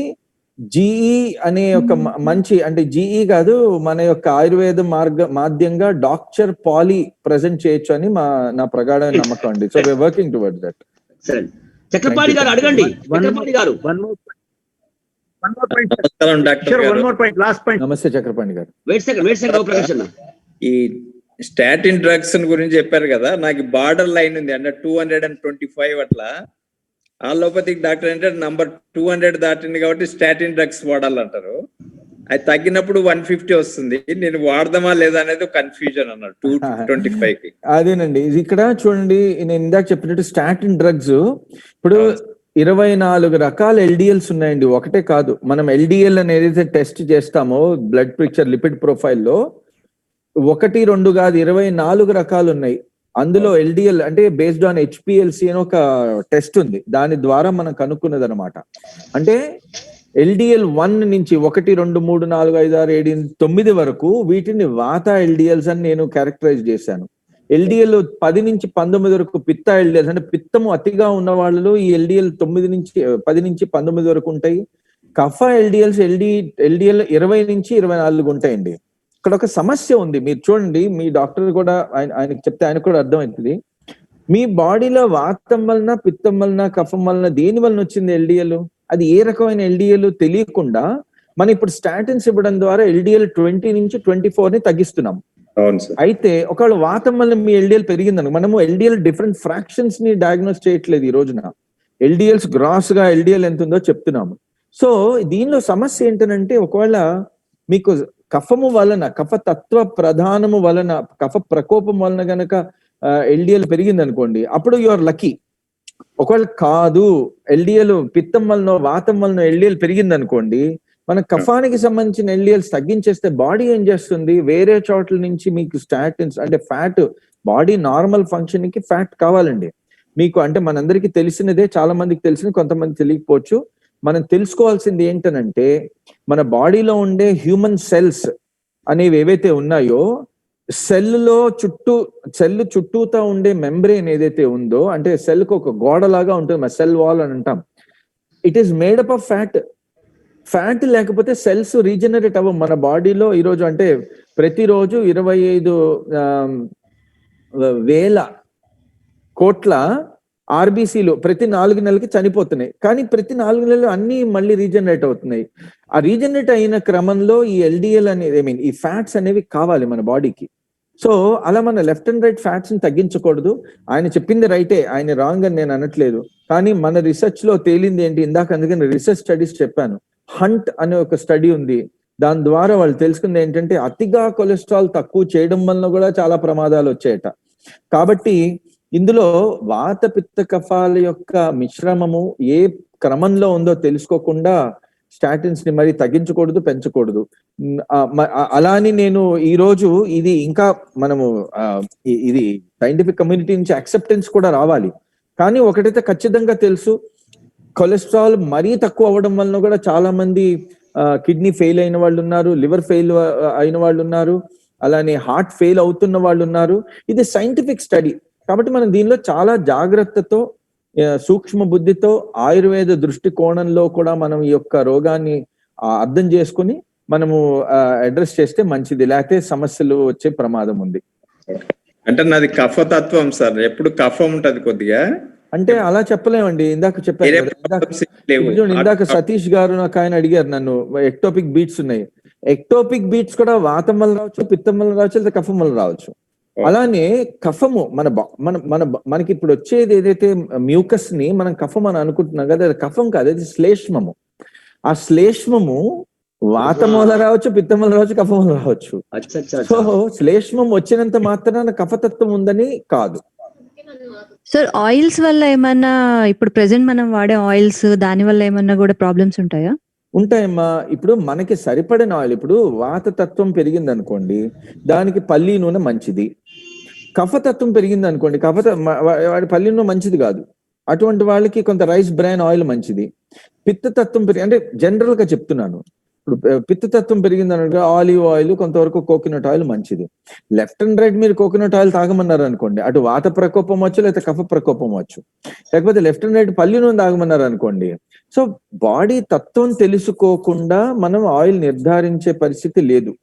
Speaker 1: GE అనే ఒక మంచి, అంటే GE కాదు, మన యొక్క ఆయుర్వేద మాధ్యంగా డాక్టర్ పాలీ ప్రెజెంట్ చేయొచ్చు అని నా ప్రగాఢమైన నమ్మకం అండి. So we are working towards that.
Speaker 2: Chakrapani గారు అడగండి. చక్రపాణి గారు.
Speaker 8: One more point, sir. Sure, one more point, last point.
Speaker 1: నమస్తే చక్రపాణి గారు.
Speaker 2: వెయిట్ సెకండ్ ఓ ప్రకాష్ అన్న.
Speaker 9: ఈ స్టాటిన్ డ్రగ్స్ గురించి చెప్పారు కదా, నాకు బార్డర్ లైన్ ఉంది అంటే 225 అట్లా. ఆలోపతిక్ డాక్టర్ అంటే నంబర్ 200 దాటింది కాబట్టి స్టాటిన్ డ్రగ్స్ వాడాలంటారు. అది తగ్గినప్పుడు 150 వస్తుంది. నేను వాడదామా లేదా అనేది కన్ఫ్యూజన్ అన్నాడు 225 కి.
Speaker 1: అదేనండి, ఇక్కడ చూడండి, నేను ఇందాక చెప్పినట్టు స్టాటిన్ డ్రగ్స్ ఇప్పుడు 24 రకాల LDLs ఉన్నాయండి, ఒకటే కాదు. మనం LDL అనేది టెస్ట్ చేస్తామో బ్లడ్ పిక్చర్ లిపిడ్ ప్రొఫైల్లో 1, 2 కాదు 24 రకాలు ఉన్నాయి. అందులో ఎల్డిఎల్ అంటే బేస్డ్ ఆన్ HPLC అని ఒక టెస్ట్ ఉంది, దాని ద్వారా మనం కనుక్కున్నది అనమాట. అంటే LDL 1 నుంచి 1, 2, 3, 4, 5, 6, 7, 9 వరకు వీటిని వాత LDLs అని నేను క్యారెక్టరైజ్ చేశాను. LDL 10 నుంచి 19 వరకు పిత్త LDLs, అంటే పిత్తము అతిగా ఉన్న వాళ్ళు ఈ LDL 10 నుంచి 19 వరకు ఉంటాయి. కఫ LDLs LDL 20 నుంచి 24 ఉంటాయండి. ఇక్కడ ఒక సమస్య ఉంది, మీరు చూడండి, మీ డాక్టర్ కూడా ఆయనకి చెప్తే ఆయనకు కూడా అర్థమవుతుంది. మీ బాడీలో వాతం వలన, పిత్తం వలన, కఫం వలన దేని వలన వచ్చింది LDL, అది ఏ రకమైన LDL తెలియకుండా మనం ఇప్పుడు స్టాటిన్స్ ఇవ్వడం ద్వారా LDL 20 నుంచి 24 ని తగ్గిస్తున్నాం. అయితే ఒకవేళ వాతం వల్ల మీ LDL పెరిగిందని, మనము LDL డిఫరెంట్ ఫ్రాక్షన్స్ ని డయాగ్నోస్ చేయట్లేదు ఈ రోజున. LDLs గ్రాస్ గా LDL ఎంత ఉందో చెప్తున్నాము. సో దీనిలో సమస్య ఏంటంటే, ఒకవేళ మీకు కఫము వలన, కఫ తత్వ ప్రధానము వలన, కఫ ప్రకోపం వలన గనక LDL పెరిగింది అనుకోండి, అప్పుడు యు ఆర్ లక్కీ. ఒకవేళ కాదు, LDL పిత్తం వలన, వాతం వలన LDL పెరిగింది అనుకోండి, మన కఫానికి సంబంధించిన LDLs తగ్గించేస్తే బాడీ ఏం చేస్తుంది, వేరే చోట్ల నుంచి మీకు స్టాటిన్స్ అంటే ఫ్యాట్, బాడీ నార్మల్ ఫంక్షన్ కి ఫ్యాట్ కావాలండి మీకు. అంటే మనందరికీ తెలిసినదే, చాలా మందికి తెలిసింది, కొంతమంది తెలియకపోవచ్చు. మనం తెలుసుకోవాల్సింది ఏంటనంటే, మన బాడీలో ఉండే హ్యూమన్ సెల్స్ అనేవి ఏవైతే ఉన్నాయో, సెల్ చుట్టూతా ఉండే మెంబ్రెయిన్ ఏదైతే ఉందో, అంటే సెల్ కు ఒక గోడలాగా ఉంటుంది, సెల్ వాల్ అని అంటాం. It is made up of fat. Fat లేకపోతే సెల్స్ రీజనరేట్ అవ్వం మన బాడీలో. ఈరోజు అంటే ప్రతిరోజు 25,000 కోట్ల RBCలు ప్రతి 4 నెలలకి చనిపోతున్నాయి. కానీ ప్రతి 4 నెలలు అన్ని మళ్ళీ రీజనరేట్ అవుతున్నాయి. ఆ రీజనరేట్ అయిన క్రమంలో ఈ LDL అనేది, ఈ ఫ్యాట్స్ అనేవి కావాలి మన బాడీకి. సో అలా మన లెఫ్ట్ అండ్ రైట్ ఫ్యాట్స్ ని తగ్గించకూడదు. ఆయన చెప్పింది రైటే, ఆయన రాంగ్ అని నేను అనట్లేదు. కానీ మన రీసెర్చ్ లో తేలింది ఏంటి, ఇందాక అందుకని రీసెర్చ్ స్టడీస్ చెప్పాను. హంట్ అనే ఒక స్టడీ ఉంది, దాని ద్వారా వాళ్ళు తెలుసుకుంది ఏంటంటే, అతిగా కొలెస్ట్రాల్ తక్కువ చేయడం వలన కూడా చాలా ప్రమాదాలు వచ్చాయట. కాబట్టి ఇందులో వాత పిత్త కఫాల యొక్క మిశ్రమము ఏ క్రమంలో ఉందో తెలుసుకోకుండా స్టాటిన్స్ ని మరి తగ్గించకూడదు, పెంచకూడదు. అలాని నేను ఈ రోజు ఇది ఇంకా మనము ఇది సైంటిఫిక్ కమ్యూనిటీ నుంచి అక్సెప్టెన్స్ కూడా రావాలి. కానీ ఒకటైతే ఖచ్చితంగా తెలుసు, కొలెస్ట్రాల్ మరీ తక్కువ అవ్వడం వలన కూడా చాలా మంది కిడ్నీ ఫెయిల్ అయిన వాళ్ళు ఉన్నారు, లివర్ ఫెయిల్ అయిన వాళ్ళు ఉన్నారు, అలానే హార్ట్ ఫెయిల్ అవుతున్న వాళ్ళు ఉన్నారు. ఇది సైంటిఫిక్ స్టడీ. కాబట్టి మనం దీనిలో చాలా జాగ్రత్తతో, సూక్ష్మ బుద్ధితో, ఆయుర్వేద దృష్టి కోణంలో కూడా మనం ఈ యొక్క రోగాన్ని అర్థం చేసుకుని మనము అడ్రస్ చేస్తే మంచిది, లేకపోతే సమస్యలు వచ్చే ప్రమాదం ఉంది.
Speaker 9: అంటే నాది కఫతత్వం సార్, ఎప్పుడు కఫం ఉంటది కొద్దిగా.
Speaker 1: అంటే అలా చెప్పలేమండి, ఇందాక చెప్పాను. ఇందాక సతీష్ గారు నాకు ఆయన అడిగారు నన్ను, ఎక్టోపిక్ బీట్స్ ఉన్నాయి. ఎక్టోపిక్ బీట్స్ కూడా వాతం వల్ల రావచ్చు, పిత్తం వల్ల రావచ్చు, లేదా కఫం వల్ల రావచ్చు. అలానే కఫము మనకి ఇప్పుడు వచ్చేది ఏదైతే మ్యూకస్ ని మనం కఫం అని అనుకుంటున్నాం కదా, అది కఫం కాదు, అది శ్లేష్మము. ఆ శ్లేష్మము వాతం వల్ల రావచ్చు, పిత్తం వల్ల రావచ్చు, కఫం వల్ల రావచ్చు. సో శ్లేష్మం వచ్చినంత మాత్రాన కఫతత్వం ఉందని కాదు.
Speaker 6: సార్ ఆయిల్స్ వల్ల ఏమన్నా, ఇప్పుడు ప్రెసెంట్ మనం వాడే ఆయిల్స్, దాని వల్ల ఏమన్నా కూడా ప్రాబ్లమ్స్ ఉంటాయా?
Speaker 1: ఉంటాయమ్మా. ఇప్పుడు మనకి సరిపడిన ఆయిల్, ఇప్పుడు వాతతత్వం పెరిగింది అనుకోండి, దానికి పల్లి నూనె మంచిది. కఫతత్వం పెరిగింది అనుకోండి, వాడి పల్లి నూనె మంచిది కాదు. అటువంటి వాళ్ళకి కొంత రైస్ బ్రాన్ ఆయిల్ మంచిది. పిత్తతత్వం అంటే జనరల్ గా చెప్తున్నాను, ఇప్పుడు పిత్తతత్వం పెరిగింది అనుకో, ఆలివ్ ఆయిల్, కొంతవరకు కోకోనట్ ఆయిల్ మంచిది. లెఫ్ట్ అండ్ రైట్ మీరు కోకోనట్ ఆయిల్ తాగమన్నారు అనుకోండి, అటు వాత ప్రకోపం వచ్చు, లేకపోతే కఫ ప్రకోపం వచ్చు. లేకపోతే లెఫ్ట్ అండ్ రైట్ పల్లి నూనె తాగమన్నారు అనుకోండి. సో బాడీ తత్వం తెలుసుకోకుండా మనం ఆయిల్ నిర్ధారించే పరిస్థితి లేదు.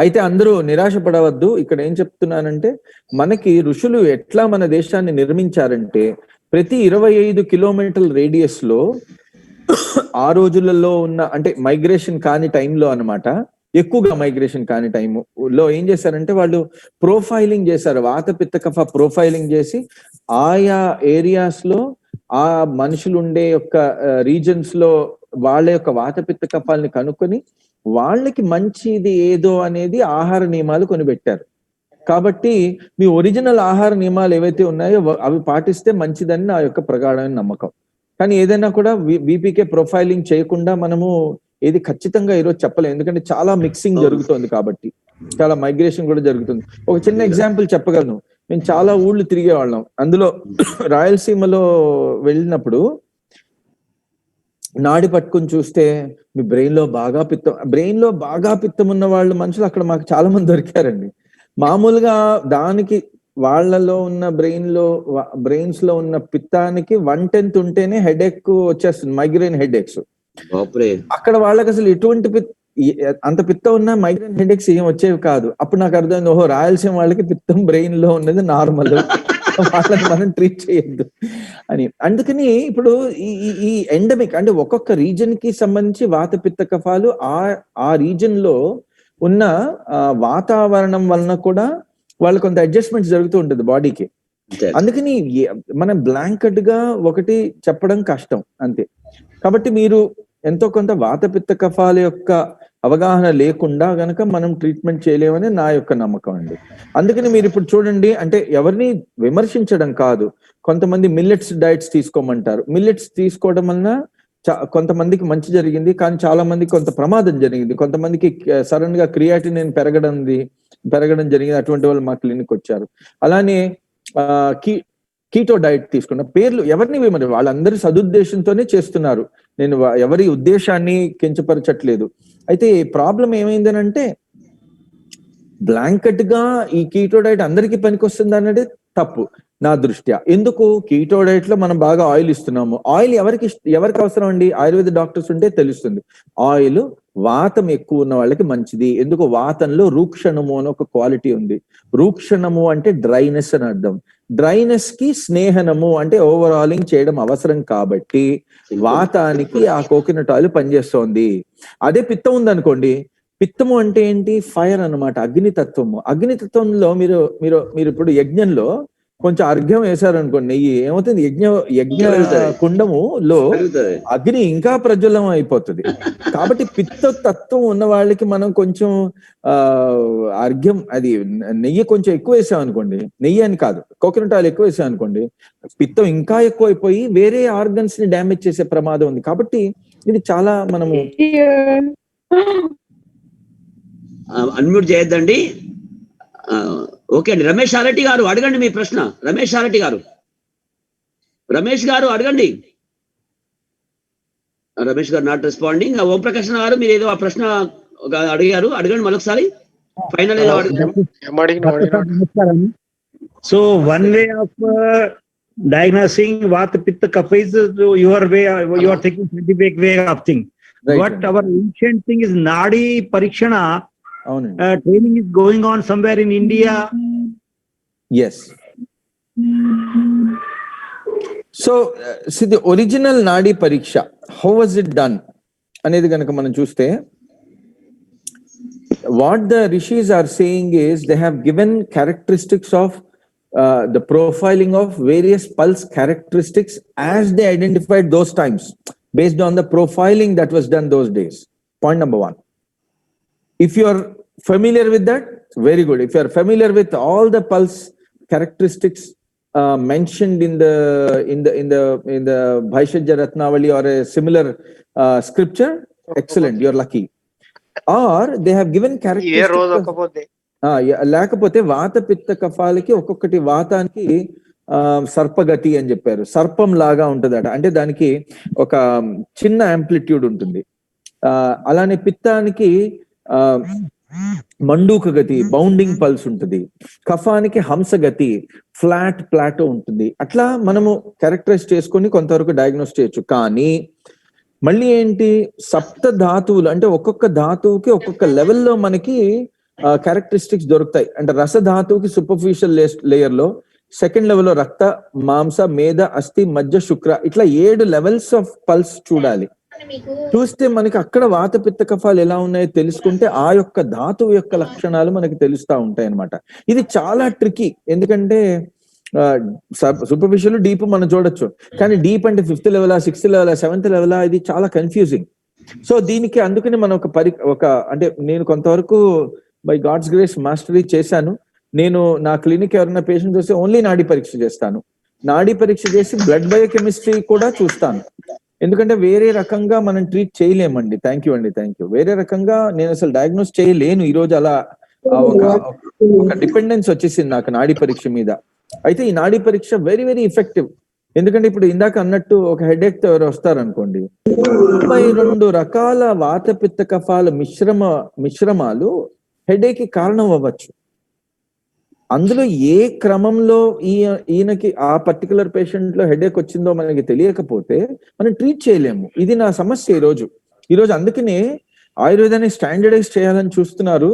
Speaker 1: అయితే అందరూ నిరాశ పడవద్దు. ఇక్కడ ఏం చెప్తున్నానంటే, మనకి ఋషులు ఎట్లా మన దేశాన్ని నిర్మించారంటే, ప్రతి 25 కిలోమీటర్ల రేడియస్ లో ఆ రోజులలో ఉన్న, అంటే మైగ్రేషన్ కాని టైంలో అన్నమాట, ఎక్కువగా మైగ్రేషన్ కాని టైంలో ఏం చేశారంటే, వాళ్ళు ప్రొఫైలింగ్ చేశారు. వాత పిత్త కఫ ప్రొఫైలింగ్ చేసి ఆయా ఏరియాస్ లో ఆ మనుషులు ఉండే యొక్క రీజన్స్ లో వాళ్ళ యొక్క వాత పిత్త కఫాలని కనుక్కొని వాళ్ళకి మంచిది ఏదో అనేది ఆహార నియమాలు కొనిపెట్టారు. కాబట్టి మీ ఒరిజినల్ ఆహార నియమాలు ఏవైతే ఉన్నాయో అవి పాటిస్తే మంచిదని నా యొక్క ప్రగాఢమైన నమ్మకం. కానీ ఏదైనా కూడా వీపీకే ప్రొఫైలింగ్ చేయకుండా మనము ఏది ఖచ్చితంగా ఈరోజు చెప్పలేము, ఎందుకంటే చాలా మిక్సింగ్ జరుగుతోంది కాబట్టి. చాలా మైగ్రేషన్ కూడా జరుగుతుంది. ఒక చిన్న ఎగ్జాంపుల్ చెప్పగలను. మేము చాలా ఊళ్ళు తిరిగేవాళ్ళం. అందులో రాయలసీమలో వెళ్ళినప్పుడు నాడి పట్టుకుని చూస్తే మీ బ్రెయిన్ లో బాగా పిత్తం ఉన్న వాళ్ళు మనుషులు అక్కడ మాకు చాలా మంది దొరికారండి. మామూలుగా దానికి వాళ్ళలో ఉన్న బ్రెయిన్స్ లో ఉన్న పిత్తానికి 1/10 ఉంటేనే హెడేక్ వచ్చేస్తుంది, మైగ్రేన్ హెడేక్స్. అక్కడ వాళ్ళకి అసలు ఎటువంటి అంత పిత్తం ఉన్నా మైగ్రేన్ హెడేక్స్ ఏం వచ్చేవి కాదు. అప్పుడు నాకు అర్థమైంది, ఓహో రాయలసీమ వాళ్ళకి పిత్తం బ్రెయిన్ లో ఉన్నది నార్మల్, వాళ్ళని మనం ట్రీట్ చేయొద్దు అని. అందుకని ఇప్పుడు ఈ ఎండమిక్ అంటే ఒక్కొక్క రీజన్ కి సంబంధించి వాత పిత్త కఫాలు ఆ రీజన్ లో ఉన్న వాతావరణం వలన కూడా వాళ్ళ కొంత అడ్జస్ట్మెంట్ జరుగుతూ ఉంటుంది బాడీకి. అందుకని మనం బ్లాంకెట్ గా ఒకటి చెప్పడం కష్టం అంతే. కాబట్టి మీరు ఎంతో కొంత వాత పిత్త కఫాల యొక్క అవగాహన లేకుండా గనక మనం ట్రీట్మెంట్ చేయలేమని నా యొక్క నమ్మకం అండి. అందుకని మీరు ఇప్పుడు చూడండి, అంటే ఎవరిని విమర్శించడం కాదు, కొంతమంది మిల్లెట్స్ డైట్స్ తీసుకోమంటారు. మిల్లెట్స్ తీసుకోవడం వలన కొంతమందికి మంచి జరిగింది, కానీ చాలా మందికి కొంత ప్రమాదం జరిగింది. కొంతమందికి సడన్ గా క్రియాటినిన్ పెరగడం జరిగింది. అటువంటి వాళ్ళు మా క్లినిక్ వచ్చారు. అలానే కీటో డైట్ తీసుకున్న పేర్లు ఎవరిని విమర్శ, వాళ్ళందరూ సదుద్దేశంతోనే చేస్తున్నారు. నేను ఎవరి ఉద్దేశాన్ని కించపరచట్లేదు. అయితే ప్రాబ్లం ఏమైందనంటే బ్లాంకెట్ గా ఈ కీటో డైట్ అందరికీ పనికొస్తుంది అనేది తప్పు నా దృష్ట్యా. ఎందుకు కీటో డైట్ లో మనం బాగా ఆయిల్ ఇస్తున్నాము. ఆయిల్ ఎవరికి అవసరం అండి? ఆయుర్వేద డాక్టర్స్ ఉంటే తెలుస్తుంది. ఆయిల్ వాతం ఎక్కువ ఉన్న వాళ్ళకి మంచిది. ఎందుకు? వాతంలో రూక్షణము అని ఒక క్వాలిటీ ఉంది. రూక్షణము అంటే డ్రైనెస్ అని అర్థం. డ్రైనెస్ కి స్నేహనము అంటే ఓవరాలింగ్ చేయడం అవసరం. కాబట్టి వాతానికి ఆ కోకోనట్ ఆయిల్ పనిచేస్తోంది. అదే పిత్తం ఉందనుకోండి, పిత్తము అంటే ఏంటి? ఫైర్ అన్నమాట, అగ్నితత్వము. అగ్నితత్వంలో మీరు ఇప్పుడు యజ్ఞంలో కొంచెం అర్ఘ్యం వేశారనుకోండి, నెయ్యి ఏమవుతుంది? యజ్ఞ కుండములో అగ్ని ఇంకా ప్రజ్వలం అయిపోతుంది. కాబట్టి పిత్త తత్వం ఉన్న వాళ్ళకి మనం కొంచెం అర్ఘ్యం, అది నెయ్యి కొంచెం ఎక్కువ వేసాం అనుకోండి, నెయ్యి అని కాదు, కోకోనట్ ఆయిల్ ఎక్కువ వేసాం అనుకోండి, పిత్తం ఇంకా ఎక్కువైపోయి వేరే ఆర్గన్స్ ని డ్యామేజ్ చేసే ప్రమాదం ఉంది. కాబట్టి ఇది చాలా మనము
Speaker 2: అన్మ్యూట్ చేయొద్దండి. ఓకే అండి. రమేష్ ఆరెడ్డి గారు అడగండి మీ ప్రశ్న. రమేష్ ఆరెడ్డి గారు అడగండి. రమేష్ గారు నాట్ రెస్పాండింగ్. ఓం ప్రకాష్ గారు మీరు ఏదో ఆ ప్రశ్న అడిగారు, అడగండి మరొకసారి. ఫైనల్ ఏదో
Speaker 8: so one way of diagnosing vata pitta kapha is your way, you are taking scientific way of thing. Right, but right. Our ancient thing is nadi parikshana. Training is going on somewhere in India.
Speaker 1: Yes. So see the original nadi pariksha, how was it done anedi ganaka manam chuste, what the rishis are saying is they have given characteristics of the profiling of various pulse characteristics as they identified those times based on the profiling that was done those days. Point number one. If you are familiar with that, very good. If you are familiar with all the pulse characteristics mentioned in the Bhaishya Ratnavali or a similar scripture, excellent, you are lucky. Or they have given characteristics. లేకపోతే వాత పిత్త కఫాలకి ఒక్కొక్కటి వాతానికి సర్పగతి అని చెప్పారు. సర్పం లాగా ఉంటుందట, అంటే దానికి ఒక చిన్న యాంప్లిట్యూడ్ ఉంటుంది. అలానే పిత్తానికి మండూక గతి, బౌండింగ్ పల్స్ ఉంటుంది. కఫానికి హంసగతి, ఫ్లాట్ ప్లాటో ఉంటుంది. అట్లా మనము క్యారెక్టరైజ్ చేసుకొని కొంతవరకు డయాగ్నోస్ చేయొచ్చు. కానీ మళ్ళీ ఏంటి, సప్త ధాతువులు అంటే ఒక్కొక్క ధాతువుకి ఒక్కొక్క లెవెల్లో మనకి క్యారెక్టరిస్టిక్స్ దొరుకుతాయి. అంటే రసధాతువుకి సూపర్ఫిషియల్ లేయర్ లో, సెకండ్ లెవెల్ లో రక్త, మాంస, మేధ, అస్థి, మజ్జ, శుక్ర, ఇట్లా 7 లెవెల్స్ ఆఫ్ పల్స్ చూడాలి. చూస్తే మనకి అక్కడ వాత పిత్త కఫాలు ఎలా ఉన్నాయో తెలుసుకుంటే ఆ యొక్క ధాతువు యొక్క లక్షణాలు మనకి తెలుస్తా ఉంటాయి అన్నమాట. ఇది చాలా ట్రికీ, ఎందుకంటే సూపర్ఫిషియల్ డీప్ మనం చూడొచ్చు, కానీ డీప్ అంటే 5th లెవెలా, 6th లెవెలా, 7th లెవెలా, ఇది చాలా కన్ఫ్యూజింగ్. సో దీనికి అందుకని మనం అంటే నేను కొంతవరకు బై గాడ్స్ గ్రేస్ మాస్టరీ చేశాను. నేను నా క్లినిక్ ఎవరైనా పేషెంట్ వస్తే ఓన్లీ నాడీ పరీక్ష చేస్తాను. నాడీ పరీక్ష చేసి బ్లడ్ బయోకెమిస్ట్రీ కూడా చూస్తాను. ఎందుకంటే వేరే రకంగా మనం ట్రీట్ చేయలేమండి. Thank you. వేరే రకంగా నేను అసలు డయాగ్నోస్ చేయలేను ఈ రోజు. ఒక డిపెండెన్స్ వచ్చేసింది నాకు నాడీ పరీక్ష మీద. అయితే ఈ నాడీ పరీక్ష వెరీ వెరీ ఎఫెక్టివ్. ఎందుకంటే ఇప్పుడు ఇందాక అన్నట్టు ఒక హెడేక్ తో ఎవరు వస్తారనుకోండి, 32 రకాల వాత పిత్త కఫాల మిశ్రమాలు హెడేక్ కి కారణం అవ్వచ్చు. అందులో ఏ క్రమంలో ఈయనకి ఆ పర్టికులర్ పేషెంట్ లో హెడేక్ వచ్చిందో మనకి తెలియకపోతే మనం ట్రీట్ చేయలేము. ఇది నా సమస్య ఈరోజు. అందుకనే ఆయుర్వేదాన్ని స్టాండర్డైజ్ చేయాలని చూస్తున్నారు.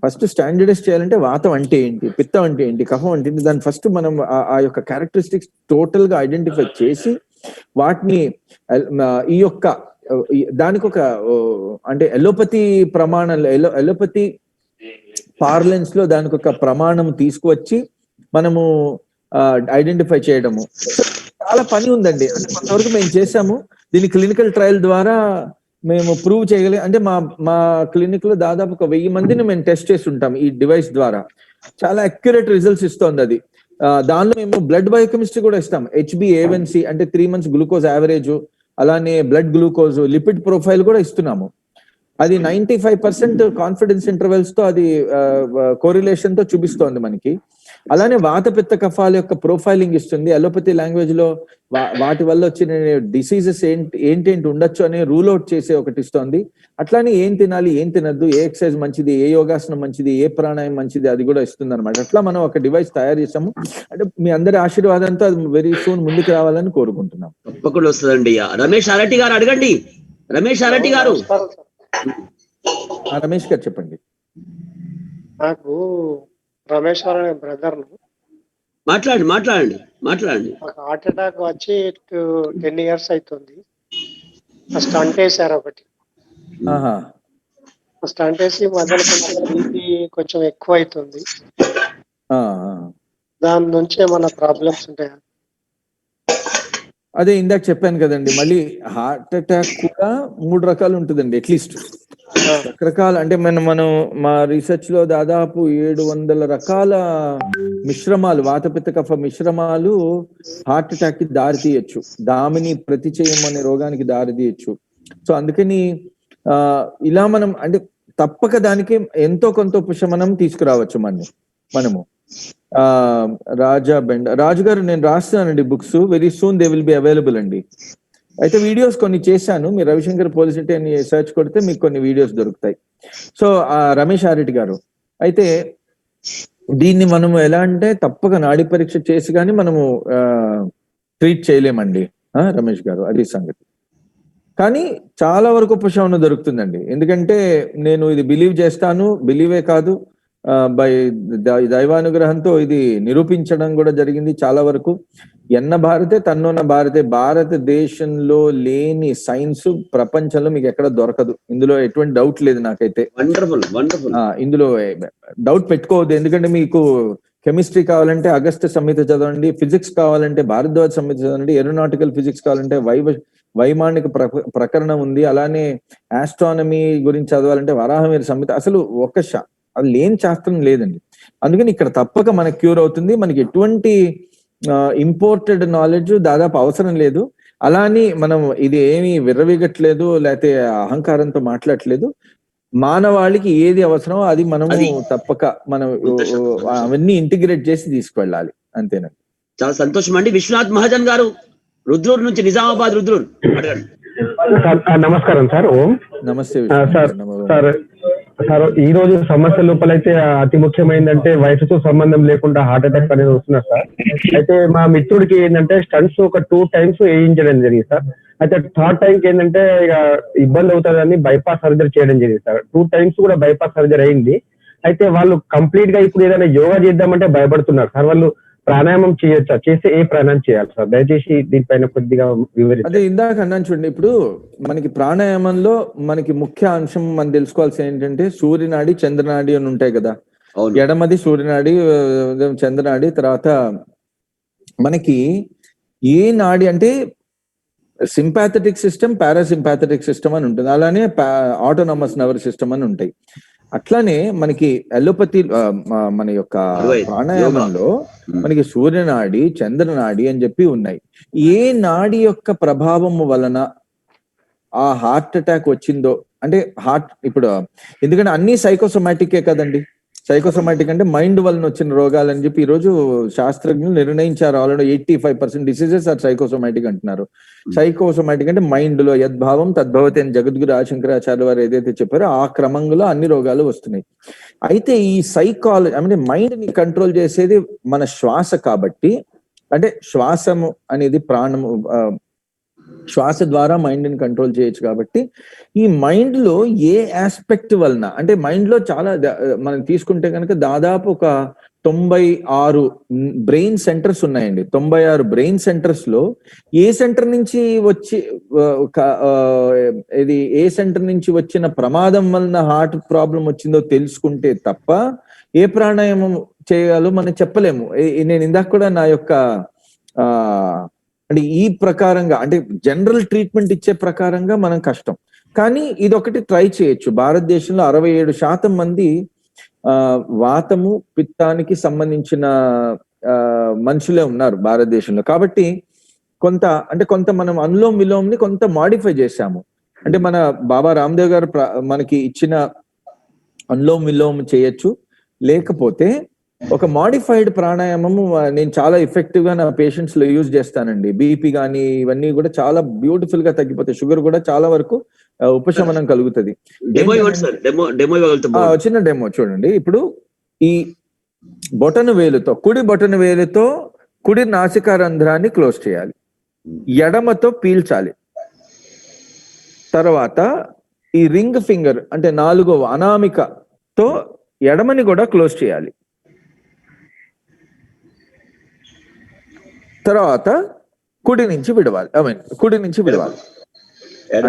Speaker 1: ఫస్ట్ స్టాండర్డైజ్ చేయాలంటే వాతం అంటే ఏంటి, పిత్తం అంటే ఏంటి, కఫం అంటే ఏంటి, దాన్ని ఫస్ట్ మనం ఆ యొక్క క్యారెక్టరిస్టిక్స్ టోటల్ గా ఐడెంటిఫై చేసి వాటిని ఈ యొక్క దానికి ఒక అంటే ఎలోపతి ప్రమాణంలో ఎలోపతి పార్లెన్స్ లో దానికి ఒక ప్రమాణం తీసుకువచ్చి మనము ఐడెంటిఫై చేయడము. చాలా పని ఉందండి. కొంతవరకు మేము చేసాము. దీని క్లినికల్ ట్రయల్ ద్వారా మేము ప్రూవ్ చేయగలిగే, అంటే మా క్లినిక్ లో దాదాపు ఒక 1000 మందిని మేము టెస్ట్ చేసి ఉంటాం ఈ డివైస్ ద్వారా. చాలా అక్యురేట్ రిజల్ట్స్ ఇస్తోంది అది. దానిలో మేము బ్లడ్ బయోకెమిస్ట్రీ కూడా ఇస్తాం. HbA1c అంటే 3 months గ్లూకోజ్ యావరేజ్, అలానే బ్లడ్ గ్లూకోజ్, లిపిడ్ ప్రొఫైల్ కూడా ఇస్తున్నాము. అది 95% కాన్ఫిడెన్స్ ఇంటర్వెల్స్ తో అది కోరిలేషన్ తో చూపిస్తోంది మనకి. అలానే వాత పిత్త కఫాల యొక్క ప్రొఫైలింగ్ ఇస్తుంది. అలోపతి లాంగ్వేజ్ లో వాటి వల్ల వచ్చిన డిసీజెస్ ఏంటేంటి ఉండొచ్చు అని రూల్ అవుట్ చేసే ఒకటి ఇస్తోంది. అట్లానే ఏం తినాలి, ఏం తినద్దు, ఏ ఎక్సర్సైజ్ మంచిది, ఏ యోగాసనం మంచిది, ఏ ప్రాణాయామం మంచిది, అది కూడా ఇస్తుంది అనమాట. అట్లా మనం ఒక డివైస్ తయారు చేసాము. అంటే మీ అందరి ఆశీర్వాదంతో అది వెరీ సూన్ ముందుకు రావాలని కోరుకుంటున్నాం.
Speaker 2: తప్పకుండా వస్తుందండి. రమేష్ అరటి గారు అడగండి. రమేష్ అరటి గారు.
Speaker 1: రమేష్ గారు చెప్పండి.
Speaker 10: నాకు రమేష్ అనే బ్రదర్
Speaker 2: మాట్లాడండి.
Speaker 10: ఒక హార్ట్ అటాక్ వచ్చి 10 years అవుతుంది. స్టంట్ వేసారు ఒకటి. స్టంట్ వేసి మధ్యలో కొంచెం బీపీ కొంచెం ఎక్కువ అవుతుంది. దాని నుంచి ఏమన్నా ప్రాబ్లమ్స్ ఉంటాయా?
Speaker 1: అదే ఇందాక చెప్పాను కదండి. మళ్ళీ హార్ట్ అటాక్ కూడా 3 రకాలు ఉంటుందండి అట్లీస్ట్. రకరకాల అంటే మనం మా రీసెర్చ్ లో దాదాపు 700 రకాల మిశ్రమాలు, వాతపిత్త కఫ మిశ్రమాలు హార్ట్ అటాక్ కి దారి తీయచ్చు. దామిని ప్రతిచయం అనే రోగానికి దారి తీయచ్చు. సో అందుకని ఇలా మనం అంటే తప్పక దానికి ఎంతో కొంత ఉపశమనం తీసుకురావచ్చు మనము. రాజు గారు, నేను రాస్తున్నానండి books. Very soon they will be available అండి. అయితే వీడియోస్ కొన్ని చేశాను. మీరు రవిశంకర్ పోలిసిటీ అని సెర్చ్ కొడితే మీకు కొన్ని వీడియోస్ దొరుకుతాయి. సో రమేష్ ఆరెడ్డి గారు, అయితే దీన్ని మనము ఎలా అంటే తప్పక నాడీ పరీక్ష చేసి కానీ మనము ట్రీట్ చేయలేమండి రమేష్ గారు, అది సంగతి. కానీ చాలా వరకు ఉపశమనం దొరుకుతుందండి. ఎందుకంటే నేను ఇది బిలీవ్ చేస్తాను. బిలీవే కాదు, బై దైవానుగ్రహంతో ఇది నిరూపించడం కూడా జరిగింది చాలా వరకు. ఎన్న భారతే తన్నోన్న భారతే, భారతదేశంలో లేని సైన్స్ ప్రపంచంలో మీకు ఎక్కడ దొరకదు. ఇందులో ఎటువంటి డౌట్ లేదు నాకైతే. ఇందులో డౌట్ పెట్టుకోవద్దు. ఎందుకంటే మీకు కెమిస్ట్రీ కావాలంటే అగస్త్య సంహిత చదవండి, ఫిజిక్స్ కావాలంటే భారద్వాజ సంహిత చదవండి, ఏరోనాటికల్ ఫిజిక్స్ కావాలంటే వైమానిక ప్రకరణం ఉంది, అలానే ఆస్ట్రానమీ గురించి చదవాలంటే వరాహమిహిర సంహిత. అసలు అది లేని శాస్త్రం లేదండి. అందుకని ఇక్కడ తప్పక మనకి క్యూర్ అవుతుంది. మనకి ఎటువంటి ఇంపోర్టెడ్ నాలెడ్జ్ దాదాపు అవసరం లేదు. అలాని మనం ఇది ఏమి విర్రవీగట్లేదు, లేకపోతే అహంకారంతో మాట్లాడట్లేదు. మానవాళికి ఏది అవసరమో అది మనము తప్పక మనం అవన్నీ ఇంటిగ్రేట్ చేసి తీసుకువెళ్ళాలి. అంతేనండి.
Speaker 2: చాలా సంతోషం అండి. విశ్వనాథ్ మహాజన్ గారు రుద్రూర్ నుంచి, నిజామాబాద్ రుద్రూర్, అడగండి.
Speaker 11: నమస్కారం సార్. ఓం
Speaker 1: నమస్తే
Speaker 11: సార్. ఈ రోజు సమస్య లోపలైతే అతి ముఖ్యమైనదంటే వయసుతో సంబంధం లేకుండా హార్ట్ అటాక్ అనేది వస్తున్నారు సార్. అయితే మా మిత్రుడికి ఏంటంటే స్టంట్స్ ఒక 2 times వేయించడం జరిగింది సార్. అయితే 3rd time కి ఏంటంటే ఇక ఇబ్బంది అవుతుందని బైపాస్ సర్జరీ చేయడం జరిగింది సార్. 2 times కూడా బైపాస్ సర్జరీ అయింది. అయితే వాళ్ళు కంప్లీట్ గా ఇప్పుడు ఏదైనా యోగా చేద్దామంటే భయపడుతున్నారు సార్. వాళ్ళు ప్రాణాయామం చేయొచ్చా? చేస్తే ఏ ప్రాణాయామం చేయాలి సార్? దయచేసి దీనిపైన కొద్దిగా వివరించండి.
Speaker 1: అదే ఇందాక అన్నాను చూడండి. ఇప్పుడు మనకి ప్రాణాయామంలో మనకి ముఖ్య అంశం మనం తెలుసుకోవాల్సింది ఏంటంటే సూర్యనాడి, చంద్రనాడి అని ఉంటాయి కదా. ఎడమది సూర్యనాడి, చంద్రనాడి. తర్వాత మనకి ఏ నాడి అంటే సింపాథెటిక్ సిస్టమ్, పారాసింపాథెటిక్ సిస్టమ్ అని ఉంటుంది. అలానే ఆటోనమస్ నర్వస్ సిస్టమ్ అని ఉంటాయి. అట్లానే మనకి అలోపతి మన యొక్క ప్రాణాయామంలో మనకి సూర్యనాడి, చంద్రనాడి అని చెప్పి ఉన్నాయి. ఏ నాడి యొక్క ప్రభావం వలన ఆ హార్ట్ అటాక్ వచ్చిందో, అంటే హార్ట్ ఇప్పుడు ఎందుకంటే అన్ని సైకోసోమాటికే కదండి. సైకోసోమాటిక్ అంటే మైండ్ వలన వచ్చిన రోగాలు అని చెప్పి ఈ రోజు శాస్త్రజ్ఞులు నిర్ణయించారు. ఆల్రెడీ 85% డిసీజెస్ ఆర్ సైకోసోమాటిక్ అంటున్నారు. సైకోసోమాటిక్ అంటే మైండ్ లో యద్భావం తద్భవతి అని జగద్గురు ఆశంకరాచార్య వారు ఏదైతే చెప్పారో ఆ క్రమంలో అన్ని రోగాలు వస్తున్నాయి. అయితే ఈ సైకాలజీ అంటే మైండ్ ని కంట్రోల్ చేసేది మన శ్వాస కాబట్టి, అంటే శ్వాసము అనేది ప్రాణము, శ్వాస ద్వారా మైండ్ ని కంట్రోల్ చేయొచ్చు కాబట్టి ఈ మైండ్ లో ఏ ఆస్పెక్ట్ వలన అంటే మైండ్ లో చాలా మనం తీసుకుంటే కనుక దాదాపు ఒక 96 బ్రెయిన్ సెంటర్స్ ఉన్నాయండి. 96 బ్రెయిన్ సెంటర్స్ లో ఏ సెంటర్ నుంచి వచ్చి ఇది ఏ సెంటర్ నుంచి వచ్చిన ప్రమాదం వలన హార్ట్ ప్రాబ్లం వచ్చిందో తెలుసుకుంటే తప్ప ఏ ప్రాణాయామం చేయాలో మనం చెప్పలేము. నేను ఇందాక కూడా నా యొక్క అంటే ఈ ప్రకారంగా అంటే జనరల్ ట్రీట్మెంట్ ఇచ్చే ప్రకారంగా మనం కష్టం, కానీ ఇది ఒకటి ట్రై చేయొచ్చు. భారతదేశంలో 67% మంది వాతము పిత్తానికి సంబంధించిన మనుషులే ఉన్నారు భారతదేశంలో. కాబట్టి కొంత మనం అనులోమ్ విలోమ్ని కొంత మాడిఫై చేశాము. అంటే మన బాబా రామ్దేవ్ గారు మనకి ఇచ్చిన అనులోమ్ విలోమ్ చేయొచ్చు, లేకపోతే ఒక మాడిఫైడ్ ప్రాణాయామము నేను చాలా ఎఫెక్టివ్ గా నా పేషెంట్స్ లో యూజ్ చేస్తానండి. బీపీ కానీ ఇవన్నీ కూడా చాలా బ్యూటిఫుల్ గా తగ్గిపోతాయి. షుగర్ కూడా చాలా వరకు ఉపశమనం కలుగుతుంది. చిన్న డెమో చూడండి. ఇప్పుడు ఈ కుడి బొటన వేలుతో కుడి నాసికా రంధ్రాన్ని క్లోజ్ చేయాలి, ఎడమతో పీల్చాలి. తర్వాత ఈ రింగ్ ఫింగర్ అంటే 4వ అనామికతో ఎడమని కూడా క్లోజ్ చేయాలి. తర్వాత కుడి నుంచి విడవాలి.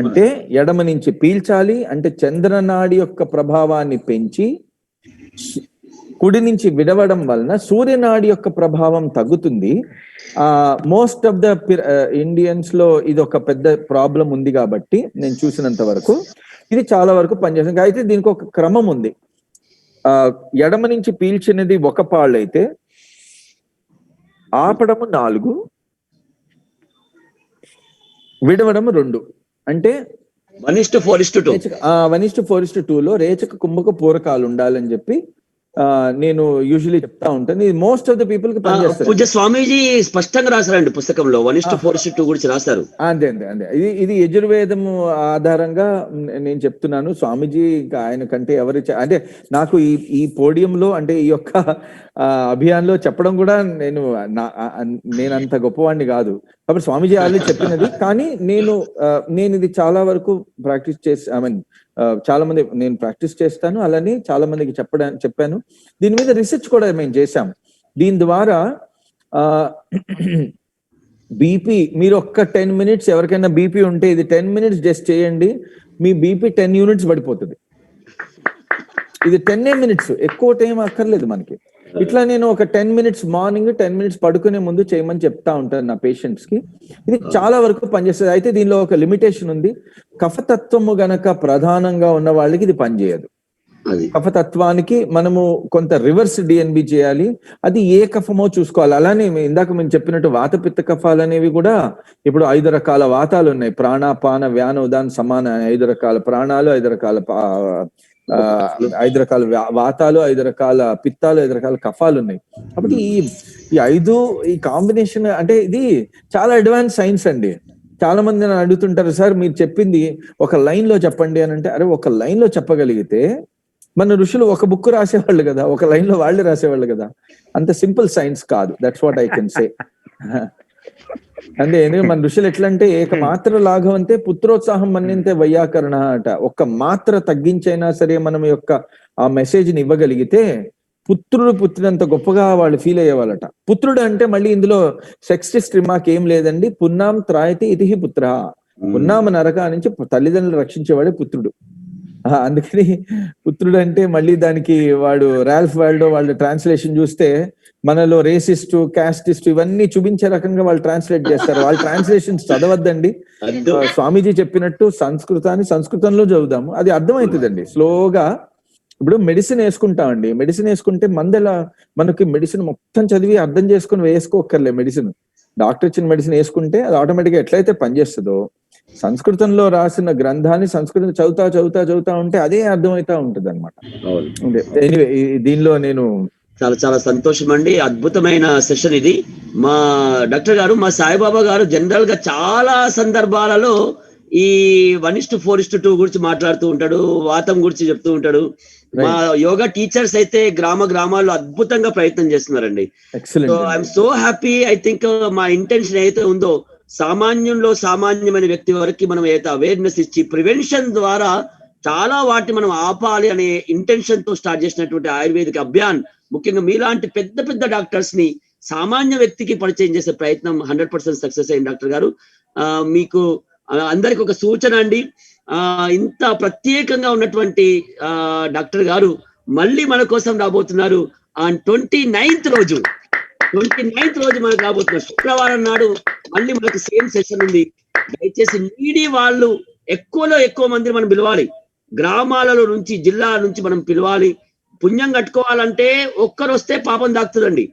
Speaker 1: అంటే ఎడమ నుంచి పీల్చాలి, అంటే చంద్రనాడి యొక్క ప్రభావాన్ని పెంచి కుడి నుంచి విడవడం వలన సూర్యనాడి యొక్క ప్రభావం తగ్గుతుంది. మోస్ట్ ఆఫ్ ద ఇండియన్స్ లో ఇది ఒక పెద్ద ప్రాబ్లం ఉంది కాబట్టి నేను చూసినంత వరకు ఇది చాలా వరకు పనిచేస్తుంది. అయితే దీనికి ఒక క్రమం ఉంది. ఎడమ నుంచి పీల్చినది ఒక పాళ్ళు అయితే ఆపడము 4, విడవడము 2. అంటే 1:4:2 లో రేచక కుంభక పూరకాలు ఉండాలని చెప్పి నేను యూజువలీ చెప్తా ఉంటాను. ఇది మోస్ట్ ఆఫ్ ద పీపుల్ కి పనిచేస్తారు.
Speaker 2: పూజ్య స్వామీజీ స్పష్టంగా రాశారండి పుస్తకంలో 1:4:2 గురించి రాశారు.
Speaker 1: అంతే. ఇది యజుర్వేదము ఆధారంగా నేను చెప్తున్నాను. స్వామీజీ ఆయన కంటే ఎవరి అంటే నాకు ఈ పోడియంలో అంటే ఈ యొక్క అభియాన్లో చెప్పడం కూడా నేను అంత గొప్పవాడిని కాదు. కాబట్టి స్వామీజీ ఆల్రెడీ చెప్పినది, కానీ నేను ఇది చాలా వరకు ప్రాక్టీస్ చేసి చాలా మంది నేను ప్రాక్టీస్ చేస్తాను, అలానే చాలా మందికి చెప్పాను. దీని మీద రీసెర్చ్ కూడా మేము చేశాం. దీని ద్వారా బీపీ మీరు ఒక్క 10 minutes ఎవరికైనా బీపీ ఉంటే ఇది 10 minutes జస్ట్ చేయండి, మీ బీపీ 10 units పడిపోతుంది. ఇది 10 minutes, ఎక్కువ టైం అక్కర్లేదు మనకి. ఇట్లా నేను ఒక 10 minutes మార్నింగ్ 10 minutes పడుకునే ముందు చేయమని చెప్తా ఉంటాను నా పేషెంట్స్ కి. ఇది చాలా వరకు పనిచేస్తుంది. అయితే దీనిలో ఒక లిమిటేషన్ ఉంది. కఫతత్వము గనక ప్రధానంగా ఉన్న వాళ్ళకి ఇది పనిచేయదు. కఫతత్వానికి మనము కొంత రివర్స్ డిఎన్బి చేయాలి. అది ఏ కఫమో చూసుకోవాలి. అలానే ఇందాక మేము చెప్పినట్టు వాత పిత్త కఫాలు అనేవి కూడా ఇప్పుడు 5 రకాల వాతాలు ఉన్నాయి. ప్రాణాపాన వ్యాన ఉదాన సమాన 5 రకాల ప్రాణాలు, 5 రకాల 5 రకాల వాతాలు, 5 రకాల పిత్తాలు, 5 రకాల కఫాలు ఉన్నాయి. కాబట్టి ఈ 5 ఈ కాంబినేషన్ అంటే ఇది చాలా అడ్వాన్స్ సైన్స్ అండి. చాలా మంది నన్ను అడుగుతుంటారు, సార్ మీరు చెప్పింది ఒక లైన్ లో చెప్పండి అని అంటే, అరే ఒక లైన్ లో చెప్పగలిగితే మన ఋషులు ఒక బుక్ రాసేవాళ్ళు కదా, ఒక లైన్ లో వాళ్ళు రాసేవాళ్ళు కదా. అంత సింపుల్ సైన్స్ కాదు. That's what I can say. అంటే ఎందుకంటే మన ఋషులు ఎట్లా అంటే ఏక మాత్ర లాఘవంతే పుత్రోత్సాహం మన్యంతే వైయాకరణ అట. ఒక్క మాత్ర తగ్గించైనా సరే మనం యొక్క ఆ మెసేజ్ ని ఇవ్వగలిగితే పుత్రుడు పుత్రుడంత గొప్పగా వాళ్ళు ఫీల్ అయ్యేవాళ్ళట. పుత్రుడు అంటే మళ్ళీ ఇందులో సెక్సిస్ట్ రిమార్క్ ఏం లేదండి. పున్నాం త్రాయతి ఇతిహి పుత్ర, పున్నామ నరక నుంచి తల్లిదండ్రులు రక్షించేవాడే పుత్రుడు. అందుకని పుత్రుడు అంటే మళ్ళీ దానికి వాడు రాల్ఫ్ వాల్డో వాళ్ళ ట్రాన్స్లేషన్ చూస్తే మనలో రేసిస్ట్, క్యాస్టిస్ట్ ఇవన్నీ చూపించే రకంగా వాళ్ళు ట్రాన్స్లేట్ చేస్తారు. వాళ్ళ ట్రాన్స్లేషన్స్ చదవద్దండి. స్వామీజీ చెప్పినట్టు సంస్కృతాన్ని సంస్కృతంలో చదువుదాము, అది అర్థమవుతుందండి స్లోగా. ఇప్పుడు మెడిసిన్ వేసుకుంటామండి, మెడిసిన్ వేసుకుంటే మందెలా మనకి మెడిసిన్ మొత్తం చదివి అర్థం చేసుకుని వేసుకోకర్లే. మెడిసిన్ డాక్టర్ ఇచ్చిన మెడిసిన్ వేసుకుంటే అది ఆటోమేటిక్గా ఎట్లయితే పనిచేస్తుందో సంస్కృతంలో రాసిన గ్రంథాన్ని సంస్కృతం చదువుతా ఉంటే అదే అర్థమవుతా ఉంటది అనమాట. ఎనీవే దీనిలో నేను
Speaker 2: చాలా సంతోషం అండి. అద్భుతమైన సెషన్ ఇది. మా డాక్టర్ గారు, మా సాయిబాబా గారు జనరల్ గా చాలా సందర్భాలలో ఈ 1:4:2 గురించి మాట్లాడుతూ ఉంటాడు, వాతం గురించి చెప్తూ ఉంటాడు. మా యోగా టీచర్స్ అయితే గ్రామాల్లో అద్భుతంగా ప్రయత్నం చేస్తున్నారండి. So I'm so happy. I think మా ఇంటెన్షన్ అయితే ఉందో సామాన్యంలో సామాన్యమైన వ్యక్తి వరకు మనం ఏదైతే అవేర్నెస్ ఇచ్చి ప్రివెన్షన్ ద్వారా చాలా వాటిని మనం ఆపాలి అనే ఇంటెన్షన్ తో స్టార్ట్ చేసినటువంటి ఆయుర్వేదిక్ అభియాన్ ముఖ్యంగా మీలాంటి పెద్ద డాక్టర్స్ ని సామాన్య వ్యక్తికి పరిచయం చేసే ప్రయత్నం 100% సక్సెస్ అయింది డాక్టర్ గారు. మీకు అందరికి ఒక సూచన అండి, ఇంత ప్రత్యేకంగా ఉన్నటువంటి డాక్టర్ గారు మళ్ళీ మన కోసం రాబోతున్నారు. ఆన్ 29th రోజు మనకు రాబోతున్నారు. శుక్రవారం నాడు మళ్ళీ మనకు సేమ్ సెషన్ ఉంది. దయచేసి నీడి వాళ్ళు ఎక్కువలో ఎక్కువ మందిని మనం పిలవాలి. గ్రామాలలో నుంచి జిల్లాల నుంచి మనం పిలవాలి. పుణ్యం కట్టుకోవాలంటే ఒక్కరు వస్తే పాపం దాక్తుందండి.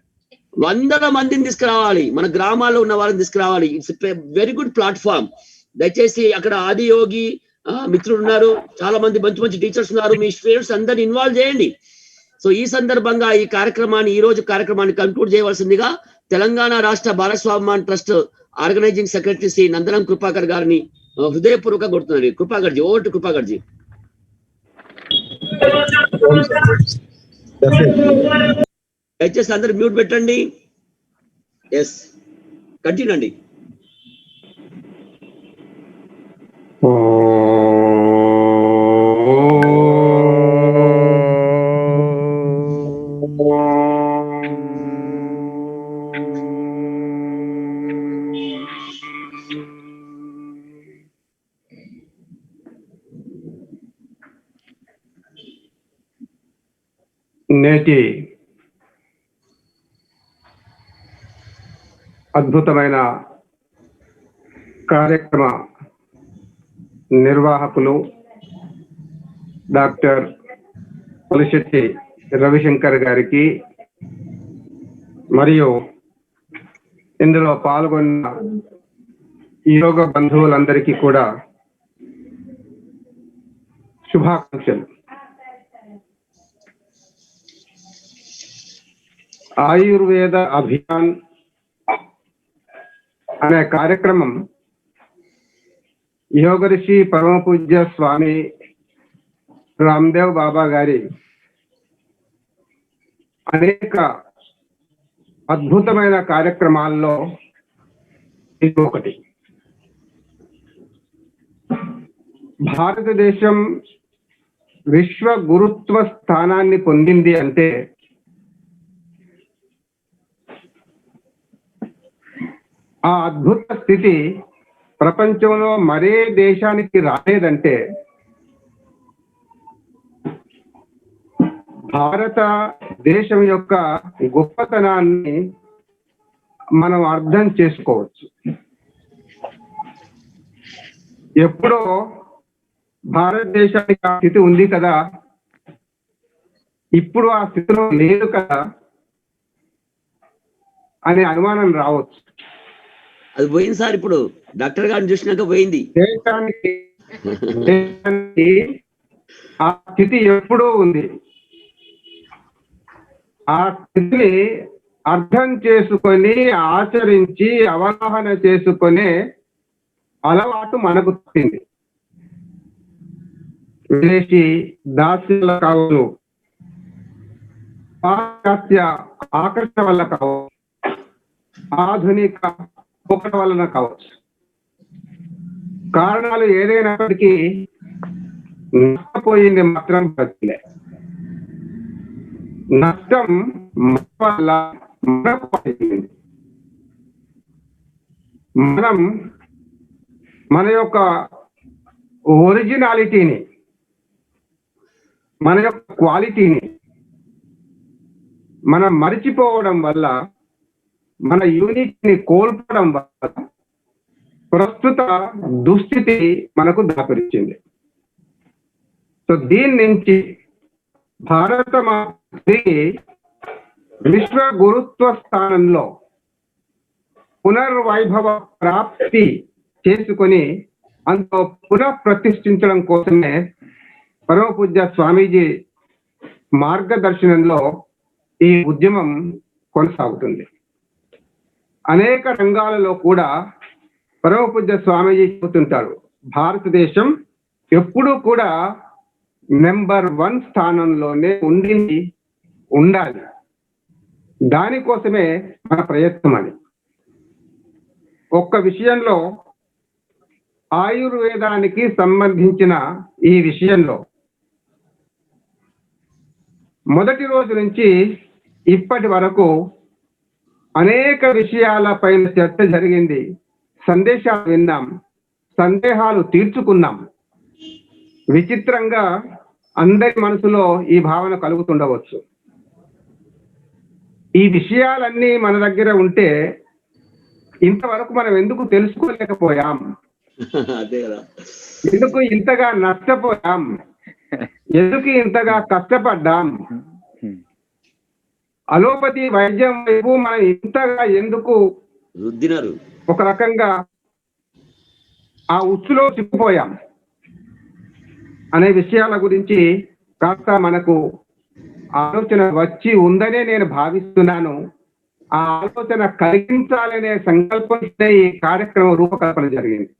Speaker 2: 100 మందిని తీసుకురావాలి, మన గ్రామాల్లో ఉన్న వాళ్ళని తీసుకురావాలి. It's very good platform. దయచేసి అక్కడ ఆదియోగి మిత్రులు ఉన్నారు, చాలా మంది మంచి టీచర్స్ ఉన్నారు. మీ స్టూడెంట్స్ అందరిని ఇన్వాల్వ్ చేయండి. సో ఈ సందర్భంగా ఈ రోజు కార్యక్రమాన్ని కంక్లూడ్ చేయవలసిందిగా తెలంగాణ రాష్ట్ర భారస్వామ్యాన్ trust organising secretary Shri Nandanam Krupakar గారిని హృదయపూర్వక కొడుతున్నారు. Krupakar ji, over to Krupakar ji. దయచేసి అందరు మ్యూట్ పెట్టండి. ఎస్, కంటిన్యూ అండి.
Speaker 11: నేటి అద్భుతమైన కార్యక్రమ నిర్వాహకులు డాక్టర్ పులిశెట్టి రవిశంకర్ గారికి మరియు ఇందులో పాల్గొన్న యోగ బంధువులందరికీ కూడా శుభాకాంక్షలు. ఆయుర్వేద అభియాన్ అనే కార్యక్రమం యోగ ఋషి పరమ పూజ్య స్వామి రామ్దేవ్ బాబా గారి అనేక అద్భుతమైన కార్యక్రమాల్లో ఇది ఒకటి. భారతదేశం విశ్వ గురుత్వ స్థానాన్ని పొందింది అంటే ఆ అద్భుత స్థితి ప్రపంచంలో మరే దేశానికి రాలేదంటే భారతదేశం యొక్క గొప్పతనాన్ని మనం అర్థం చేసుకోవచ్చు. ఎప్పుడో భారతదేశానికి ఆ స్థితి ఉంది కదా, ఇప్పుడు ఆ స్థితిలో లేదు కదా అనే అనుమానం రావచ్చు.
Speaker 2: అది పోయింది సార్, ఇప్పుడు డాక్టర్ గారిని చూసినాక పోయింది.
Speaker 11: దేశానికి ఆ స్థితి ఎప్పుడూ ఉంది. ఆ స్థితిని అర్థం చేసుకొని ఆచరించి అవగాహన చేసుకునే అలవాటు మనకు తప్పింది. విదేశీ దాస్యాల కావచ్చు, పాశ్చాత్య ఆకర్షణ వల్ల కావచ్చు, ఆధునిక పోకడ వలన కావచ్చు. కారణాలు ఏదైనప్పటికీ నష్టపోయింది మాత్రం బ్రతిలే. నష్టం వల్ల మనం మన యొక్క ఒరిజినాలిటీని, మన యొక్క క్వాలిటీని మనం మరిచిపోవడం వల్ల, మన యూనిటీని కోల్పోవడం వల్ల ప్రస్తుత దుస్థితి మనకు దాపరిచింది. సో దీని నుంచి భారత మాతృకి విశ్వ గురుత్వ స్థానంలో పునర్వైభవ ప్రాప్తి చేసుకొని అందులో పునః ప్రతిష్ఠించడం కోసమే పరమ పూజ్య స్వామీజీ మార్గదర్శనంలో ఈ ఉద్యమం కొనసాగుతుంది. అనేక రంగాలలో కూడా పరమ పూజ్య స్వామీజీ చెబుతుంటారు, భారతదేశం ఎప్పుడూ కూడా నెంబర్ 1 స్థానంలోనే ఉండాలి, దానికోసమే మన ప్రయత్నం అని. ఒక్క విషయంలో ఆయుర్వేదానికి సంబంధించిన ఈ విషయంలో మొదటి రోజు నుంచి ఇప్పటి వరకు అనేక విషయాలపైన చర్చ జరిగింది, సందేశాలు విన్నాం, సందేహాలు తీర్చుకున్నాం. విచిత్రంగా అందరి మనసులో ఈ భావన కలుగుతుండవచ్చు, ఈ విషయాలన్నీ మన దగ్గర ఉంటే ఇంతవరకు మనం ఎందుకు తెలుసుకోలేకపోయాం, ఎందుకు ఇంతగా నష్టపోయాం, ఎందుకు ఇంతగా కష్టపడ్డాం, అలోపతి వైద్యం వైపు మనం ఇంతగా ఎందుకు ఒక రకంగా ఆ ఉచ్చులో చిక్కుపోయాం అనే విషయాల గురించి కాస్త మనకు ఆలోచన వచ్చి ఉందనే నేను భావిస్తున్నాను. ఆ ఆలోచన కలిగించాలనే సంకల్పంతో ఈ కార్యక్రమం రూపకల్పన జరిగింది.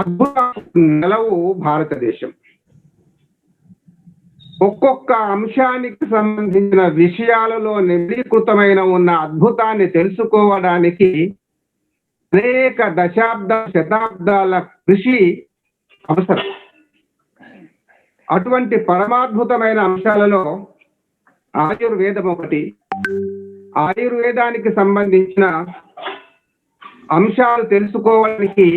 Speaker 11: అద్భుత నెలవు భారతదేశం. ఒక్కొక్క అంశానికి సంబంధించిన విషయాలలో నిబిడీకృతమైన ఉన్న అద్భుతాన్ని తెలుసుకోవడానికి అనేక శతాబ్దాల కృషి అవసరం. అటువంటి పరమాద్భుతమైన అంశాలలో ఆయుర్వేదం ఒకటి. ఆయుర్వేదానికి సంబంధించిన అంశాలు తెలుసుకోవడానికి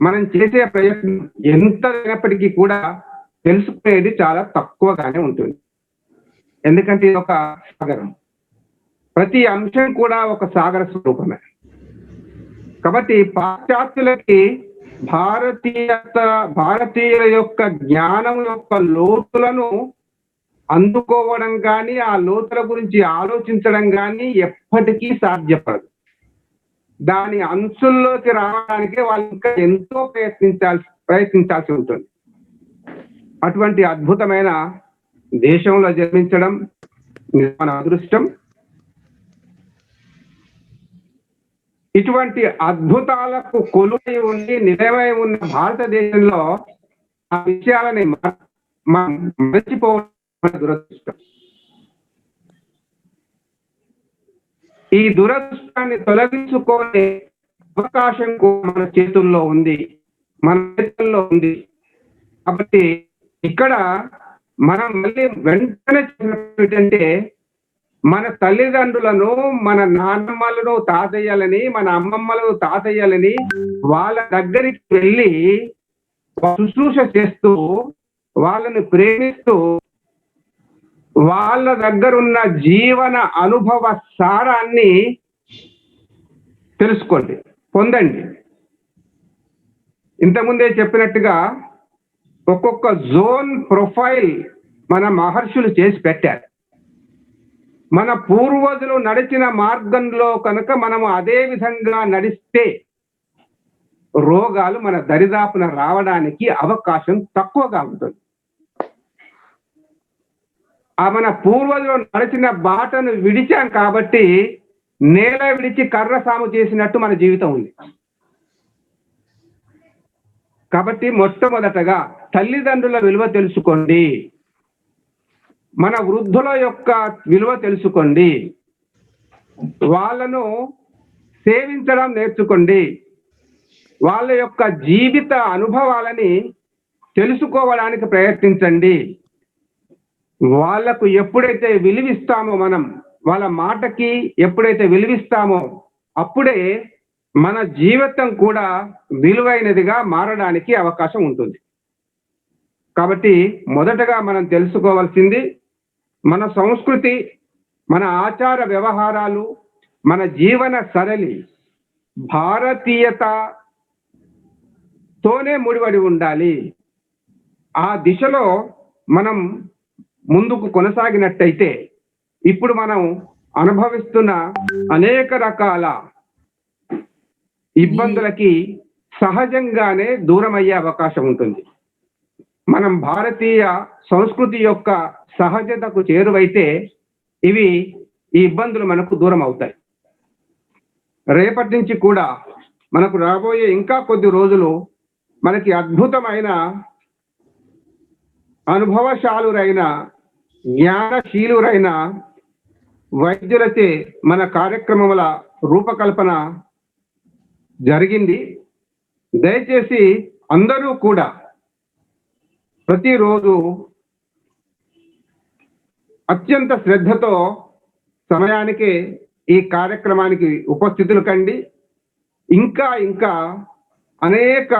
Speaker 11: మనం చేసే ప్రయత్నం ఎంత అయినప్పటికీ కూడా తెలుసుకునేది చాలా తక్కువగానే ఉంటుంది. ఎందుకంటే ఇది ఒక సాగరం, ప్రతి అంశం కూడా ఒక సాగర స్వరూపమే. కాబట్టి పాశ్చాత్యులకి భారతీయుల యొక్క జ్ఞానం యొక్క లోతులను అందుకోవడం కానీ ఆ లోతుల గురించి ఆలోచించడం కానీ ఎప్పటికీ సాధ్యపడదు. దాని అంచుల్లోకి రావడానికి వాళ్ళు ఇంకా ఎంతో ప్రయత్నించాల్సి ఉంటుంది. అటువంటి అద్భుతమైన దేశంలో జన్మించడం మన అదృష్టం. ఇటువంటి అద్భుతాలకు కొలువై ఉండి నిలవై ఉన్న భారతదేశంలో ఆ విషయాలని మరచిపోవడం దురదృష్టం. ఈ దురదృష్టాన్ని తొలగించుకునే అవకాశం కూడా మన చేతుల్లో ఉంది, మన చేతుల్లో ఉంది. కాబట్టి ఇక్కడ మనం మళ్ళీ వెంటనే ఏంటంటే మన తల్లిదండ్రులను, మన నాన్నమ్మలను, తాతయ్యలని, మన అమ్మమ్మలను, తాతయ్యలని వాళ్ళ దగ్గరికి వెళ్ళి శుశ్రూష చేస్తూ వాళ్ళని ప్రేమిస్తూ వాళ్ళ దగ్గరున్న జీవన అనుభవ సారాన్ని తెలుసుకోండి, పొందండి. ఇంతకుముందే చెప్పినట్టుగా ఒక్కొక్క జోన్ ప్రొఫైల్ మన మహర్షులు చేసి పెట్టారు. మన పూర్వజులు నడిచిన మార్గంలో కనుక మనము అదే విధంగా నడిస్తే రోగాలు మన దరిదాపున రావడానికి అవకాశం తక్కువగా ఉంటుంది. మన పూర్వజులు నడిచిన బాటను విడిచాం కాబట్టి నేల విడిచి కర్ర సాము చేసినట్టు మన జీవితం ఉంది. కాబట్టి మొట్టమొదటగా తల్లిదండ్రుల విలువ తెలుసుకోండి, మన వృద్ధుల యొక్క విలువ తెలుసుకోండి, వాళ్ళను సేవించడం నేర్చుకోండి, వాళ్ళ యొక్క జీవిత అనుభవాలని తెలుసుకోవడానికి ప్రయత్నించండి. వాళ్లకు ఎప్పుడైతే విలువిస్తామో, మనం వాళ్ళ మాటకి ఎప్పుడైతే విలువిస్తామో అప్పుడే మన జీవితం కూడా విలువైనదిగా మారడానికి అవకాశం ఉంటుంది. కాబట్టి మొదటగా మనం తెలుసుకోవాల్సింది మన సంస్కృతి, మన ఆచార వ్యవహారాలు, మన జీవన సరళి భారతీయతతోనే ముడిపడి ఉండాలి. ఆ దిశలో మనం ముందుకు కొనసాగినట్టయితే ఇప్పుడు మనం
Speaker 12: అనుభవిస్తున్న అనేక రకాల ఇబ్బందులకి సహజంగానే దూరం అయ్యే అవకాశం ఉంటుంది. మనం భారతీయ సంస్కృతి యొక్క సహజతకు చేరువైతే ఈ ఇబ్బందులు మనకు దూరం అవుతాయి. రేపటి నుంచి కూడా మనకు రాబోయే ఇంకా కొద్ది రోజులు మనకి అద్భుతమైన అనుభవశాలురైన జ్ఞానశీలురైన వైద్యులచే మన కార్యక్రమముల రూపకల్పన జరిగింది. దయచేసి అందరూ కూడా ప్రతిరోజు అత్యంత శ్రద్ధతో సమయానికి ఈ కార్యక్రమానికి ఉపస్థితులు కండి. ఇంకా ఇంకా అనేక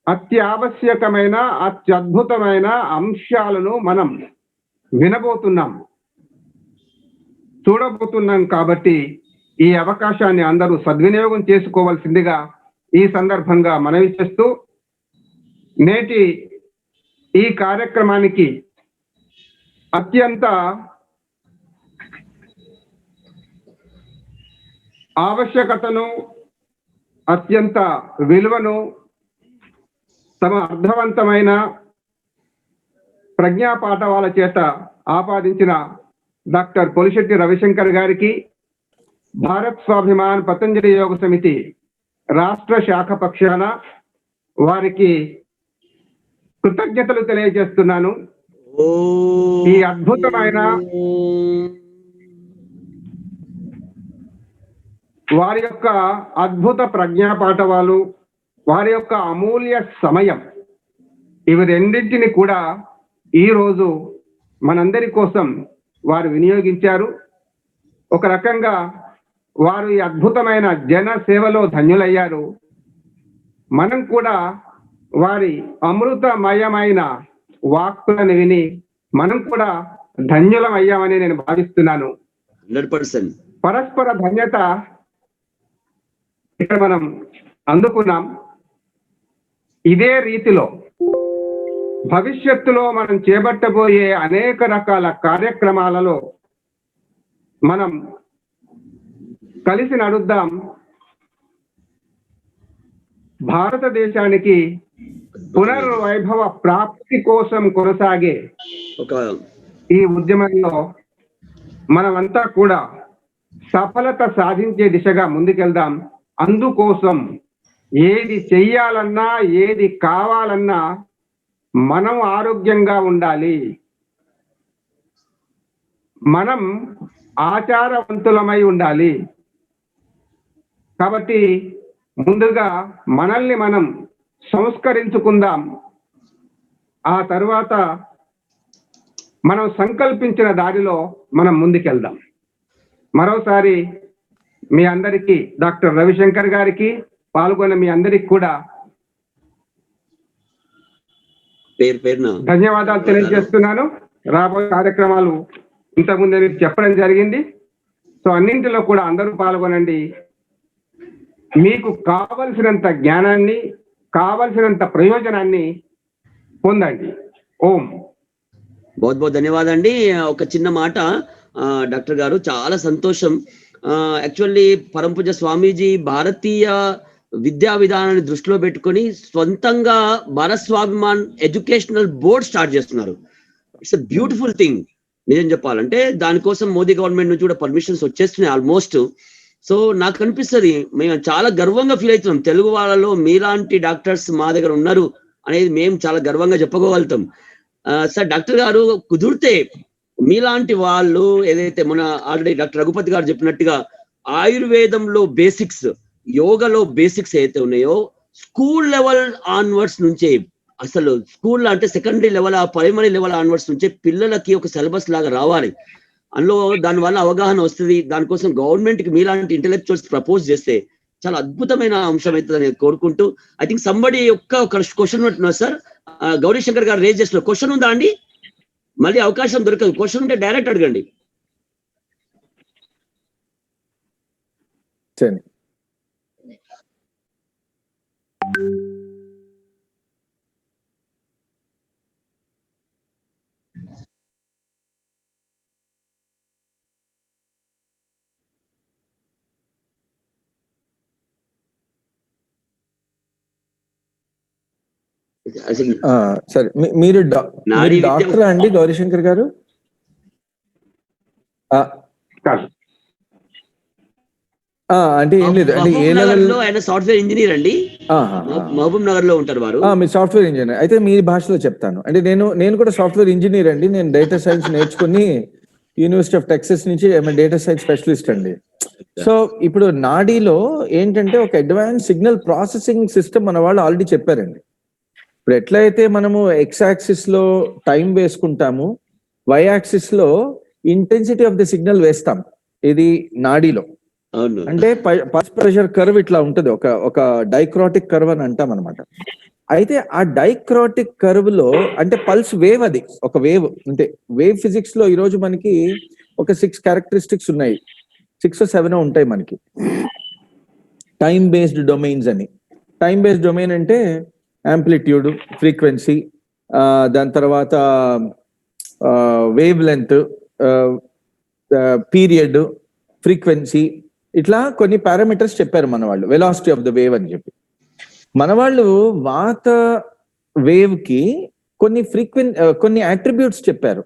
Speaker 12: అత్యావశ్యకమైన అత్యద్భుతమైన అంశాలను మనం వినబోతున్నాం, చూడబోతున్నాం. కాబట్టి ఈ అవకాశాన్ని అందరూ సద్వినియోగం చేసుకోవాల్సిందిగా ఈ సందర్భంగా మనవి చేస్తూ, నేటి ఈ కార్యక్రమానికి అత్యంత ఆవశ్యకతను, అత్యంత విలువను తమ అర్థవంతమైన ప్రజ్ఞాపాఠవాల చేత ఆపాదించిన డాక్టర్ పొలిశెట్టి రవిశంకర్ గారికి, భారత్ స్వాభిమాన్ పతంజలి యోగ సమితి రాష్ట్ర శాఖ పక్షాన వారికి కృతజ్ఞతలు తెలియజేస్తున్నాను. ఈ అద్భుతమైన వారి యొక్క అద్భుత ప్రజ్ఞాపాఠవాలు, వారి యొక్క అమూల్య సమయం, ఇవి రెండింటిని కూడా ఈరోజు మనందరి కోసం వారు వినియోగించారు. ఒక రకంగా వారు ఈ అద్భుతమైన జన సేవలో ధన్యులయ్యారు. మనం కూడా వారి అమృతమయమైన వాక్కులను విని మనం కూడా ధన్యులం అయ్యామని నేను భావిస్తున్నాను.
Speaker 2: 100%.
Speaker 12: పరస్పర ధన్యత ఇక్కడ మనం అందుకున్నాం. ఇదే రీతిలో భవిష్యత్తులో మనం చేపట్టబోయే అనేక రకాల కార్యక్రమాలలో మనం కలిసి నడుద్దాం. భారతదేశానికి పునర్వైభవ ప్రాప్తి కోసం కొనసాగే ఈ ఉద్యమంలో మనమంతా కూడా సఫలత సాధించే దిశగా ముందుకెళ్దాం. అందుకోసం ఏది చెయ్యాలన్నా, ఏది కావాలన్నా మనం ఆరోగ్యంగా ఉండాలి, మనం ఆచారవంతులమై ఉండాలి. కాబట్టి ముందుగా మనల్ని మనం సంస్కరించుకుందాం. ఆ తర్వాత మనం సంకల్పించిన దారిలో మనం ముందుకెళ్దాం. మరోసారి మీ అందరికీ, డాక్టర్ రవిశంకర్ గారికి, పాల్గొన్న మీ అందరికి కూడా ధన్యవాదాలు తెలియజేస్తున్నాను. రాబోయే కార్యక్రమాలు ఇంతకుముందే మీకు చెప్పడం జరిగింది. సో అన్నింటిలో కూడా అందరూ పాల్గొనండి. మీకు కావలసినంత జ్ఞానాన్ని, కావలసినంత ప్రయోజనాన్ని పొందండి. ఓం.
Speaker 2: बहुत बहुत ధన్యవాదాలు అండి. ఒక చిన్న మాట డాక్టర్ గారు, చాలా సంతోషం. యాక్చువల్లీ పరంపూజ స్వామీజీ భారతీయ విద్యా విధానాన్ని దృష్టిలో పెట్టుకొని సొంతంగా Bharat Swabhiman educational board start చేస్తున్నారు. It's a beautiful thing. నిజం చెప్పాలంటే దానికోసం మోదీ గవర్నమెంట్ నుంచి కూడా పర్మిషన్స్ వచ్చేస్తున్నాయి ఆల్మోస్ట్. సో నాకు అనిపిస్తుంది, మేము చాలా గర్వంగా ఫీల్ అవుతున్నాం. తెలుగు వాళ్ళలో మీలాంటి డాక్టర్స్ మా దగ్గర ఉన్నారు అనేది మేము చాలా గర్వంగా చెప్పుకోగలుగుతాం. సార్ డాక్టర్ గారు, కుదిరితే మీలాంటి వాళ్ళు ఏదైతే మన ఆల్రెడీ డాక్టర్ రఘుపతి గారు చెప్పినట్టుగా ఆయుర్వేదంలో బేసిక్స్, యోగలో బేసిక్స్ ఏదైతే ఉన్నాయో స్కూల్ లెవెల్ ఆన్వర్డ్స్ నుంచే, అసలు స్కూల్ అంటే secondary level, primary level onwards నుంచే పిల్లలకి ఒక సిలబస్ లాగా రావాలి. అందులో దానివల్ల అవగాహన వస్తుంది. దానికోసం గవర్నమెంట్ కి మీలాంటి ఇంటెలెక్చువల్స్ ప్రపోజ్ చేస్తే చాలా అద్భుతమైన అంశం అవుతుందని కోరుకుంటూ, ఐ థింక్ సంబడి ఒక క్వశ్చన్ ఉంటున్నారు సార్. గౌరీ శంకర్ గారు రేజ్ చేస్తున్నారు. క్వశ్చన్ ఉందా అండి? మళ్ళీ అవకాశం దొరకదు. క్వశ్చన్ ఉంటే డైరెక్ట్ అడగండి. అసలు
Speaker 1: సరే మీరు డాక్టర్ అండి గౌరీశంకర్ గారు? అంటే ఏం లేదు, అంటే ఏ లెవెల్
Speaker 2: లో ఆయన సాఫ్ట్వేర్ ఇంజనీర్ అండి, మహబూబ్ నగర్ లో ఉంటారు వారు.
Speaker 1: మీరు సాఫ్ట్వేర్ ఇంజనీర్ అయితే మీ భాషలో చెప్తాను. అంటే నేను కూడా సాఫ్ట్వేర్ ఇంజనీర్ అండి. నేను డేటా సైన్స్ నేర్చుకుని యూనివర్సిటీ ఆఫ్ టెక్సస్ నుంచి డేటా సైన్స్ స్పెషలిస్ట్ అండి. సో ఇప్పుడు నాడీలో ఏంటంటే ఒక అడ్వాన్స్ సిగ్నల్ ప్రాసెసింగ్ సిస్టమ్ మన వాళ్ళు ఆల్రెడీ చెప్పారండి. ఇప్పుడు ఎట్లయితే మనము ఎక్స్ యాక్సిస్ లో టైం వేసుకుంటాము, వై యాక్సిస్ లో ఇంటెన్సిటీ ఆఫ్ ది సిగ్నల్ వేస్తాం. ఇది నాడీలో అంటే పల్స్ ప్రెషర్ కర్వ్ ఇట్లా ఉంటది, ఒక డైక్రాటిక్ కర్వ్ అని అంటాం అనమాట. అయితే ఆ డైక్రాటిక్ కర్వ్ లో అంటే పల్స్ వేవ్, అది ఒక వేవ్. అంటే వేవ్ ఫిజిక్స్ లో ఈరోజు మనకి ఒక 6 క్యారెక్టరిస్టిక్స్ ఉన్నాయి, 6 or 7 ఉంటాయి మనకి. టైం బేస్డ్ డొమైన్స్ అని. టైం బేస్డ్ డొమైన్ అంటే యాంప్లిట్యూడ్, ఫ్రీక్వెన్సీ, దాని తర్వాత వేవ్ లెంత్, పీరియడ్, ఫ్రీక్వెన్సీ, ఇట్లా కొన్ని పారామీటర్స్ చెప్పారు మన వాళ్ళు. వెలాసిటీ ఆఫ్ ద వేవ్ అని చెప్పి మన వాళ్ళు వాత వేవ్ కి కొన్ని కొన్ని అట్రిబ్యూట్స్ చెప్పారు.